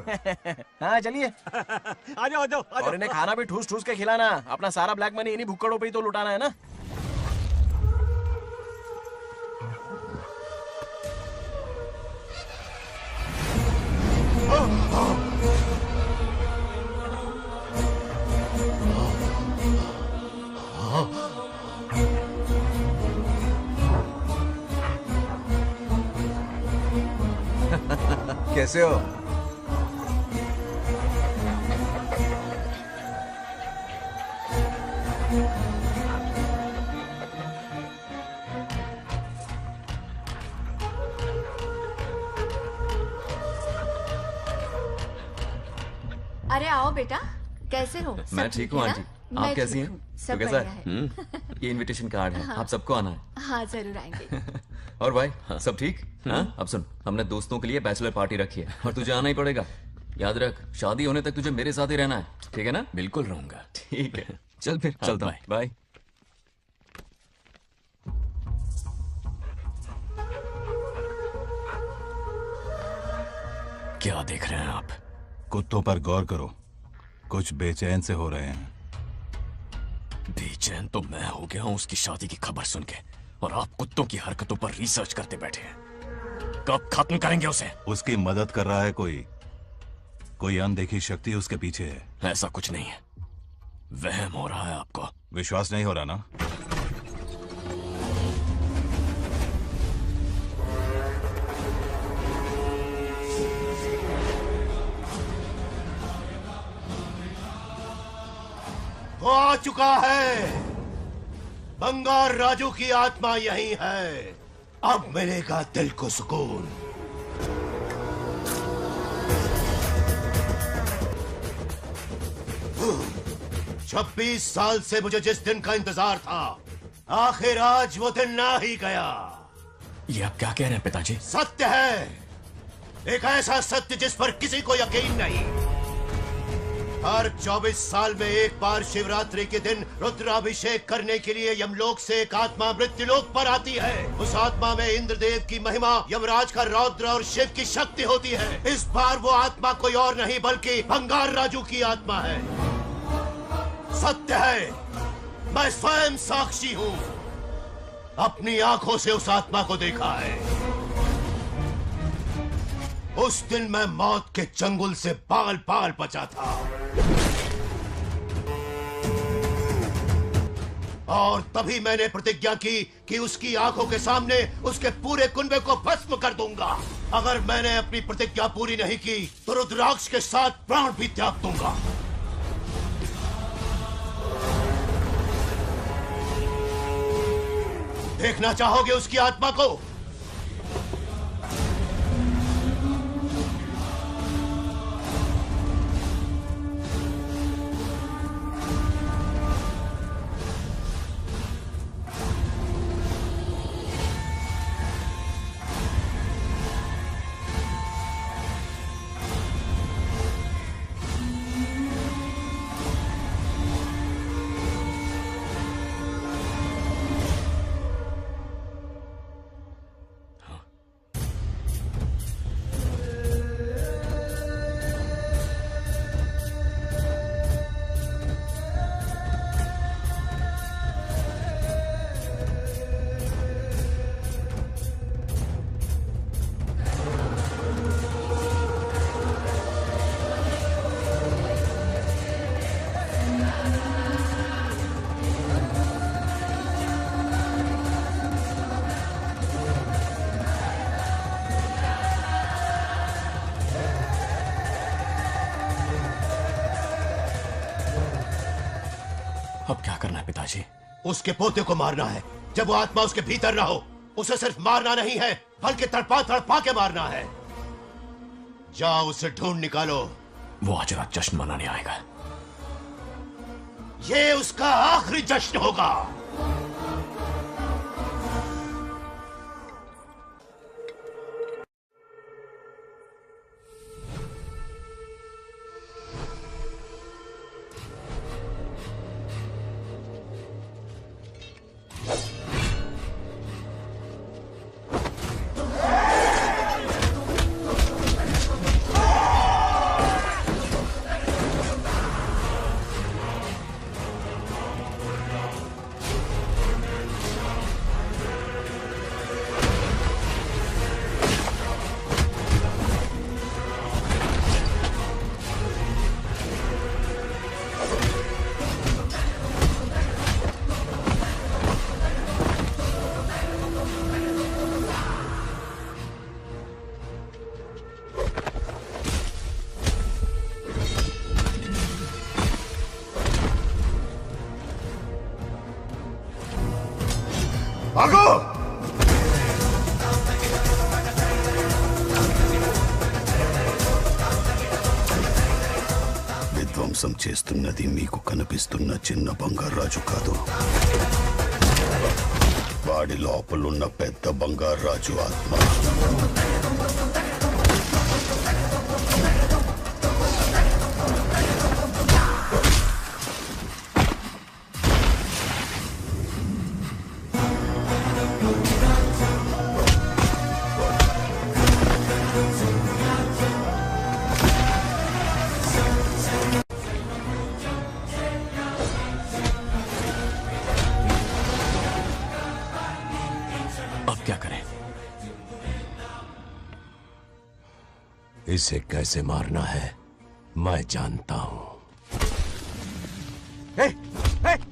S5: हाँ चलिए।
S4: आ जाओ आ जाओ।
S5: और इन्हें खाना भी ठूस ठूस के खिलाना। अपना सारा ब्लैक मनी इन्हीं भुक्कड़ों पे ही तो लुटाना है ना।
S11: कैसे हो?
S13: अरे आओ बेटा, कैसे हो? सब
S7: मैं ठीक हूँ
S13: है
S7: आंटी।
S13: ना?
S7: आप
S13: मैं
S7: कैसी
S13: ठीक
S7: हैं?
S13: हूँ,
S7: तो
S13: सब
S7: कैसा
S13: बढ़िया
S7: है?
S13: है।
S7: ये इनविटेशन कार्ड है,
S13: हाँ।
S7: आप सबको आना है।
S13: हाँ जरूर आएंगे।
S7: और भाई सब ठीक? हाँ? अब सुन, हमने दोस्तों के लिए बैचलर पार्टी रखी है और तुझे आना ही पड़ेगा। याद रख, शादी होने तक तुझे मेरे साथ ही रहना है, ठीक है ना?
S3: बिल्कुल रहूंगा।
S7: ठीक है, चल फिर चलता हूँ। बाय।
S3: क्या देख रहे हैं आप?
S12: कुत्तों पर गौर करो, कुछ बेचैन से हो रहे हैं।
S3: बेचैन तो मैं हो गया हूं उसकी शादी की खबर सुन के, और आप कुत्तों की हरकतों पर रिसर्च करते बैठे हैं। कब खत्म करेंगे उसे?
S12: उसकी मदद कर रहा है कोई अनदेखी शक्ति उसके पीछे है।
S3: ऐसा कुछ नहीं है, वहम हो रहा है आपको।
S12: विश्वास नहीं हो रहा ना?
S24: वो आ चुका है। बंगार राजू की आत्मा यही है। अब मिलेगा दिल को सुकून। छब्बीस साल से मुझे जिस दिन का इंतजार था, आखिर आज वो दिन आ ही गया।
S3: ये आप क्या कह रहे हैं पिताजी?
S24: सत्य है, एक ऐसा सत्य जिस पर किसी को यकीन नहीं। हर 24 साल में एक बार शिवरात्रि के दिन रुद्राभिषेक करने के लिए यमलोक से एक आत्मा मृत्युलोक पर आती है। उस आत्मा में इंद्रदेव की महिमा, यमराज का रौद्र और शिव की शक्ति होती है। इस बार वो आत्मा कोई और नहीं बल्कि बंगार राजू की आत्मा है। सत्य है, मैं स्वयं साक्षी हूँ। अपनी आंखों से उस आत्मा को देखा है। उस दिन मैं मौत के चंगुल से बाल बाल बचा था, और तभी मैंने प्रतिज्ञा की कि उसकी आंखों के सामने उसके पूरे कुनबे को भस्म कर दूंगा। अगर मैंने अपनी प्रतिज्ञा पूरी नहीं की तो रुद्राक्ष के साथ प्राण भी त्याग दूंगा। देखना चाहोगे उसकी आत्मा को?
S3: अब क्या करना है पिताजी?
S24: उसके पोते को मारना है। जब वो आत्मा उसके भीतर ना हो, उसे सिर्फ मारना नहीं है बल्कि तड़पा तड़पा के मारना है। जाओ उसे ढूंढ निकालो।
S3: वो आज रात जश्न मनाने आएगा।
S24: ये उसका आखिरी जश्न होगा। भागो! మోసం చేస్తున్నది మీకు కనిపిస్తున్న చిన్న బంగారాజు కాదు, వాడి లోపలున్న పెద్ద బంగారాజు ఆత్మ. इसे कैसे मारना है मैं जानता हूं.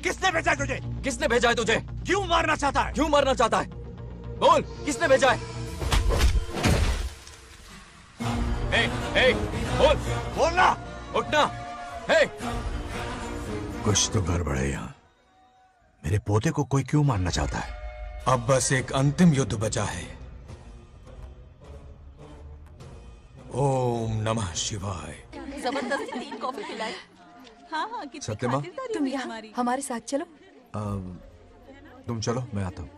S11: किसने भेजा है तुझे?
S7: किसने भेजा है तुझे?
S11: क्यों मारना चाहता है?
S7: क्यों मारना चाहता है? बोल, किसने भेजा है? बोल,
S11: बोलना.
S7: उठना.
S11: कुछ तो गड़बड़ है यहाँ. मेरे पोते को कोई क्यों मारना चाहता है? अब बस एक अंतिम युद्ध बचा है. ओम नमः शिवाय.
S8: जबरदस्ती 3 कॉफी पिलाई. हाँ कितनी
S11: सत्यमा?
S8: खातिरदारी
S6: तुम
S8: हुई
S6: यहाँ
S8: हमारी.
S6: हमारे साथ चलो.
S11: तुम चलो, मैं आता हूँ.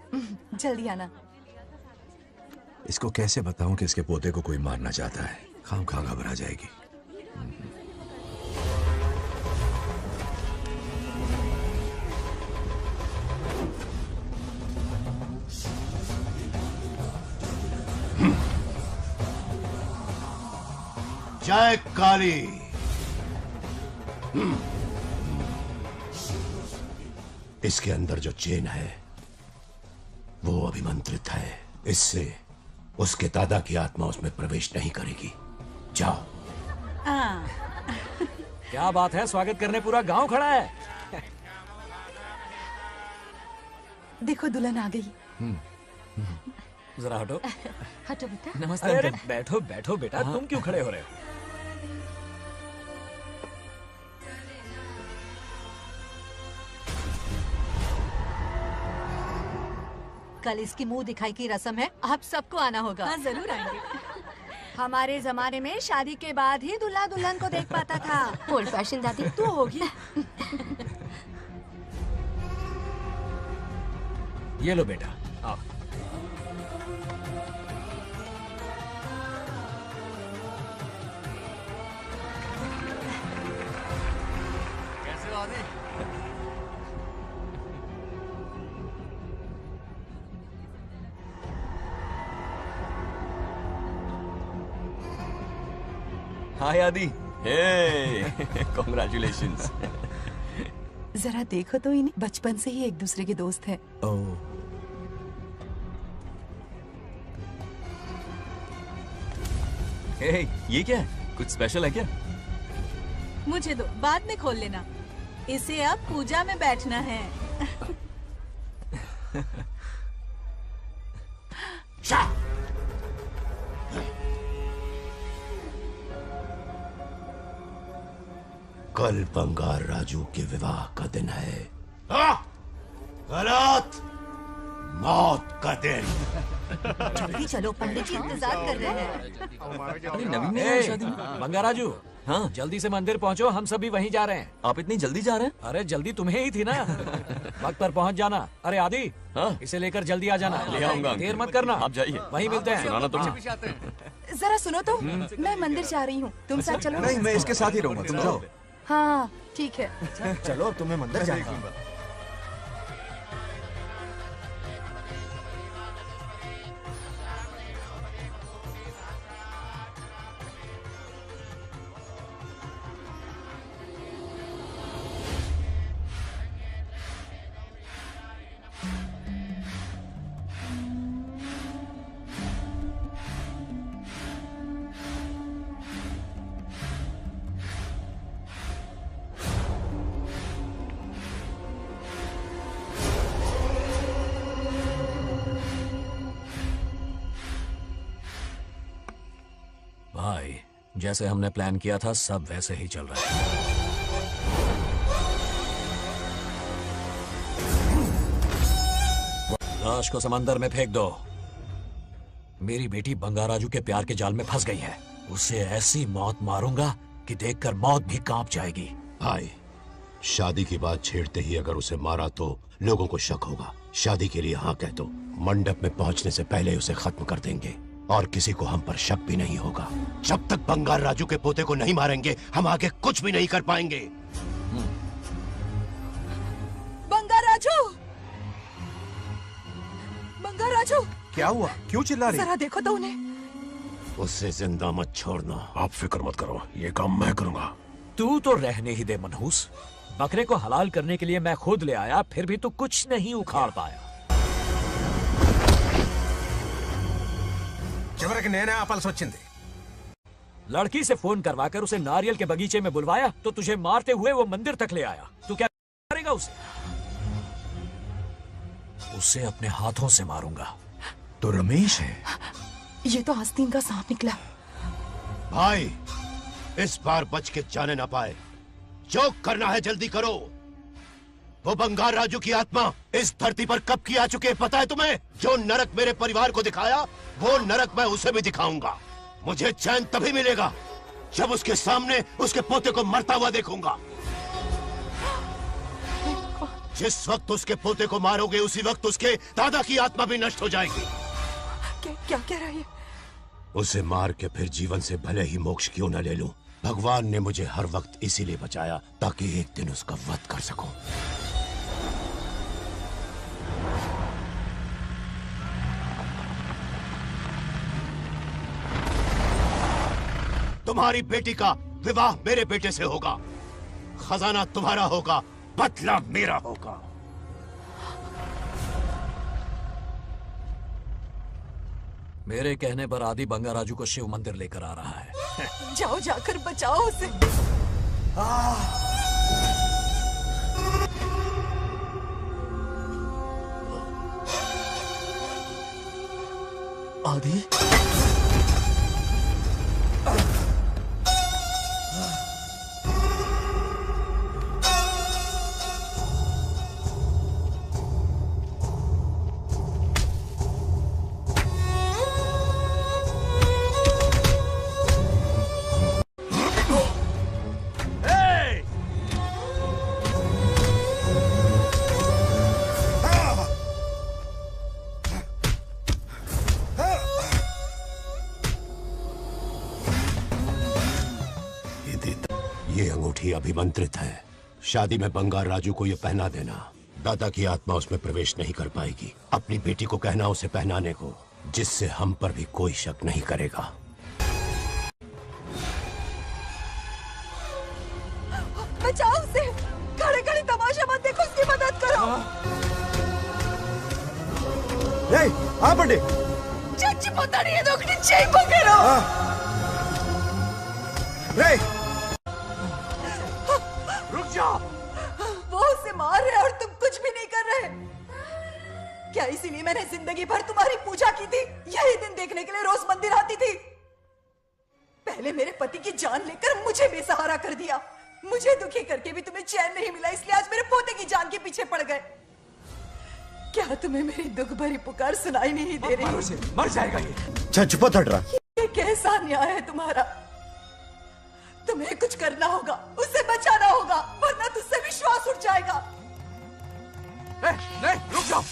S6: जल्दी आना.
S11: इसको कैसे बताऊं कि इसके पोते को कोई मारना चाहता है? खाम-खा घबरा जाएगी.
S24: जय काली. इसके अंदर जो चेन है वो अभिमंत्रित है. इससे उसके दादा की आत्मा उसमें प्रवेश नहीं करेगी. जाओ.
S16: क्या बात है, स्वागत करने पूरा गांव खड़ा है.
S6: देखो दुल्हन आ गई.
S16: जरा हटो.
S10: हटो बेटा.
S16: नमस्ते. अरे बैठो बैठो बेटा. तुम क्यों खड़े हो रहे हो?
S10: कल इसकी मुंह दिखाई की रस्म है, आप सबको आना होगा.
S8: हाँ जरूर आएंगे.
S10: हमारे जमाने में शादी के बाद ही दूल्हा दुल्हन को देख पाता था.
S9: ओल्ड फैशन दादी
S10: तू होगी.
S16: ये लो बेटा, आओ.
S17: कैसे हो आदि?
S3: हाय आदि. कॉन्ग्रेचुलेशंस.
S6: जरा देखो तो इन्हें, बचपन से ही एक दूसरे के दोस्त हैं.
S3: ये क्या है? कुछ स्पेशल है क्या?
S8: मुझे दो, बाद में खोल लेना. इसे अब पूजा में बैठना है.
S24: कल बंगार राजू के विवाह का दिन है. गलत. मौत का दिन.
S10: जल्दी चलो, पंडित जी इंतजार कर रहे हैं.
S3: अरे नवीन ने यहाँ शादी.
S16: बंगाराजू. हाँ, जल्दी से मंदिर पहुँचो, हम सभी वहीं जा रहे हैं.
S3: आप इतनी जल्दी जा रहे हैं?
S16: अरे जल्दी तुम्हें ही थी ना. वक्त पर पहुँच जाना. अरे आदि, इसे लेकर जल्दी आ जाना.
S3: ले आऊंगा.
S16: देर मत करना.
S3: आप जाइए.
S16: वहीं मिलते हैं.
S3: सुनाना तो.
S6: जरा सुनो तो, मैं मंदिर जा रही हूँ, तुम साथ चलो.
S11: नहीं, मैं इसके साथ ही रहूंगा. तुम जाओ.
S6: हाँ ठीक है.
S19: चलो, अब तुम्हें मंदिर जाना.
S16: भाई, जैसे हमने प्लान किया था सब वैसे ही चल रहा है. लाश को समंदर में फेंक दो. मेरी बेटी बंगाराजू के प्यार के जाल में फंस गई है. उसे ऐसी मौत मारूंगा कि देखकर मौत भी कांप जाएगी.
S24: भाई, शादी की बात छेड़ते ही अगर उसे मारा तो लोगों को शक होगा। शादी के लिए हाँ कह दो, मंडप में पहुंचने से पहले उसे खत्म कर देंगे और किसी को हम पर शक भी नहीं होगा। जब तक बंगार राजू के पोते को नहीं मारेंगे हम आगे कुछ भी नहीं कर पाएंगे।
S6: बंगार राजू, बंगार राजू,
S2: क्या हुआ? क्यों चिल्ला रही?
S6: जरा देखो तो उन्हें।
S24: उससे जिंदा मत छोड़ना।
S14: आप फिक्र मत करो, ये काम मैं करूंगा।
S16: तू तो रहने ही दे मनहूस। बकरे को हलाल करने के लिए मैं खुद ले आया, फिर भी तू कुछ नहीं उखाड़ पाया।
S2: చివరికి నేనే ఆపాల్సి వచ్చింది।
S16: लड़की से फोन करवाकर उसे नारियल के बगीचे में बुलवाया तो तुझे मारते हुए वो मंदिर तक ले आया। तू क्या करेगा उसे? उसे अपने हाथों से मारूंगा।
S2: तो रमेश है।
S6: ये तो आस्तीन का सांप निकला।
S24: भाई, इस बार बच के जाने ना पाए। जो करना है जल्दी करो। वो बंगार राजू की आत्मा इस धरती पर कब की आ चुके हैं पता है तुम्हें? जो नरक मेरे परिवार को दिखाया वो नरक मैं उसे भी दिखाऊंगा। मुझे चैन तभी मिलेगा जब उसके सामने उसके पोते को मरता हुआ देखूंगा। जिस वक्त उसके पोते को मारोगे उसी वक्त उसके दादा की आत्मा भी नष्ट हो जाएगी।
S6: क्या कह रहा है?
S24: उसे मार के फिर जीवन से भले ही मोक्ष क्यों न ले लूं, भगवान ने मुझे हर वक्त इसीलिए बचाया ताकि एक दिन उसका वध कर सकूं। तुम्हारी बेटी का विवाह मेरे बेटे से होगा, खजाना तुम्हारा होगा, बदला मेरा होगा।
S16: मेरे कहने पर आदि बंगाराजू को शिव मंदिर लेकर आ रहा है।
S6: जाओ, जाकर बचाओ उसे।
S1: आदि,
S24: ये अंगूठी अभिमंत्रित है। शादी में बंगार राजू को ये पहना देना। दादा की आत्मा उसमें प्रवेश नहीं कर पाएगी। अपनी बेटी को कहना उसे पहनाने को, जिससे हम पर भी कोई शक नहीं करेगा।
S6: बचाओ उसे। खड़े खड़े तमाशा मत देखो, उसकी मदद करो।
S2: ఆపండి।
S6: చచ్చిపోతాడు ఏదో ఒకటి చేయబోగేరో।
S2: रुक जाओ।
S6: वो उसे मार रहे और तुम कुछ भी नहीं कर रहे। क्या इसीलिए मैंने जिंदगी भर तुम्हारी पूजा की थी? यही दिन देखने के लिए रोज मंदिर आती थी। पहले मेरे पति की जान लेकर मुझे बेसहारा कर दिया। मुझे दुखी करके भी तुम्हें चैन नहीं मिला, इसलिए आज मेरे पोते की जान के पीछे पड़ गए। क्या तुम्हें मेरी दुख भरी पुकार सुनाई नहीं दे रही?
S2: मर जाएगा ये।
S19: చచ్చిపోతాడురా।
S6: ये कैसा न्याय है तुम्हारा? तुम्हें कुछ करना होगा, उसे बचाना होगा, वरना तुझसे विश्वास उठ जाएगा।
S2: नहीं, रुक जाओ।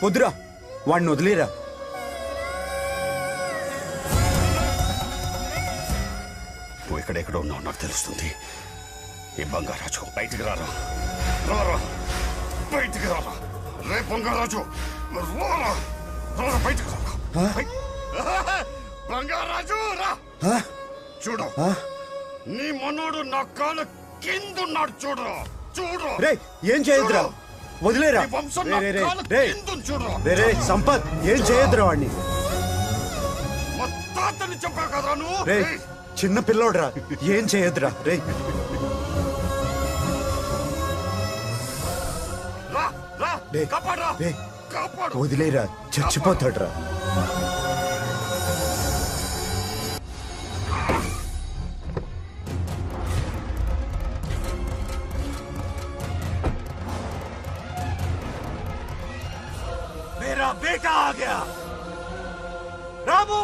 S15: వద్దురా, వాడిని వదిలేరా।
S14: నువ్వు ఎక్కడెక్కడ ఉన్నావు నాకు తెలుస్తుంది। ఈ బంగారాజు బయటికి రారా, రారా బయటికి రారా, రే బంగారాజు రారా, రారా బయటికి రారా, బంగారాజు రా। చూడు, నీ మనోడు నా కాళ్ళ కిందున్నాడు, చూడు చూడు।
S15: రే ఏం చేయొద్దురా, వదిలేరా
S14: ఈ వంశం
S15: రే,
S14: నా
S15: రే, రే,
S14: కాళ్ళ
S15: రే.
S14: కిందుంది చూడురా.
S15: రే రే సంపత్ ఏం చేయొద్దురా వాడిని
S14: మా తాతని చంపా కదరా నువ్వు.
S15: రే చిన్న పిల్లోడ్రా ఏం చేయొద్దురా రే
S14: రా రా
S15: రే,
S14: కాపాడరా
S15: రే.
S14: కాపాడు.
S15: వదిలేరా చచ్చిపోతాడ్రా
S2: मेरा बेटा आ गया रामू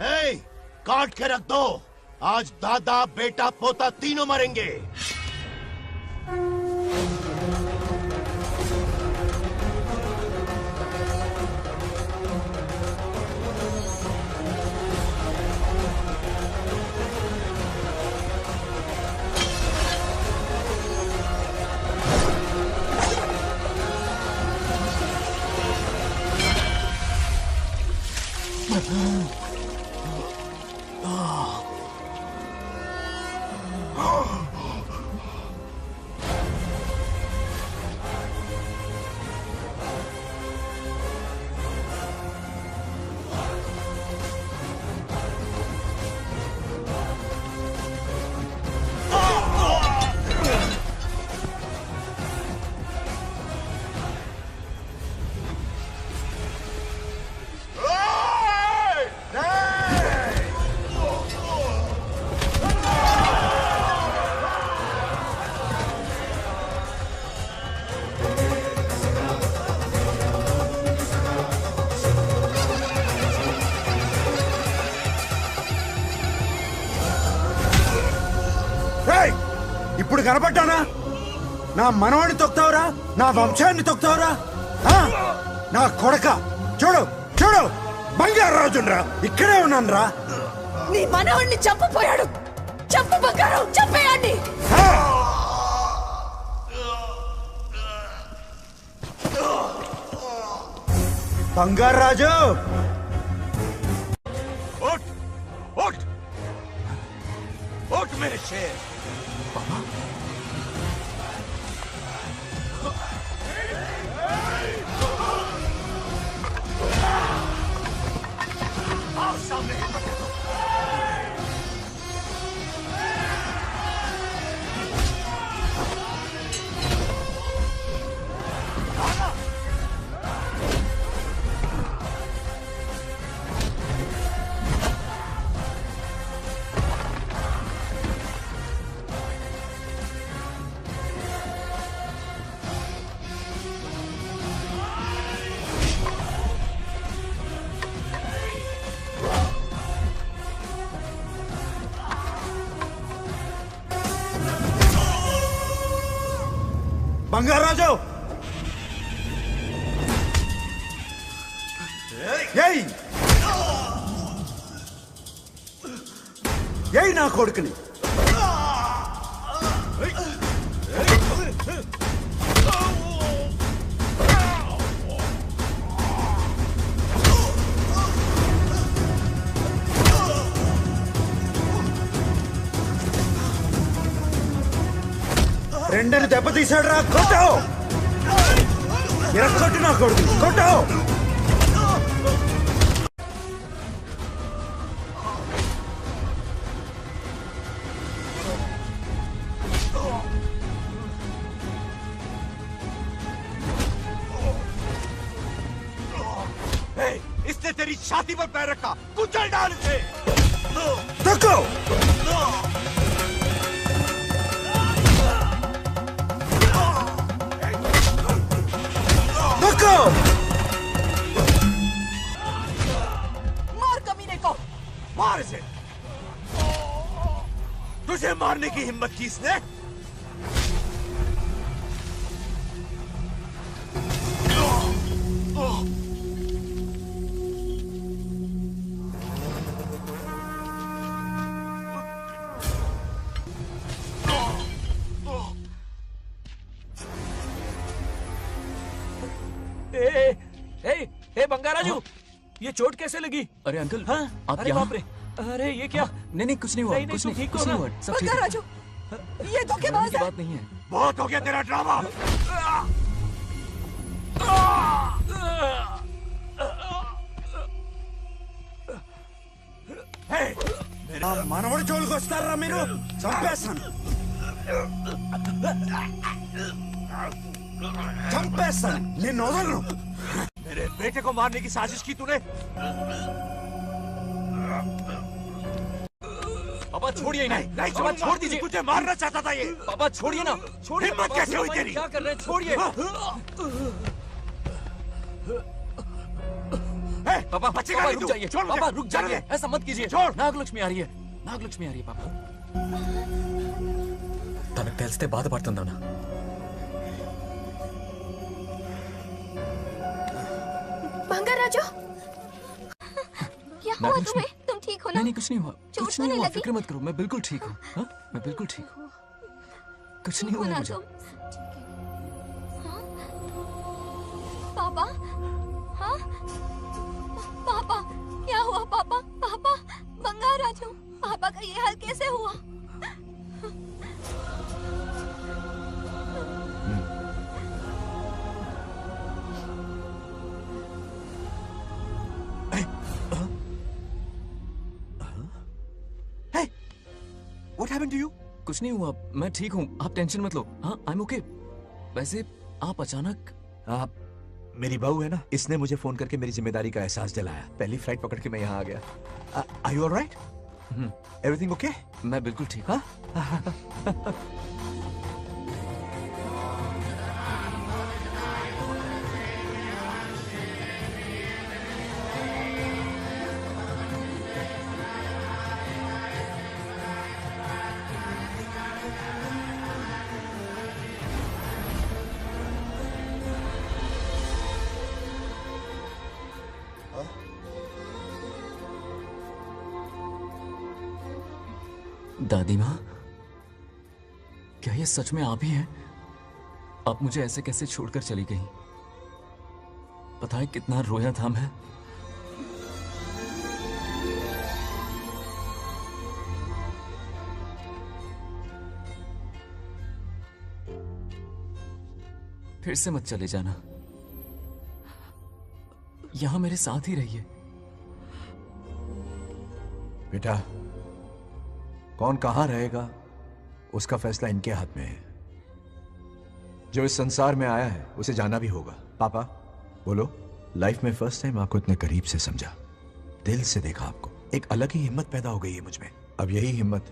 S24: ए, काट के रख दो। आज दादा बेटा पोता तीनों मरेंगे।
S15: రేయ్, ఇప్పుడు కనపడ్డానా నా మనవాడిని తొక్తావురా నా వంశాన్ని తొక్తావురా ఆ? నా కొడక చూడు చూడు బంగారు రాజునరా ఇక్కడే ఉన్నాను రా
S6: నీ మనవణ్ణి చంపపోయాడు. చంపు బంగారం, చంపేయండి.
S15: బంగారు రాజు
S2: उठ उठ उठ मेरे शेर आओ सामने
S15: బంగారు రాజు ఏయ్ ఏయ్ నా కొడుకుని రెండని దెబ్బతీశాడు రా కొట్టు కొట్టు నా కొడుకు కొట్టు
S2: इसने तेरी छाती पर पैर रखा कुचल डाल इसे
S15: तको तको
S6: मार कमीने को।
S2: मार इसे तुझे मारने की हिम्मत की इसने
S3: ए बंगाराजू, ये चोट कैसे लगी?
S7: अरे अंकल
S3: हाँ?
S7: आप
S3: अरे
S7: यहाँ?
S3: बाप रे, अरे ये क्या?
S7: नहीं नहीं कुछ नहीं हुआ, कुछ नहीं, कुछ नहीं हुआ, सब ठीक है।
S6: राजू, ये धोखेबाज है।
S7: बात नहीं है।
S2: बहुत हो गया तेरा ड्रामा।
S15: మనవడి జోలికి వస్తారా మీరు? చంపేస్తాను, చంపేస్తాను, నిన్ను వదలను।
S2: मेरे बेटे को मारने की साजिश की तूने?
S3: पापा छोड़िए नहीं,
S2: नहीं
S3: पापा छोड़ दीजिए।
S2: तुझे मारना चाहता था ये।
S3: पापा छोड़िए ना, छोड़िए।
S2: हिम्मत कैसे हुई तेरी?
S3: क्या कर रहे हैं? छोड़िए। पापा
S2: बचेगा
S3: पापा
S2: नहीं
S3: रुक
S2: तू।
S3: जाइए,
S2: छोड़ मुझे।
S3: पापा रुक
S2: छोड़
S3: जाइए,
S2: दे।
S3: ऐसा मत कीजिए।
S2: छोड़।
S7: నాగలక్ష్మి आ रही है, నాగలక్ష్మి आ रही है पापा। తనకు తెలిస్తే బాధపడుతుందన్నా।
S9: बंगाराजू, क्या हुआ
S7: नागलक्ष्मी।
S9: तुम्हें? तुम ठीक हो ना?
S7: नहीं नहीं कुछ नहीं हुआ,
S9: चोट
S7: कुछ
S9: तो
S7: नहीं
S9: नहीं
S7: हुआ,
S9: लगी?
S7: फिक्र मत करो, मैं बिल्कुल ठीक हूँ। हाँ, मैं बिल्कुल ठीक हूँ, कुछ नहीं हुआ
S9: ना
S7: मुझे।
S9: तुम? हाँ? पापा? हाँ? पापा, क्या हुआ पापा? पापा, बंगाराजू, पापा का ये हाल कैसे हुआ?
S11: What happened to you?
S7: कुछ नहीं हुआ, मैं ठीक हूँ, आप टेंशन मत लो। हाँ, I'm okay। वैसे आप अचानक
S11: मेरी बहू है ना, इसने मुझे फोन करके मेरी जिम्मेदारी का एहसास दिलाया। पहली फ्लाइट पकड़ के मैं यहाँ आ गया। Are you all right? Everything okay?
S7: मैं बिल्कुल ठीक हूँ। दादी माँ, क्या ये सच में आप ही हैं? आप मुझे ऐसे कैसे छोड़कर चली गई? पता है कितना रोया था मैं। फिर से मत चले जाना, यहां मेरे साथ ही रहिए।
S11: बेटा, कौन कहां रहेगा उसका फैसला इनके हाथ में है। जो इस संसार में आया है उसे जाना भी होगा। पापा बोलो, लाइफ में फर्स्ट टाइम आपको इतने करीब से समझा, दिल से देखा आपको, एक अलग ही हिम्मत पैदा हो गई है मुझ में। अब यही हिम्मत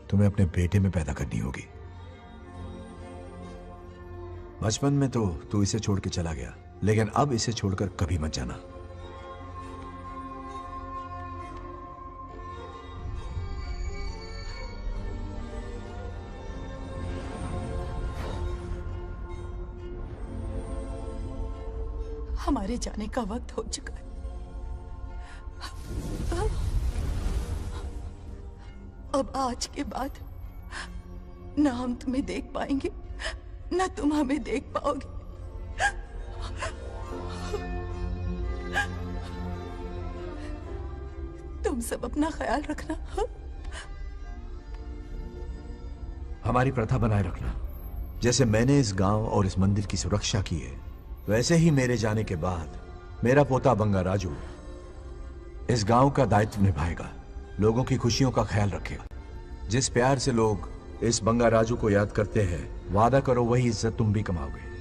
S11: तुम्हें अपने बेटे में पैदा करनी होगी। बचपन में तो तू इसे छोड़ के चला गया, लेकिन अब इसे छोड़कर कभी मत जाना।
S6: हमारे जाने का वक्त हो चुका है। अब आज के बाद ना हम तुम्हें देख पाएंगे, ना तुम हमें देख पाओगे। तुम सब अपना ख्याल रखना।
S11: हमारी प्रथा बनाए रखना। जैसे मैंने इस गांव और इस मंदिर की सुरक्षा की है, वैसे ही मेरे जाने के बाद मेरा पोता बंगाराजू इस गांव का दायित्व निभाएगा, लोगों की खुशियों का ख्याल रखेगा। जिस प्यार से लोग इस बंगाराजू को याद करते हैं, वादा करो वही इज्जत तुम भी कमाओगे।